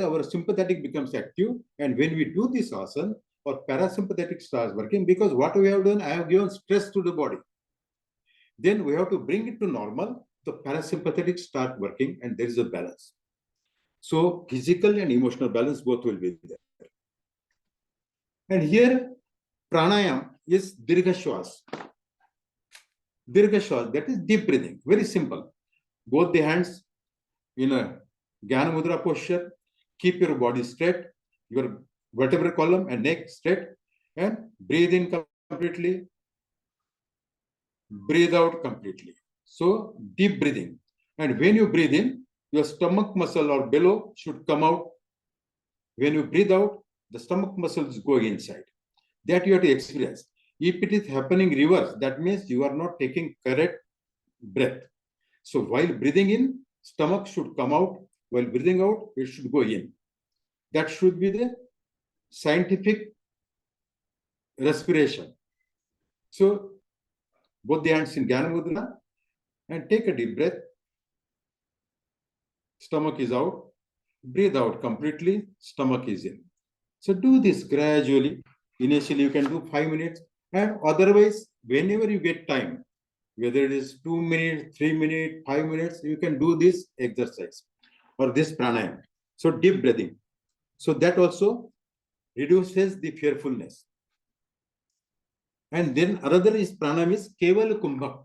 our sympathetic becomes active. And when we do this asana, our parasympathetic starts working, because what we have done, I have given stress to the body. Then we have to bring it to normal. The parasympathetic start working and there is a balance. So physical and emotional balance both will be there. And here pranayam is dirgha shwas. Dirgha shwas, that is deep breathing. Very simple. Both the hands in a Jnana Mudra posture. Keep your body straight, your vertebral column and neck straight, and breathe in completely. Breathe out completely. So deep breathing. And when you breathe in, your stomach muscle or bellow should come out. When you breathe out, the stomach muscles go inside. That you have to experience. If it is happening reverse, that means you are not taking correct breath. So while breathing in, stomach should come out. While breathing out, it should go in. That should be the scientific respiration. So both the hands in Jnana Mudra and take a deep breath. Stomach is out. Breathe out completely. Stomach is in. So do this gradually. Initially, you can do 5 minutes. And otherwise, whenever you get time, whether it is 2 minutes, 3 minutes, 5 minutes, you can do this exercise or this pranayama. So deep breathing. So that also reduces the fearfulness. And then another is pranayama is Keval Kumbhak.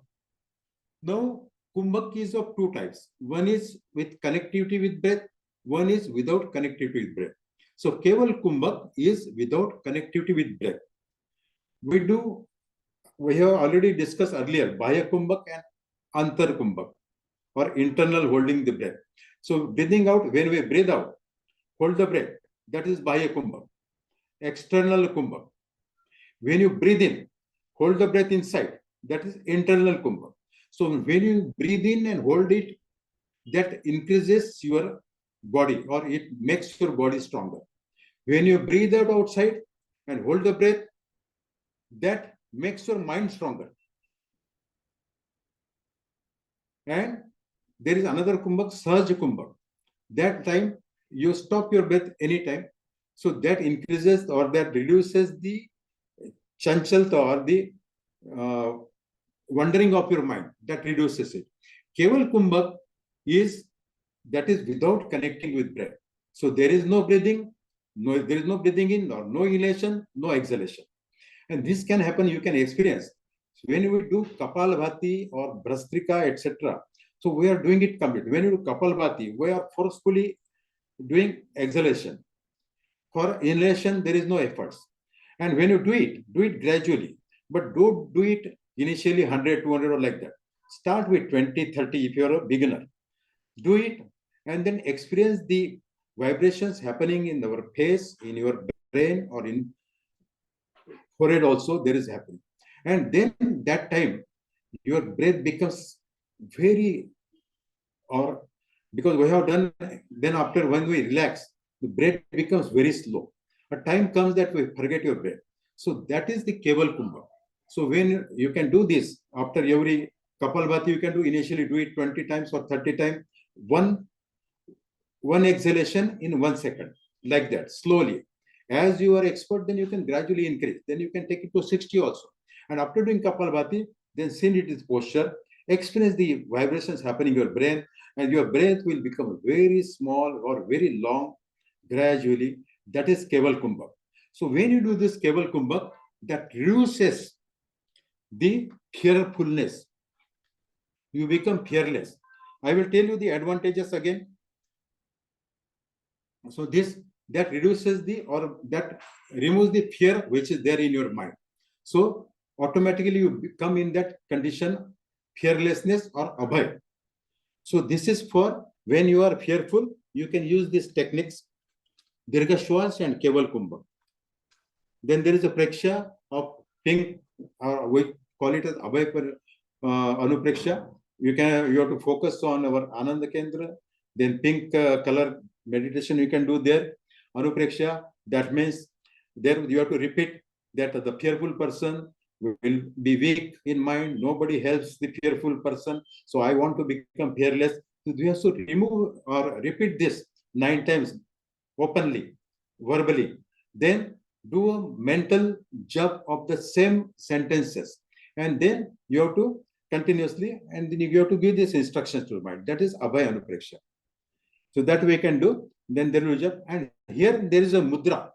Now, Kumbhak is of two types. One is with connectivity with breath. One is without connectivity with breath. So Keval Kumbhak is without connectivity with breath. We have already discussed earlier Bahya Kumbhak and Antar Kumbhak, or internal holding the breath. So breathing out, when we breathe out, hold the breath, that is Bahya Kumbhak. External Kumbhak. When you breathe in, hold the breath inside, that is internal Kumbhak. So when you breathe in and hold it, that increases your body, or it makes your body stronger. When you breathe out outside and hold the breath, that makes your mind stronger. And there is another Kumbhak, Sahaj Kumbhak. That time you stop your breath anytime. So that increases or that reduces the chanchalta or the wandering of your mind, that reduces it. Keval Kumbhak is without connecting with breath. So there is no breathing, there is no breathing in, or no inhalation, no exhalation. And this can happen, you can experience. When we do Kapalbhati or Brastrika, etc., so we are doing it completely. When you do Kapalbhati, we are forcefully doing exhalation. For inhalation, there is no efforts. And when you do it gradually. But don't do it initially 100, 200 or like that. Start with 20, 30 if you're a beginner. Do it and then experience the vibrations happening in our face, in your brain, or in forehead also there is happening. And then that time, your breath becomes very, or because we have done, then after when we relax, the breath becomes very slow. A time comes that we forget your breath. So that is the Keval Kumbha. So when you can do this, after every Kapalbhati, you can do initially do it 20 times or 30 times, one exhalation in 1 second, like that, slowly. As you are expert, then you can gradually increase. Then you can take it to 60 also. And after doing Kapalbhati, then send it is posture, experience the vibrations happening in your brain, and your breath will become very small or very long gradually. That is Keval Kumbhak. So when you do this Keval Kumbhak, that reduces the fearfulness. You become fearless. I will tell you the advantages again. So that reduces that removes the fear which is there in your mind. So automatically you become in that condition, fearlessness or abhay. So this is for when you are fearful, you can use these techniques, Dirgha Shwas and Keval Kumbha. Then there is a Preksha of pink, we call it as Abhay Anupreksha. You have to focus on our Ananda Kendra. Then pink color meditation you can do there. Anupreksha, that means there you have to repeat that the fearful person will be weak in mind. Nobody helps the fearful person. So I want to become fearless. So we have to remove or repeat this 9 times openly, verbally. Then do a mental jump of the same sentences. And then you have to continuously, and then you have to give these instructions to the mind. That is Abhay Anupreksha. So that we can do. Then there will jump. And here there is a mudra.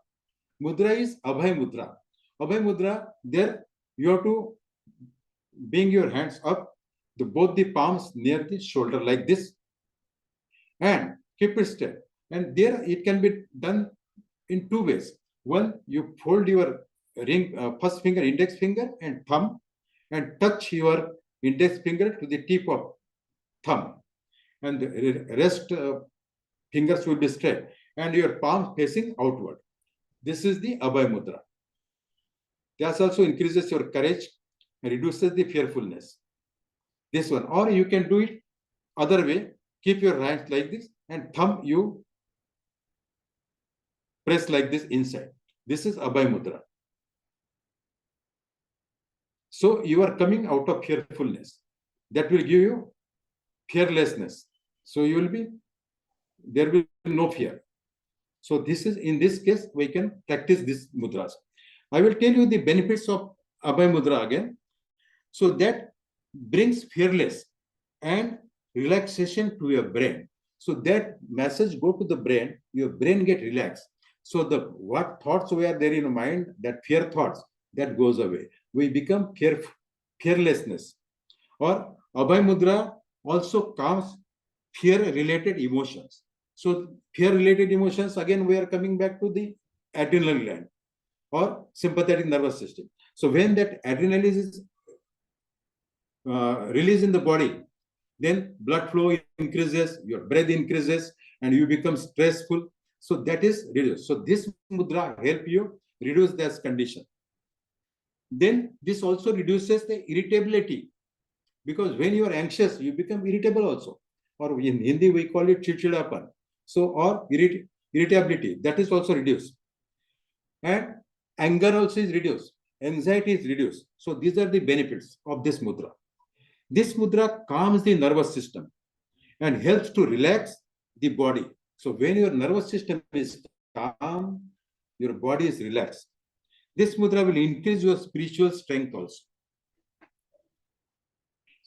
Mudra is Abhay Mudra. Abhay Mudra, there you have to bring your hands up, both the palms near the shoulder like this, and keep it straight. And there it can be done in 2 ways. One, you fold your first finger, index finger and thumb, and touch your index finger to the tip of thumb. And the rest fingers will be straight. And your palm facing outward. This is the Abhay Mudra. This also increases your courage and reduces the fearfulness. This one. Or you can do it other way. Keep your hands like this and thumb you press like this inside. This is Abhay Mudra. So you are coming out of fearfulness. That will give you fearlessness. So you will be, there will be no fear. So this is, in this case, we can practice these mudras. I will tell you the benefits of Abhay Mudra again. So that brings fearless and relaxation to your brain. So that message go to the brain, your brain get relaxed. So what thoughts were there in your mind, that fear thoughts, that goes away. We become fearlessness. Or Abhay Mudra also calms fear-related emotions. So fear-related emotions, again, we are coming back to the adrenal gland or sympathetic nervous system. So when that adrenaline is released in the body, then blood flow increases, your breath increases, and you become stressful. So that is reduced. So this mudra help you reduce this condition. Then this also reduces the irritability, because when you are anxious, you become irritable also. Or in Hindi, we call it chidchidapan. So, or irritability, that is also reduced. And anger also is reduced. Anxiety is reduced. So these are the benefits of this mudra. This mudra calms the nervous system and helps to relax the body. So when your nervous system is calm, your body is relaxed. This mudra will increase your spiritual strength also.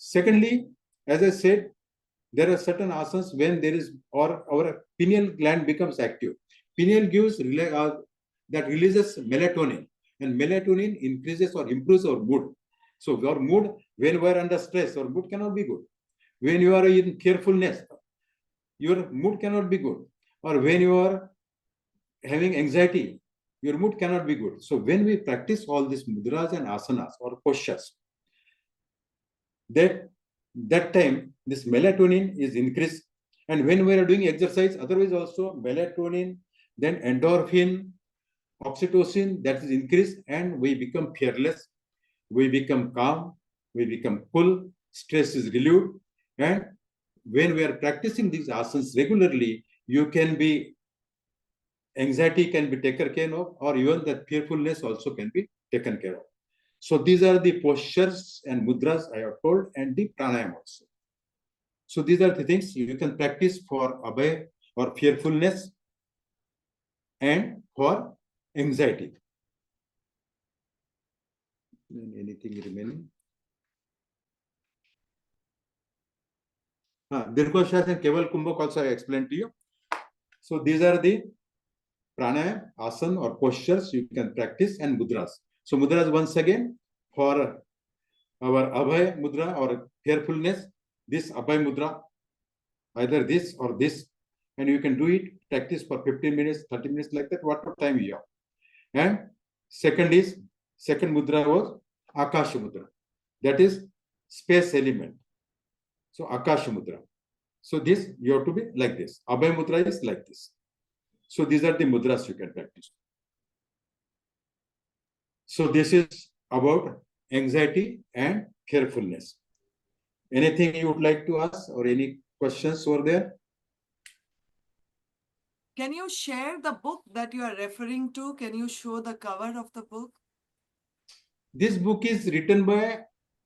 Secondly, as I said, there are certain asanas when there is, or our pineal gland becomes active. Pineal gives that releases melatonin, and melatonin increases or improves our mood. So our mood, when we are under stress, our mood cannot be good. When you are in carefulness, your mood cannot be good. Or when you are having anxiety, your mood cannot be good. So when we practice all these mudras and asanas or postures, that time this melatonin is increased. And when we are doing exercise, otherwise also melatonin, then endorphin, oxytocin, that is increased, and we become fearless, we become calm, we become cool, stress is relieved. And when we are practicing these asanas regularly, you can be, anxiety can be taken care of, or even that fearfulness also can be taken care of. So these are the postures and mudras I have told, and the pranayama also. So these are the things you can practice for abhay or fearfulness and for anxiety. Anything remaining? Dirghashas and Keval Kumbhak also I explained to you. So these are the pranayama, asana or postures you can practice, and mudras. So mudras once again, for our abhay mudra or fearfulness, this abhay mudra, either this or this, and you can do it, practice for 15 minutes, 30 minutes, like that, whatever time you have. And second mudra was Akash mudra, that is space element. So Akash mudra. So this you have to be like this. Abhay mudra is like this. So these are the mudras you can practice. So this is about anxiety and fearfulness. Anything you would like to ask, or any questions over there? Can you share the book that you are referring to? Can you show the cover of the book? This book is written by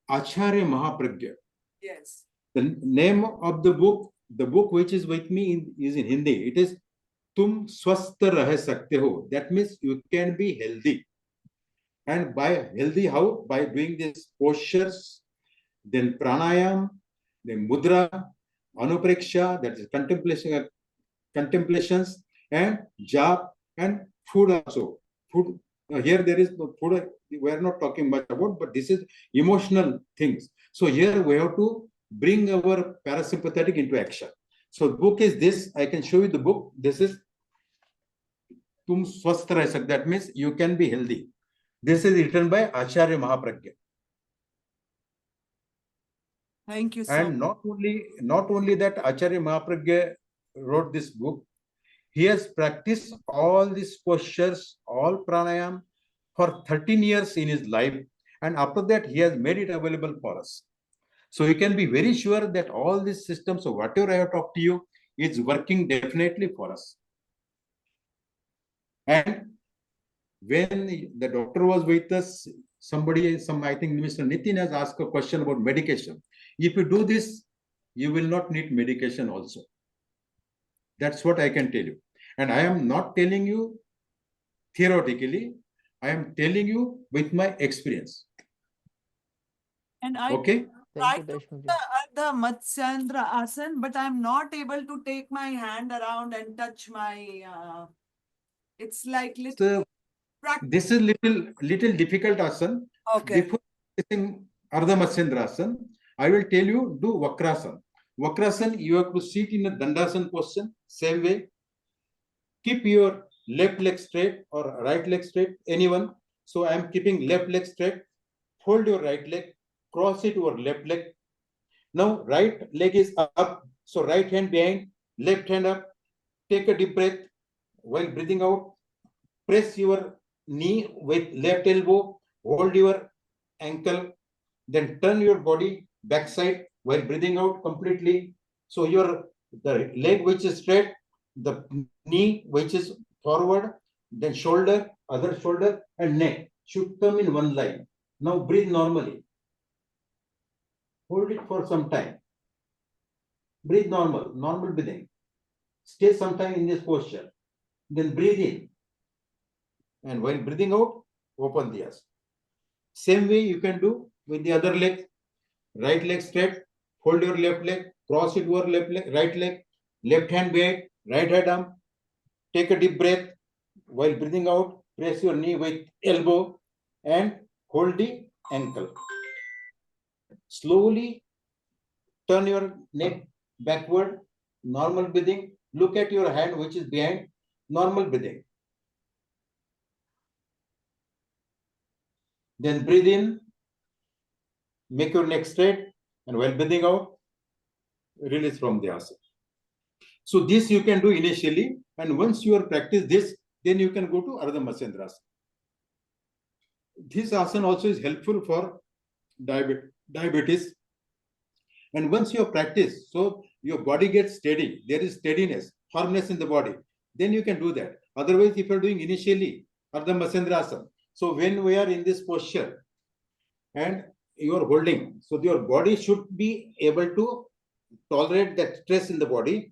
Acharya Mahapragya. Yes. The name of the book which is with me is in Hindi. It is Tum Swasth Rah Sakte Ho. That means you can be healthy. And by healthy, how? By doing these postures, then pranayam, then mudra, anupreksha, that is contemplations, and jap, and food also. Food, here there is no food, we are not talking much about, but this is emotional things. So here we have to bring our parasympathetic into action. So the book is this. I can show you the book. This is Tum Swasth Rah Sakte. That means you can be healthy. This is written by Acharya Mahapragya. Thank you so And much. not only that, Acharya Mahapragya wrote this book. He has practiced all these postures, all pranayam, for 13 years in his life. And after that, he has made it available for us. So you can be very sure that all these systems, so whatever I have talked to you, is working definitely for us. And when the doctor was with us, I think Mr. Nitin has asked a question about medication. If you do this, you will not need medication also. That's what I can tell you. And I am not telling you theoretically, I am telling you with my experience. And I Okay? tried Thank you, to Deshmukh ji. the Matsyandra Asan, but I'm not able to take my hand around and touch my, it's like little So practice. this is little difficult asan. Okay. Before practicing Ardha Matsyandra asan, I will tell you, do Vakrasan. Vakrasan, you have to sit in a Dandasan position, same way. Keep your left leg straight or right leg straight, anyone. So I am keeping left leg straight. Fold your right leg, cross it over left leg. Now right leg is up, so right hand behind, left hand up. Take a deep breath while breathing out. Press your knee with left elbow, hold your ankle, then turn your body backside while breathing out completely. So the leg which is straight, the knee which is forward, then shoulder, other shoulder, and neck should come in one line. Now breathe normally. Hold it for some time. Breathe normal breathing. Stay some time in this posture. Then breathe in. And while breathing out, open the eyes. Same way you can do with the other leg. right leg straight, fold your left leg, cross it over left leg, right leg, left hand behind, right hand arm. Take a deep breath. While breathing out, press your knee with elbow and hold the ankle. Slowly turn your neck backward, normal breathing. Look at your hand which is behind, normal breathing. Then breathe in, make your neck straight, and while breathing out, release from the asana. So this you can do initially, and once you are practice this, then you can go to Ardha Matsyendrasana. This asana also is helpful for diabetes. And once you have practiced, so your body gets steady, there is steadiness, firmness in the body, then you can do that. Otherwise, if you're doing initially Ardha Matsyendrasana, so when we are in this posture and you are holding, so your body should be able to tolerate that stress in the body.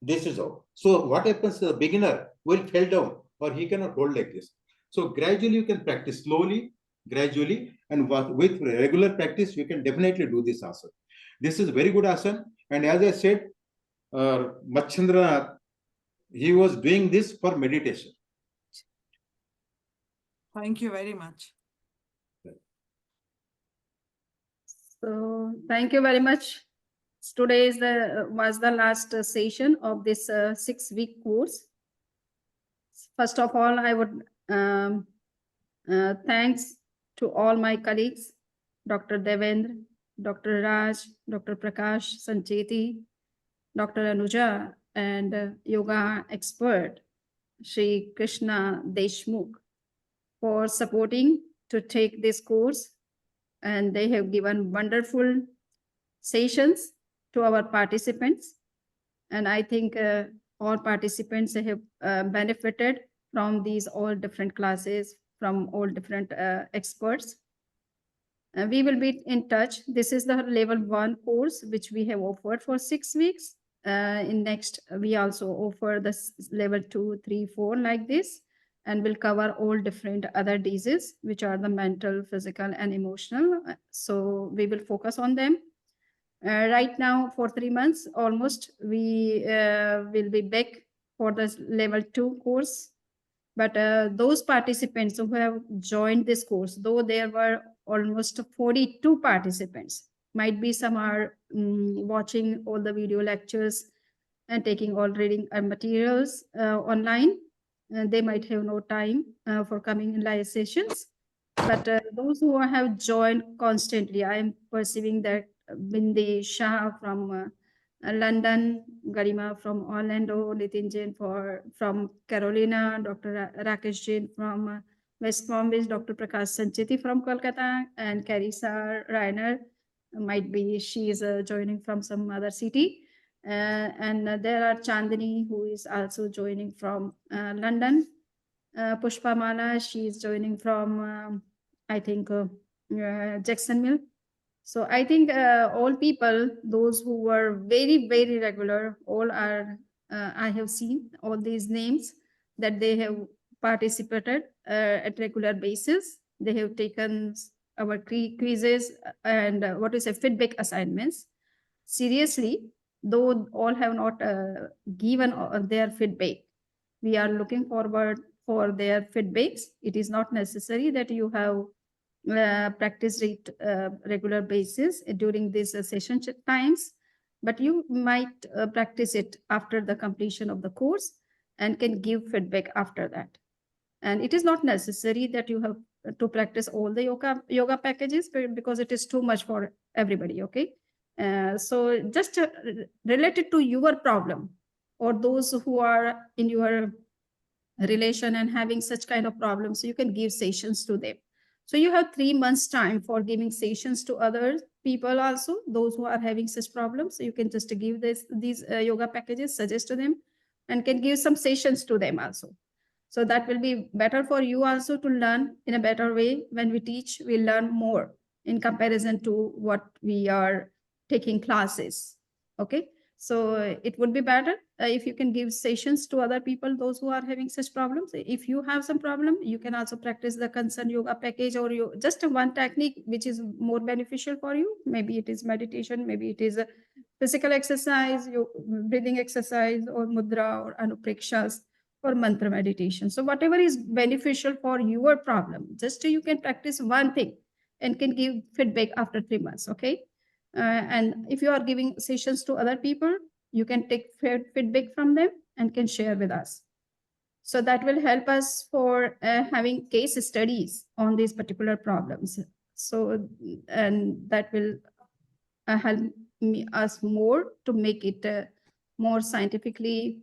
This is how. So what happens to the beginner will fall down or he cannot hold like this. So gradually you can practice slowly, gradually, and with regular practice, you can definitely do this asana. This is very good asana. And as I said, Matsyendranath, he was doing this for meditation. Thank you very much. So thank you very much. Today was the last session of this 6-week course. First of all, I would thanks to all my colleagues, Dr. Devendra, Dr. Raj, Dr. Prakash, Sancheti, Dr. Anuja, and yoga expert, Shri Krishna Deshmukh, for supporting to take this course. And they have given wonderful sessions to our participants. And I think all participants have benefited from these all different classes, from all different experts. And we will be in touch. This is the level 1 course, which we have offered for 6 weeks. In next, we also offer the level 2, 3, 4 like this, and will cover all different other diseases, which are the mental, physical, and emotional. So we will focus on them. Right now, for 3 months, almost, we will be back for the level 2 course. But those participants who have joined this course, though there were almost 42 participants, might be some are watching all the video lectures and taking all reading materials online. They might have no time for coming in live sessions. But those who have joined constantly, I am perceiving that Bindi Shah from London, Garima from Orlando, Nitin Jain from Carolina, Dr. Rakesh Jain from West Palm Beach, Dr. Prakash Sancheti from Kolkata, and Carissa Reiner, might be she is joining from some other city. And there are Chandini, who is also joining from London. Pushpa Mala, she is joining from, I think, Jacksonville. So I think all people, those who were very, very regular, all are, I have seen all these names that they have participated at regular basis. They have taken our quizzes and what is a feedback assignments seriously, though all have not given their feedback. We are looking forward for their feedbacks. It is not necessary that you have practice it regular basis during these session times, but you might practice it after the completion of the course and can give feedback after that. And it is not necessary that you have to practice all the yoga packages, because it is too much for everybody. Okay, so just related to your problem or those who are in your relation and having such kind of problems, you can give sessions to them. So you have 3 months time for giving sessions to other people also, those who are having such problems. So you can just give these yoga packages, suggest to them, and can give some sessions to them also. So that will be better for you also to learn in a better way. When we teach, we learn more in comparison to what we are taking classes. Okay. So it would be better if you can give sessions to other people, those who are having such problems. If you have some problem, you can also practice the concern yoga package, or you just one technique which is more beneficial for you. Maybe it is meditation, maybe it is a physical exercise, you breathing exercise, or mudra, or anuprekshas, or mantra meditation. So whatever is beneficial for your problem, just you can practice one thing and can give feedback after 3 months. Okay. And if you are giving sessions to other people, you can take feedback from them and can share with us. So that will help us for having case studies on these particular problems. So, and that will help us more to make it more scientifically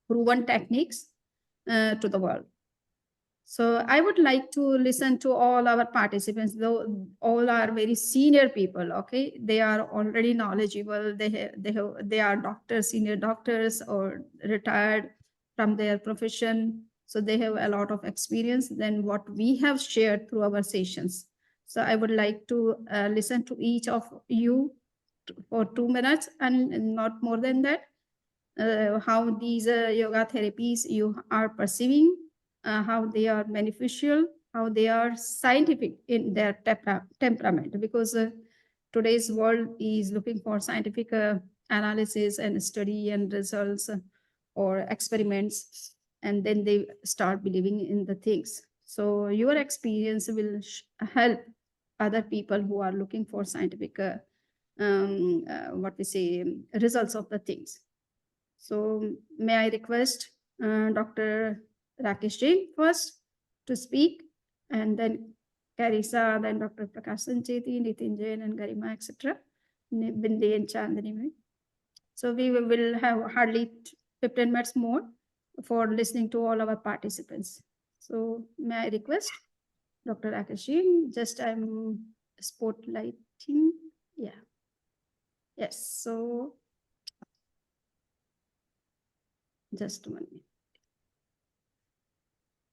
proven techniques to the world. So I would like to listen to all our participants, though all are very senior people. Okay, they are already knowledgeable. They are doctors, senior doctors, or retired from their profession. So they have a lot of experience than what we have shared through our sessions. So I would like to listen to each of you for 2 minutes and not more than that. How these yoga therapies you are perceiving, how they are beneficial, how they are scientific in their temperament, because today's world is looking for scientific analysis and study and results, or experiments, and then they start believing in the things. So your experience will help other people who are looking for scientific what we say results of the things. So may I request Dr. Rakesh Jain first to speak, and then Carissa, then Dr. Prakash Sancheti, Nitin Jain, and Garima, etc. Bindi and Chandani. So we will have hardly 15 minutes more for listening to all our participants. So may I request Dr. Rakesh Jain, just I'm spotlighting. Yeah. Yes. So just 1 minute.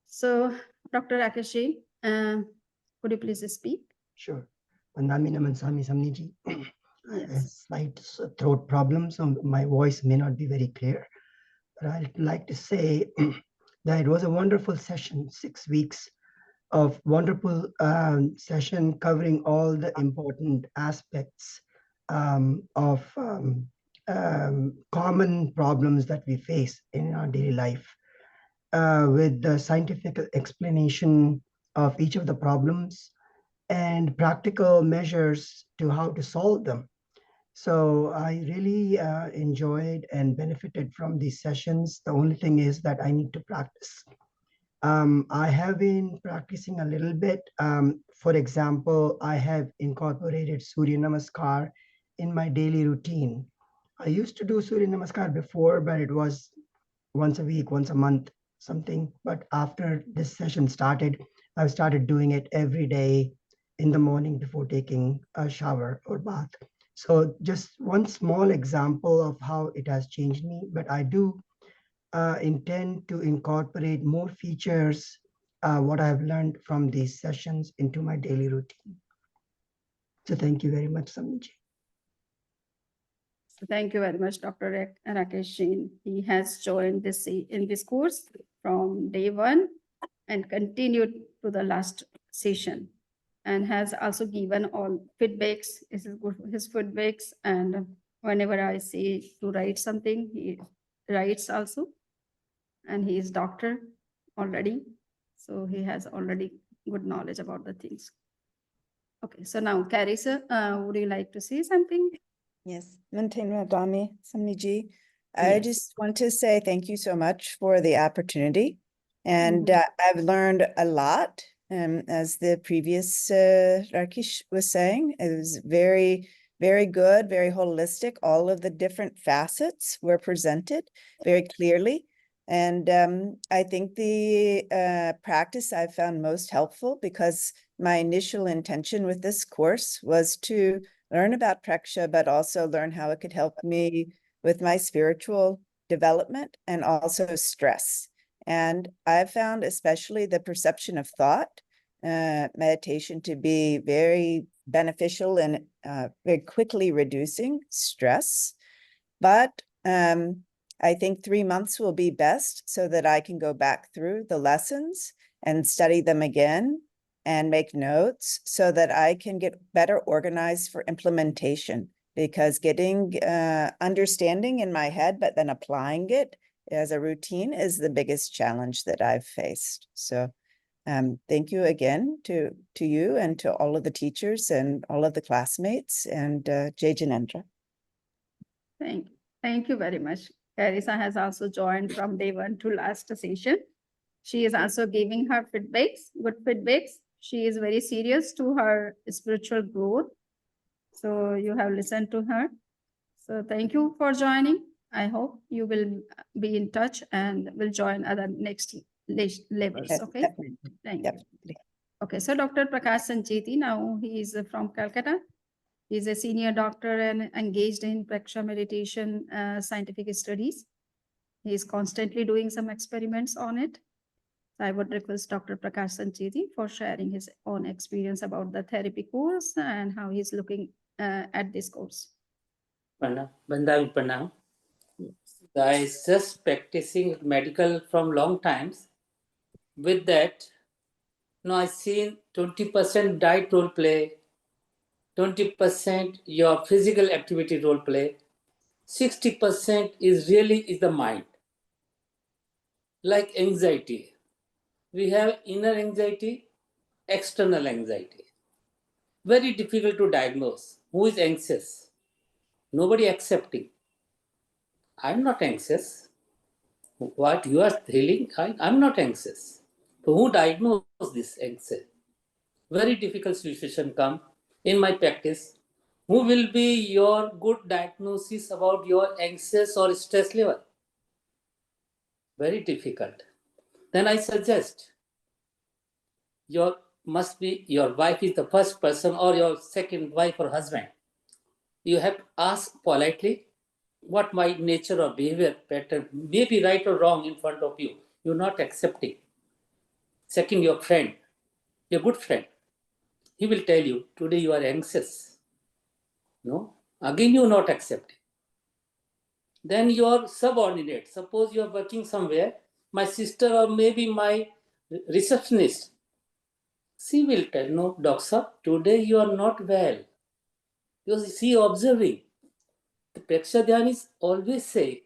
So, Dr. Rakesh Jain, could you please speak? Sure. Vandami Naman Sami Samniji. I have slight throat problem, so my voice may not be very clear. But I'd like to say that it was a wonderful session, 6 weeks of wonderful session covering all the important aspects of common problems that we face in our daily life, with the scientific explanation of each of the problems and practical measures to how to solve them. So I really enjoyed and benefited from these sessions. The only thing is that I need to practice. I have been practicing a little bit. For example, I have incorporated Surya Namaskar in my daily routine. I used to do Surya Namaskar before, but it was once a week, once a month, something. But after this session started, I've started doing it every day in the morning before taking a shower or bath. So just one small example of how it has changed me, but I do intend to incorporate more features, what I've learned from these sessions into my daily routine. So thank you very much, Samiji. So thank you very much, Dr. Rakesh Jain. He has joined this in this course from day 1 and continued to the last session, and has also given all feedbacks. His feedbacks, and whenever I say to write something, he writes also. And he is doctor already, so he has already good knowledge about the things. Okay, so now Carissa, would you like to say something? Yes, Maintain Dami Samniji. I Yes. just want to say thank you so much for the opportunity. And I've learned a lot. As the previous Rakesh was saying, it was very, very good, very holistic. All of the different facets were presented very clearly. And I think the practice I found most helpful, because my initial intention with this course was to learn about Preksha, but also learn how it could help me with my spiritual development and also stress. And I've found especially the perception of thought meditation to be very beneficial and very quickly reducing stress. But I think 3 months will be best so that I can go back through the lessons and study them again and make notes so that I can get better organized for implementation, because getting understanding in my head, but then applying it as a routine is the biggest challenge that I've faced. So thank you again to you and to all of the teachers and all of the classmates, and Jai Janendra. Thank you very much. Carissa has also joined from day one to last session. She is also giving her feedbacks, good feedbacks. She is very serious to her spiritual growth. So you have listened to her. So thank you for joining. I hope you will be in touch and will join other next levels. Yes, Okay. definitely, Thank you. definitely. Okay. So Dr. Prakash Sancheti, now he is from Calcutta. He's a senior doctor and engaged in Preksha meditation scientific studies. He is constantly doing some experiments on it. I would request Dr. Prakash Sancheti for sharing his own experience about the therapy course and how he's looking at this course. Pranam. I is just practicing medical from long times. With that, I seen 20% diet role play, 20% your physical activity role play, 60% is the mind. Like anxiety. We have inner anxiety, external anxiety. Very difficult to diagnose. Who is anxious? Nobody accepting. I'm not anxious. What you are feeling, I'm not anxious. So who diagnose this anxiety? Very difficult situation come in my practice. Who will be your good diagnosis about your anxious or stress level? Very difficult. Then I suggest your wife is the first person, or your second wife or husband. You have to ask politely what my nature or behavior pattern may be right or wrong in front of you. You're not accepting. Second, your friend, your good friend, he will tell you today you are anxious. No, again you are not accepting. Then your subordinate, suppose you are working somewhere, my sister or maybe my receptionist, she will tell, no, doctor, today you are not well. Because she observing. The Preksha Dhyan is always say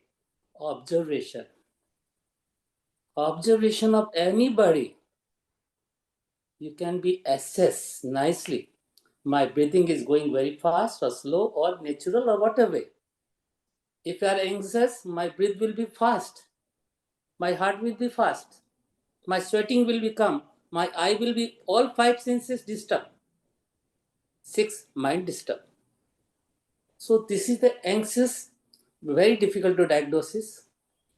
observation. Observation of anybody. You can be assessed nicely. My breathing is going very fast or slow or natural or whatever. If you are anxious, my breath will be fast. My heart will be fast. My sweating will become. My eye will be, all 5 senses disturbed. 6, mind disturbed. So this is the anxious, very difficult to diagnosis.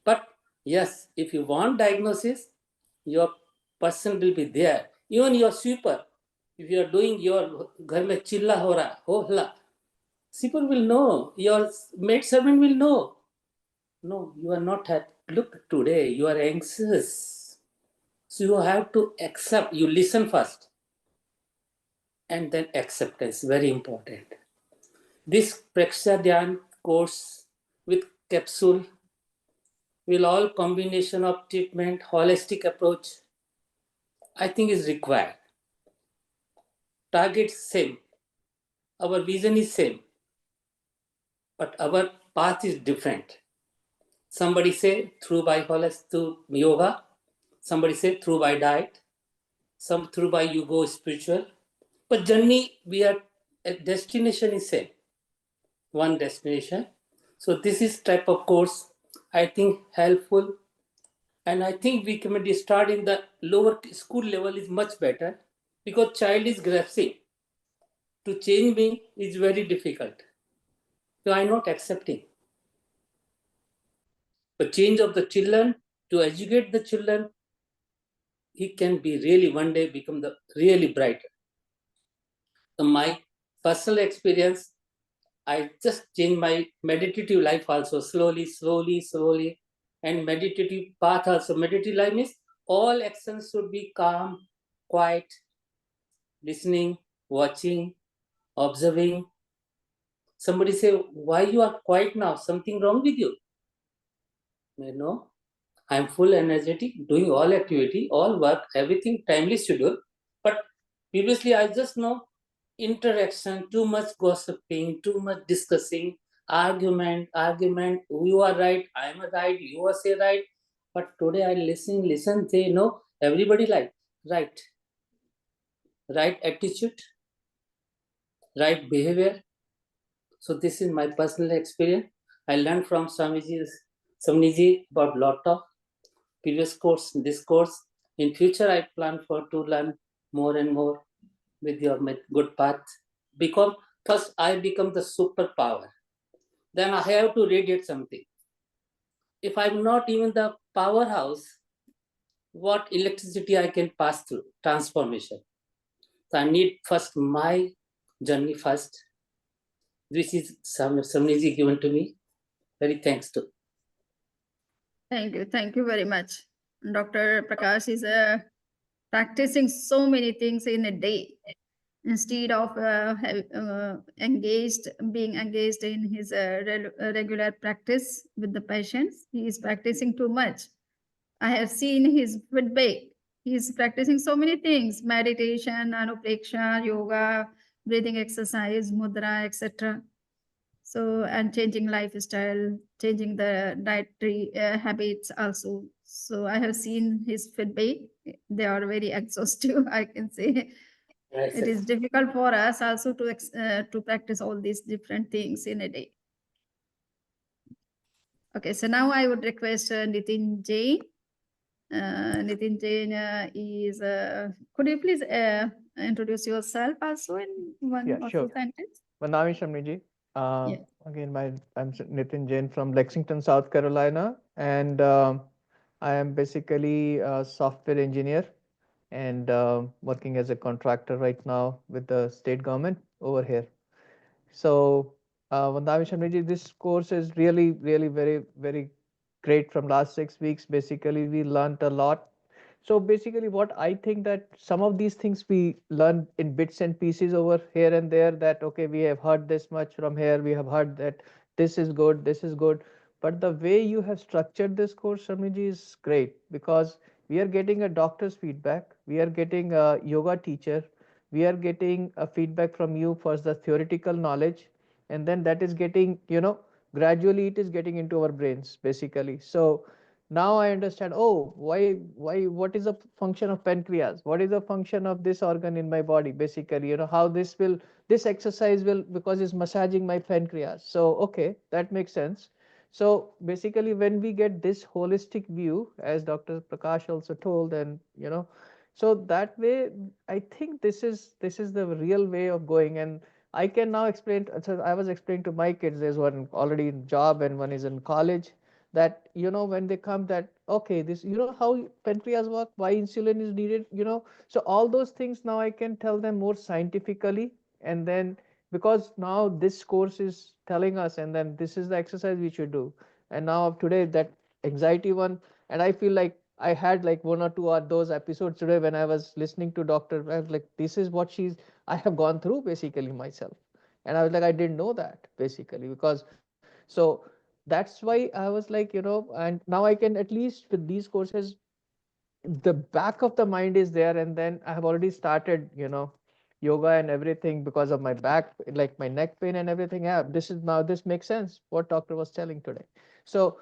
But yes, if you want diagnosis, your person will be there. Even your sweeper, if you are doing your ghar mein chilla ho raha, ho hla, sweeper will know, your maid servant will know. No, you are not happy. Look, today you are anxious. So you have to accept, you listen first. And then acceptance, very important. This Preksha Dhyan course with capsule will all combination of treatment, holistic approach, I think is required. Target same. Our vision is same. But our path is different. Somebody say through yoga, somebody say through by diet, some through by you go spiritual. But journey, destination is same. One destination. So this is type of course, I think helpful. And I think we can start in the lower school level is much better, because child is grasping. To change me is very difficult. So I'm not accepting. The change of the children, to educate the children, he can be really one day become the really bright. So my personal experience, I just changed my meditative life also slowly. And meditative path also. Meditative life means all actions should be calm, quiet, listening, watching, observing. somebody say, why you are quiet now? Something wrong with you? No, I'm full energetic, doing all activity, all work, everything timely schedule. But previously, I just know interaction, too much gossiping, too much discussing, argument. You are right, I am right, you are say right. But today I listen, say no, everybody like right, right attitude, right behavior. So this is my personal experience. I learned from Samani about lot of previous course, this course. In future, I plan for to learn more and more with your good path. Become first, I become the superpower. Then I have to radiate something. If I'm not even the powerhouse, what electricity I can pass through transformation. So I need first my journey first. This is Samani given to me. Very thanks to. Thank you very much. Dr. Prakash is practicing so many things in a day. Instead of being engaged in his regular practice with the patients, he is practicing too much. I have seen his feedback. He is practicing so many things: meditation, anupreksha, yoga, breathing exercise, mudra, etc. So, and changing lifestyle, changing the dietary habits also. So I have seen his feedback. They are very exhaustive, I can say. It is difficult for us also to practice all these different things in a day. Okay, so now I would request Nitin Jain. Nitin Jain is, could you please introduce yourself also in one or two sentences? Manami Shamiji. Yeah. Again, I'm Nitin Jain from Lexington, South Carolina, and I am basically a software engineer and working as a contractor right now with the state government over here. So, Manami Shamiji, this course is really, really very, very great from last 6 weeks. Basically, we learned a lot. So basically what I think that some of these things we learn in bits and pieces over here and there, that okay, we have heard this much from here, we have heard that this is good, this is good. But the way you have structured this course, Shamiji, is great, because we are getting a doctor's feedback, we are getting a yoga teacher, we are getting a feedback from you for the theoretical knowledge, and then that is getting, gradually it is getting into our brains basically. So now I understand, oh, what is the function of pancreas, what is the function of this organ in my body, basically, how this exercise will, because it's massaging my pancreas. So okay, that makes sense. So basically when we get this holistic view, as Dr. Prakash also told, and so that way I think this is the real way of going. And I can now explain, so I was explaining to my kids, there's one already in job and one is in college, that when they come, that okay, this, how pancreas work, why insulin is needed, so all those things now I can tell them more scientifically. And then because now this course is telling us, and then this is the exercise we should do. And now today that anxiety one, and I feel like I had like one or two of those episodes today when I was listening to doctor. I was like, this is what I have gone through basically myself. And I was like, I didn't know that basically, because so that's why I was like, and now I can, at least with these courses, the back of the mind is there. And then I have already started, yoga and everything because of my back, like my neck pain and everything. Yeah, this makes sense what doctor was telling today. So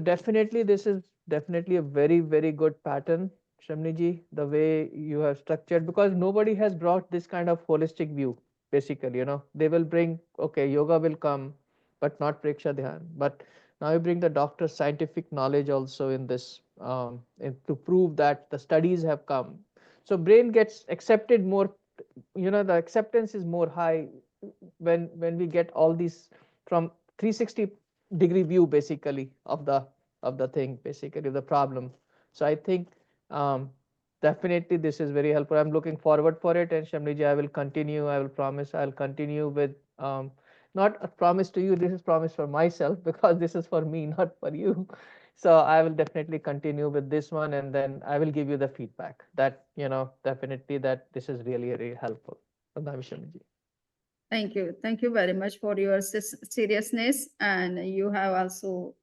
definitely this is definitely a very, very good pattern, Shamniji, the way you have structured, because nobody has brought this kind of holistic view. Basically, they will bring, okay, yoga will come, but not Preksha Dhyan. But now you bring the doctor's scientific knowledge also in this, to prove that the studies have come. So brain gets accepted more, the acceptance is more high when we get all these from 360-degree view basically of the thing, basically the problem. So I think definitely this is very helpful. I'm looking forward for it. And Shamniji, I will promise I'll continue with, not a promise to you, this is promise for myself because this is for me, not for you. So I will definitely continue with this one, and then I will give you the feedback that, definitely that this is really, really helpful. Shamniji. Thank you. Thank you very much for your seriousness. And you have also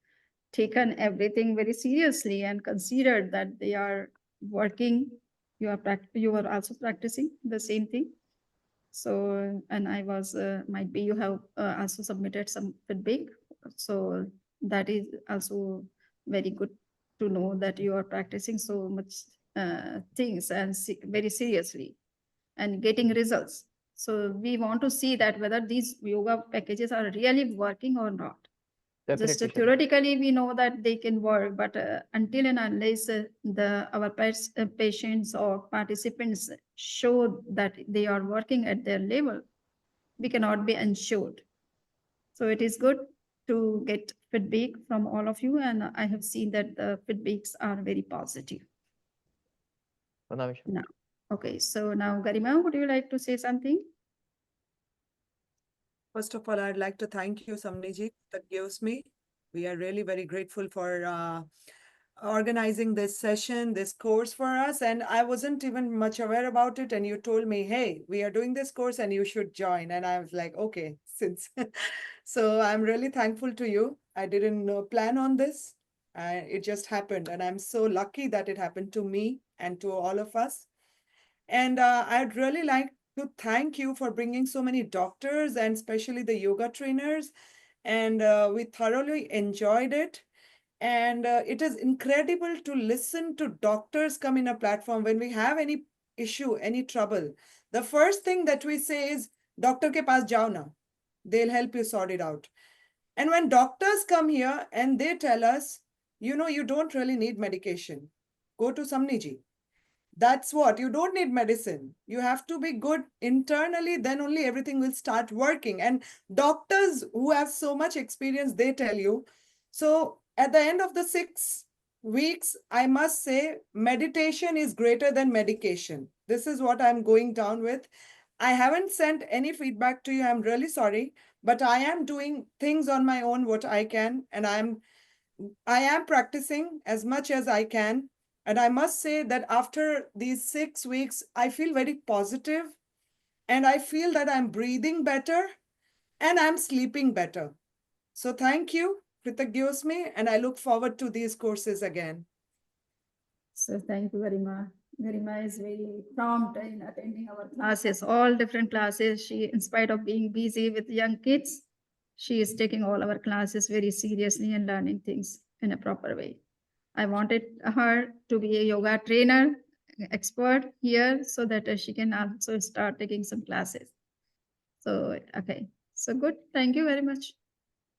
taken everything very seriously and considered that they are working. You are also practicing the same thing. So, and I was, might be you have also submitted some feedback. So that is also very good to know that you are practicing so much things and very seriously and getting results. So we want to see that whether these yoga packages are really working or not. Just Definitely, Shani. theoretically, we know that they can work, but until and unless our patients or participants show that they are working at their level, we cannot be ensured. So it is good to get feedback from all of you, and I have seen that the feedbacks are very positive. Pranam, Shani. Now, okay, so now Garima, would you like to say something? First of all, I'd like to thank you, Samani, that gives me. We are really very grateful for organizing this session, this course for us. And I wasn't even much aware about it. And you told me, hey, we are doing this course and you should join. And I was like, okay, since. So I'm really thankful to you. I didn't plan on this. It just happened. And I'm so lucky that it happened to me and to all of us. And I'd really like to thank you for bringing so many doctors and especially the yoga trainers. And we thoroughly enjoyed it. And it is incredible to listen to doctors come in a platform when we have any issue, any trouble. The first thing that we say is, Doctor ke paas jao na. They'll help you sort it out. And when doctors come here and they tell us, you know, you don't really need medication, go to Samani ji. That's what, you don't need medicine. You have to be good internally, then only everything will start working. And doctors who have so much experience, they tell you. So at the end of the 6 weeks, I must say meditation is greater than medication. This is what I'm going down with. I haven't sent any feedback to you. I'm really sorry, but I am doing things on my own, what I can, and I am practicing as much as I can. And I must say that after these 6 weeks, I feel very positive and I feel that I'm breathing better and I'm sleeping better. So thank you, Pritagyosmi, and I look forward to these courses again. So thank you very much. Garima is very prompt in attending our classes, all different classes. She, in spite of being busy with young kids, she is taking all our classes very seriously and learning things in a proper way. I wanted her to be a yoga trainer, expert here, so that she can also start taking some classes. So, okay. So good. Thank you very much.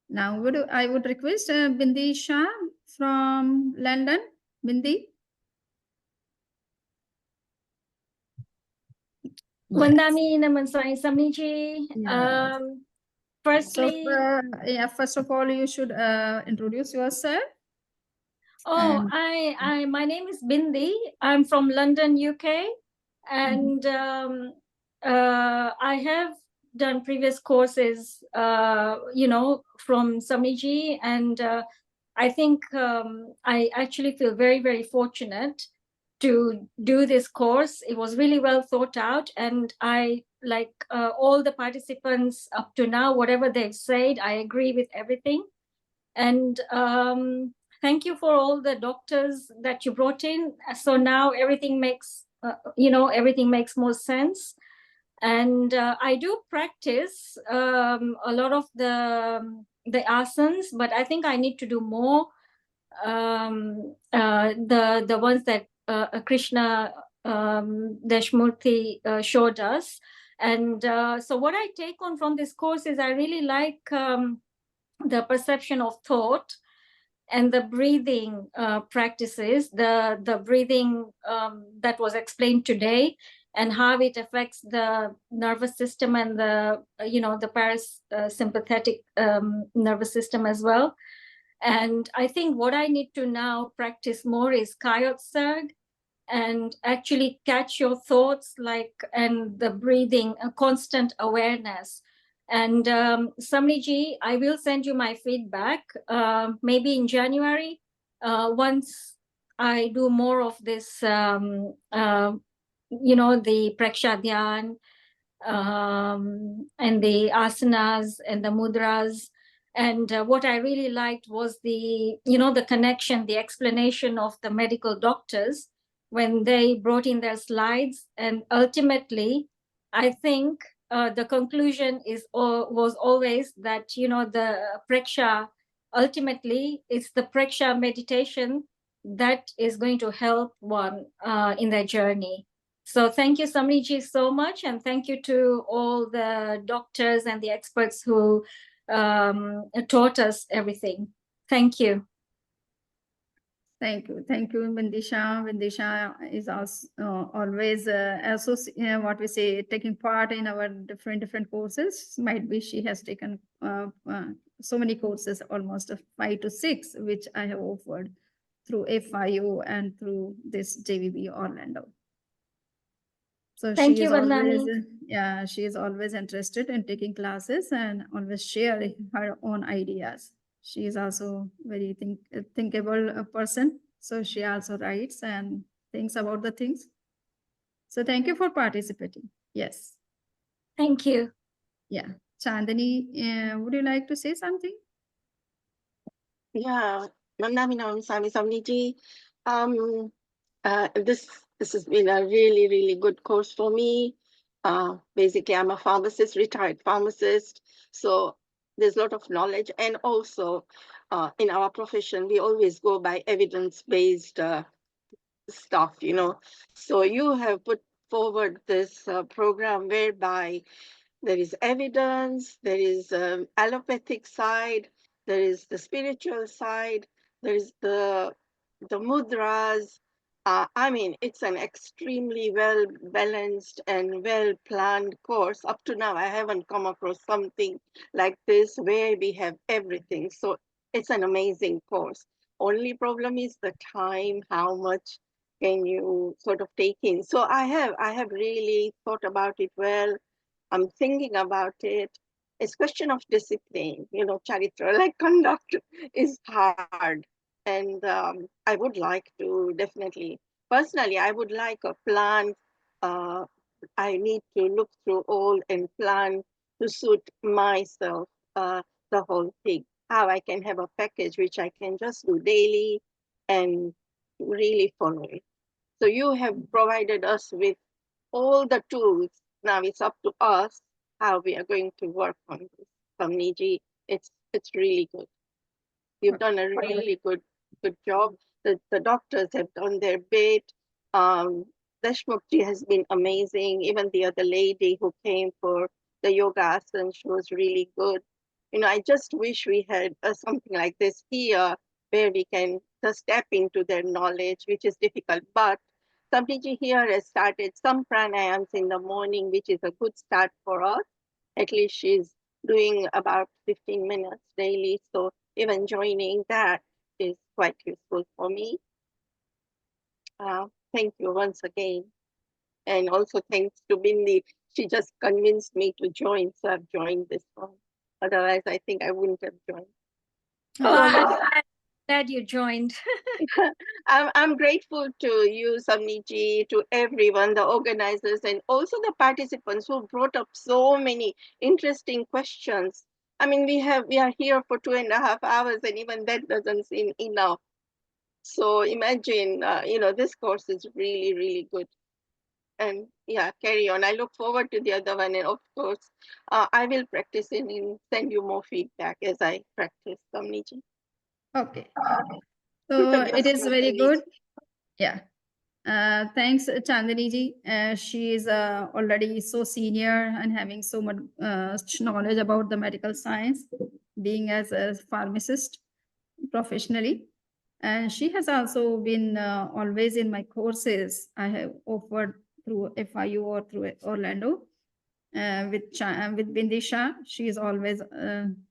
Now, I would request Bindi Shah from London. Bindi. Vandami Namansai Samiji. Yes. Firstly, So, yeah, first of all, you should introduce yourself. oh, my name is Bindi. I'm from London, UK, and I have done previous courses, from Samiji, and I think I actually feel very, very fortunate to do this course. It was really well thought out, and I like all the participants up to now, whatever they've said, I agree with everything. And thank you for all the doctors that you brought in. So now everything makes everything makes more sense. And I do practice a lot of the asanas, but I think I need to do more. The ones that Krishna Deshmukh showed us. And so what I take on from this course is I really like the perception of thought and the breathing practices, the breathing that was explained today, and how it affects the nervous system and the parasympathetic nervous system as well. And I think what I need to now practice more is Kayotsarg, and actually catch your thoughts, and the breathing, a constant awareness. And Samiji, I will send you my feedback, maybe in January, once I do more of this, the Preksha Dhyan and the asanas and the mudras. And what I really liked was the, the connection, the explanation of the medical doctors when they brought in their slides. And ultimately, I think the conclusion was always that, the Preksha, ultimately, it's the Preksha meditation that is going to help one in their journey. So thank you, Samani so much. And thank you to all the doctors and the experts who taught us everything. Thank you. Thank you. Thank you, Vindisha. Vindisha is also, always what we say, taking part in our different courses. Might be she has taken so many courses, almost 5 to 6, which I have offered through FIU and through this JVB Orlando. So Thank she you, is always, Vandani. she is always interested in taking classes and always share her own ideas. She is also very thinkable person. So she also writes and thinks about the things. So thank you for participating. Yes. Thank you. Yeah. Chandani, would you like to say something? Yeah, Samniji. This has been a really good course for me. Basically, I'm a pharmacist, retired pharmacist, so there's a lot of knowledge, and also in our profession, we always go by evidence-based stuff, So you have put forward this program whereby there is evidence, there is allopathic side, there is the spiritual side, there is the mudras. I mean, it's an extremely well balanced and well planned course. Up to now, I haven't come across something like this where we have everything. So it's an amazing course. Only problem is the time, how much can you sort of take in. So I have really thought about it well. I'm thinking about it. It's question of discipline, charitra, like conduct is hard. And I would like to definitely, personally, I would like a plan. Uh, I need to look through all and plan to suit myself, the whole thing, how I can have a package which I can just do daily and really follow it. So you have provided us with all the tools. Now it's up to us how we are going to work on this. Samniji, it's really good. You've done a really good job. The doctors have done their bit. Deshmukh has been amazing. Even the other lady who came for the yoga asana, she was really good. I just wish we had something like this here where we can just tap into their knowledge, which is difficult. But Samniji here has started some pranayams in the morning, which is a good start for us. At least she's doing about 15 minutes daily. So even joining that is quite useful for me. Thank you once again. And also thanks to Bindi. She just convinced me to join, so I've joined this one. Otherwise, I think I wouldn't have joined. Oh, I'm glad you joined. I'm grateful to you, Samniji, to everyone, the organizers, and also the participants who brought up so many interesting questions. I mean, we are here for 2.5 hours, and even that doesn't seem enough. So imagine, this course is really good. And yeah, carry on. I look forward to the other one, and of course, I will practice and send you more feedback as I practice, Samniji. Okay. So it is very good. Yeah. Thanks, Chandani ji. She is already so senior and having so much knowledge about the medical science, being as a pharmacist professionally. And she has also been always in my courses I have offered through FIU or through Orlando. With Bindisha, she is always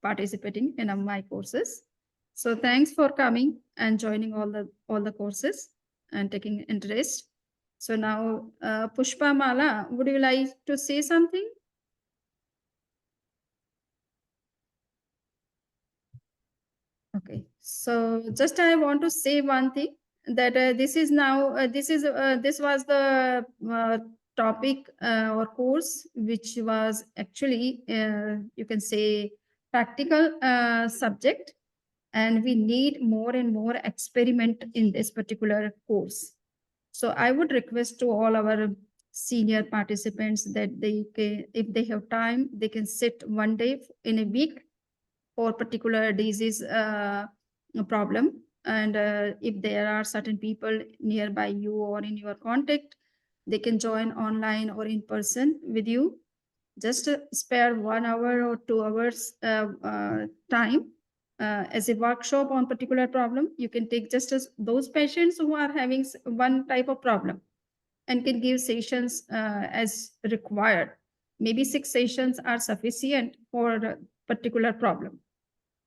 participating in my courses. So thanks for coming and joining all the courses and taking interest. So now, Pushpa Mala, would you like to say something? Okay, so just I want to say one thing that this was the topic or course, which was actually, you can say, practical subject, and we need more and more experiment in this particular course. So I would request to all our senior participants that they can, if they have time, they can sit one day in a week for particular disease problem. And if there are certain people nearby you or in your contact, they can join online or in person with you. Just spare 1 hour or 2 hours time as a workshop on particular problem. You can take just as those patients who are having one type of problem and can give sessions as required. Maybe 6 sessions are sufficient for a particular problem.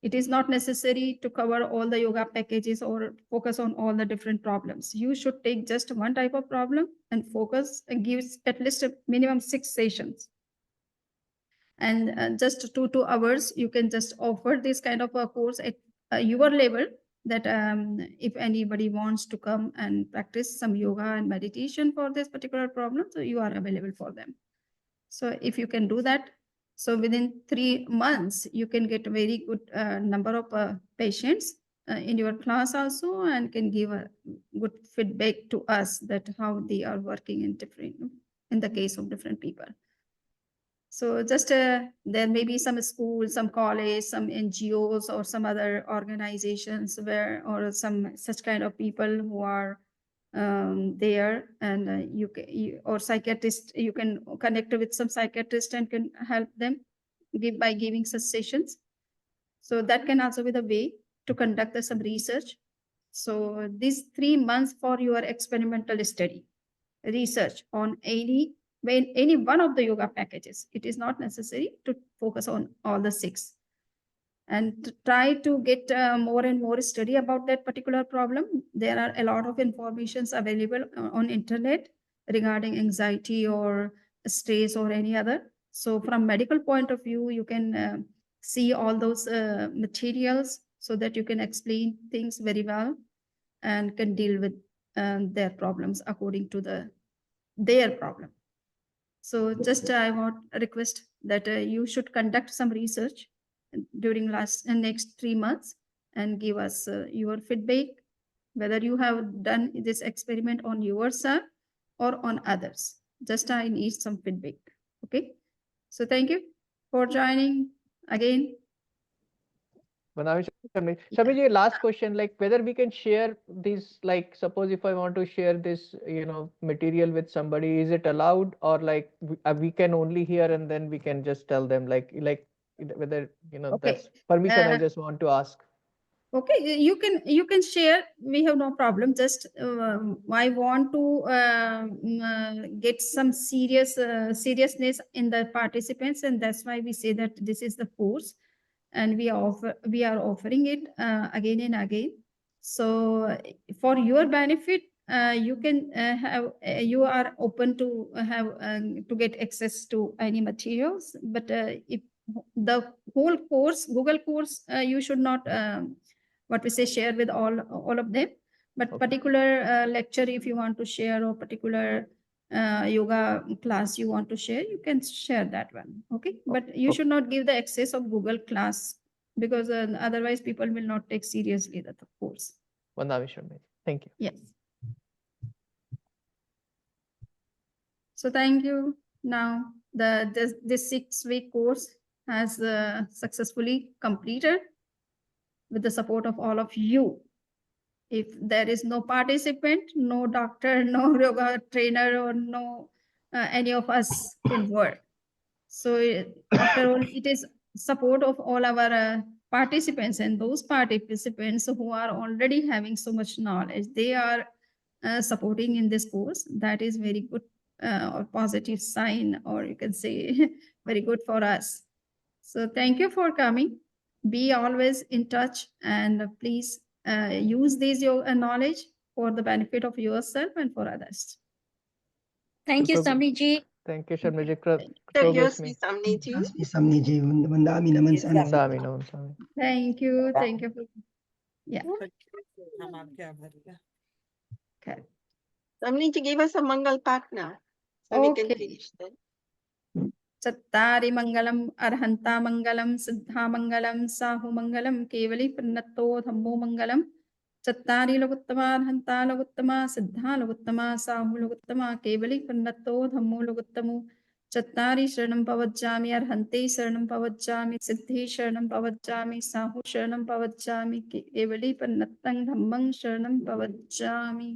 It is not necessary to cover all the yoga packages or focus on all the different problems. You should take just one type of problem and focus and give at least a minimum 6 sessions. And just 2 hours, you can just offer this kind of a course at your level, that if anybody wants to come and practice some yoga and meditation for this particular problem, so you are available for them. So if you can do that, so within 3 months, you can get a very good number of patients in your class also, and can give a good feedback to us that how they are working in different, in the case of different people. So just there may be some schools, some college, some NGOs or some other organizations where, or some such kind of people who are there, and or psychiatrist, you can connect with some psychiatrist and can help them by giving such sessions. So that can also be the way to conduct some research. So these 3 months for your experimental study, research on any one of the yoga packages. It is not necessary to focus on all the 6. And to try to get more and more study about that particular problem. There are a lot of informations available on internet regarding anxiety or stress or any other. So from medical point of view, you can see all those materials so that you can explain things very well and can deal with their problems according to their problem. So just I want a request that you should conduct some research during next 3 months and give us your feedback, whether you have done this experiment on yourself or on others. Just I need some feedback. Okay. So thank you for joining again. Shamiji, last question, like whether we can share this, like suppose if I want to share this, material with somebody, is it allowed, or like we can only hear and then we can just tell them, like whether, Okay. that's permission I just want to ask. Okay, you can share. We have no problem. Just I want to get some seriousness in the participants, and that's why we say that this is the course, and we are offering it again and again. So for your benefit, you can you are open to have to get access to any materials. But if the whole course, Google course, you should not. What we say, share with all of them, but particular lecture, if you want to share, or particular yoga class you want to share, you can share that one. Okay, but you should not give the access of Google class, because otherwise people will not take seriously the course. Thank you. Yes. So thank you. Now this 6-week course has successfully completed with the support of all of you. If there is no participant, no doctor, no yoga trainer, or no any of us can work. So after all, it is support of all our participants, and those participants who are already having so much knowledge, they are supporting in this course. That is very good or positive sign, or you can say very good for us. So thank you for coming. Be always in touch, and please use this your knowledge for the benefit of yourself and for others. Thank you, Samiji. Thank you, Shamiji. Thank you. Thank you. Yeah. Okay. Samani ji, give us a Mangal Pak now. So we can Okay. finish that. Chattari mangalam arhanta mangalam siddha mangalam sahu mangalam kevali prannato dhammo mangalam chattari loguttama arhanta loguttama siddha loguttama sahu loguttama kevali prannato dhammo loguttamu chattari sharanam pavajjami arhante sharanam pavajjami siddhi sharanam pavajjami sahu sharanam pavajjami kevali prannattam dhammam sharanam pavajjami.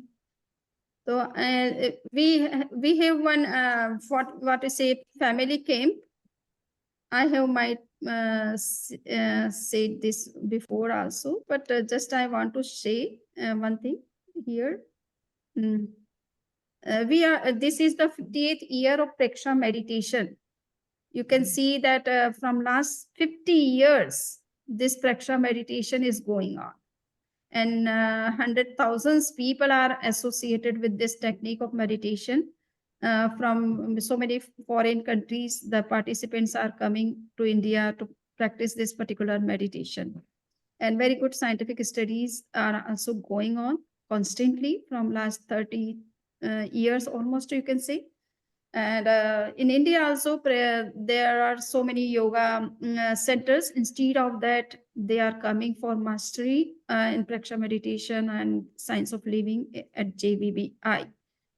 So we have one what to say family camp. I have might said this before also, but just I want to say one thing here. Mm. This is the 58th year of Preksha meditation. You can see that from last 50 years, this Preksha meditation is going on. And 100,000 people are associated with this technique of meditation. From so many foreign countries, the participants are coming to India to practice this particular meditation. And very good scientific studies are also going on constantly from last 30 years almost, you can say. And in India also, there are so many yoga centers. Instead of that, they are coming for mastery in Preksha meditation and science of living at JVBI.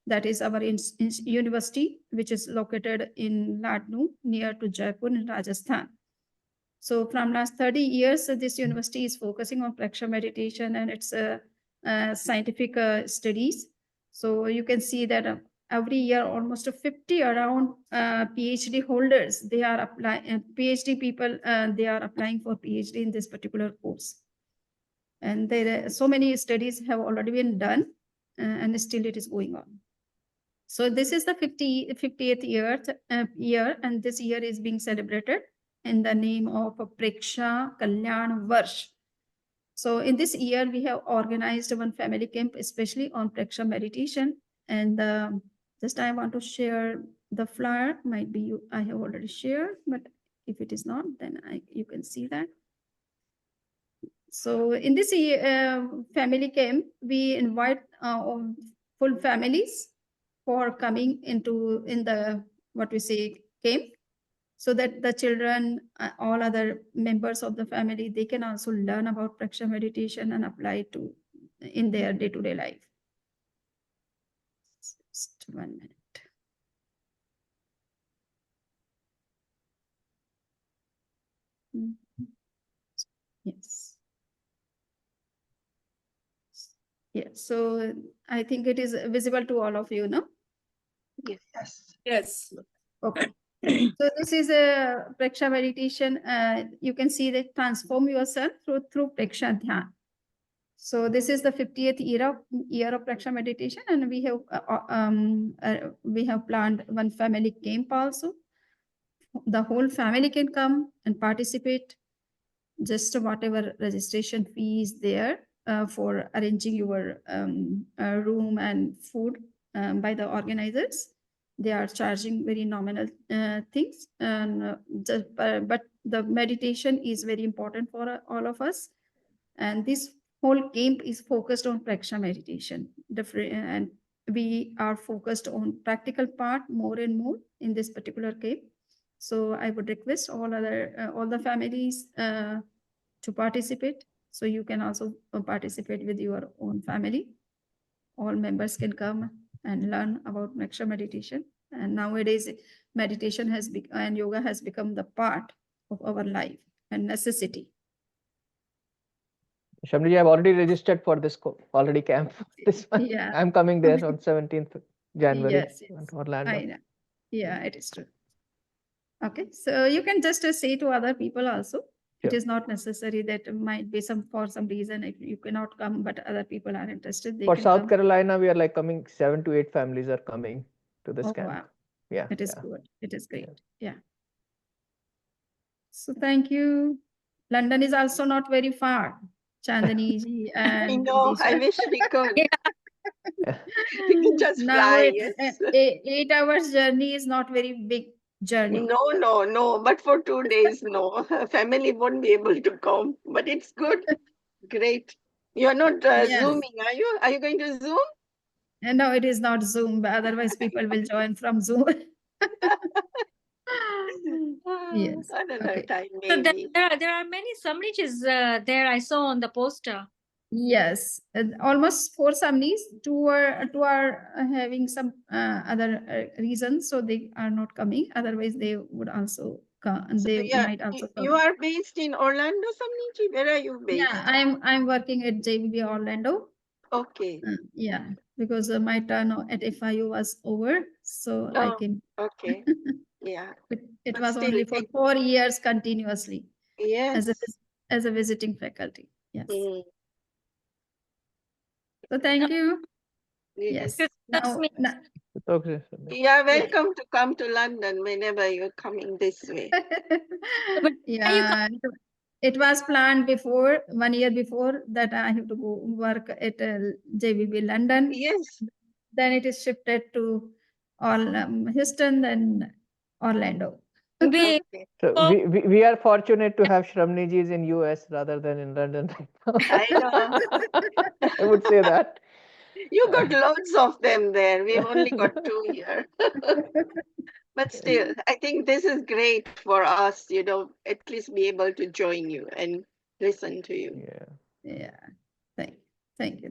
That is our university, which is located in Ladnu, near to Jaipur in Rajasthan. So from last 30 years, this university is focusing on Preksha meditation and its scientific studies. So you can see that every year almost 50 around PhD holders, they are applying, PhD people, they are applying for PhD in this particular course. And there are so many studies have already been done and still it is going on. So this is the 58th year, and this year is being celebrated in the name of Preksha Kalyan Varsh. So in this year, we have organized one family camp, especially on Preksha meditation. And just I want to share the flyer. Might be I have already shared, but if it is not, then you can see that. So in this family camp, we invite full families for coming in the what we say camp, so that the children, all other members of the family, they can also learn about Preksha meditation and apply it in their day-to-day life. Just 1 minute. Yes. Yeah, so I think it is visible to all of you, no? Yes. Yes. Okay. So this is a Preksha meditation. You can see that transform yourself through Preksha Dhyan. So this is the 50th year of Preksha meditation, and we have planned one family camp also. The whole family can come and participate. Just whatever registration fee is there for arranging your room and food by the organizers. They are charging very nominal things, and but the meditation is very important for all of us. And this whole camp is focused on Preksha meditation. And we are focused on practical part more and more in this particular camp. So I would request all the families to participate. So you can also participate with your own family. All members can come and learn about Preksha meditation. And nowadays, meditation and yoga has become the part of our life and necessity. Shamli, I've already registered for this already camp. This one. Yeah. I'm coming there on 17th January Yes, in Orlando. I know. Yeah, it is true. Okay, so you can just say to other people also. It Sure. is not necessary that might be for some reason if you cannot come, but other people are interested. They For can South come. Carolina, we are like coming 7 to 8 families are coming to this Oh, camp. wow. Yeah. It is yeah. good. It is great. Yeah. So thank you. London is also not very far. Chandani ji I and know. I Disha. wish we could. Yeah. We can just Now fly. Yes. 8 hours journey is not very big journey. No. But for 2 days, no. Family won't be able to come. But it's good. Great. You're not Yes. Zooming, are you? Are you going to Zoom? And no, it is not Zoom, but otherwise people will join from Zoom. Yes. Another Okay. time, So maybe. there are many Samnichis there I saw on the poster. Yes, almost 4 Samnis. Two are having some other reasons, so they are not coming. Otherwise, they would also come. So They yeah, might also you come. are based in Orlando, Samniji? Where are you based? Yeah, I'm working at JBB Orlando. Okay. Yeah, because my turn at FIU was over, so I Oh, came. okay. Yeah. It But was still, only for 4 years continuously yes. as a visiting faculty. Yes. Mm, So thank you. yes. Yes. Now, Okay. You are welcome to come to London whenever you're coming this way. yeah, it was planned before 1 year before that I have to go work at JBB London. Yes. Then it is shifted to Houston, then Orlando. We So we are fortunate to have Shramnijis in US rather than in London right now. I know. I would say that. You got loads of them there. We've only got 2 here. But still, I think this is great for us, at least be able to join you and listen to you. Yeah. Yeah. Thank you.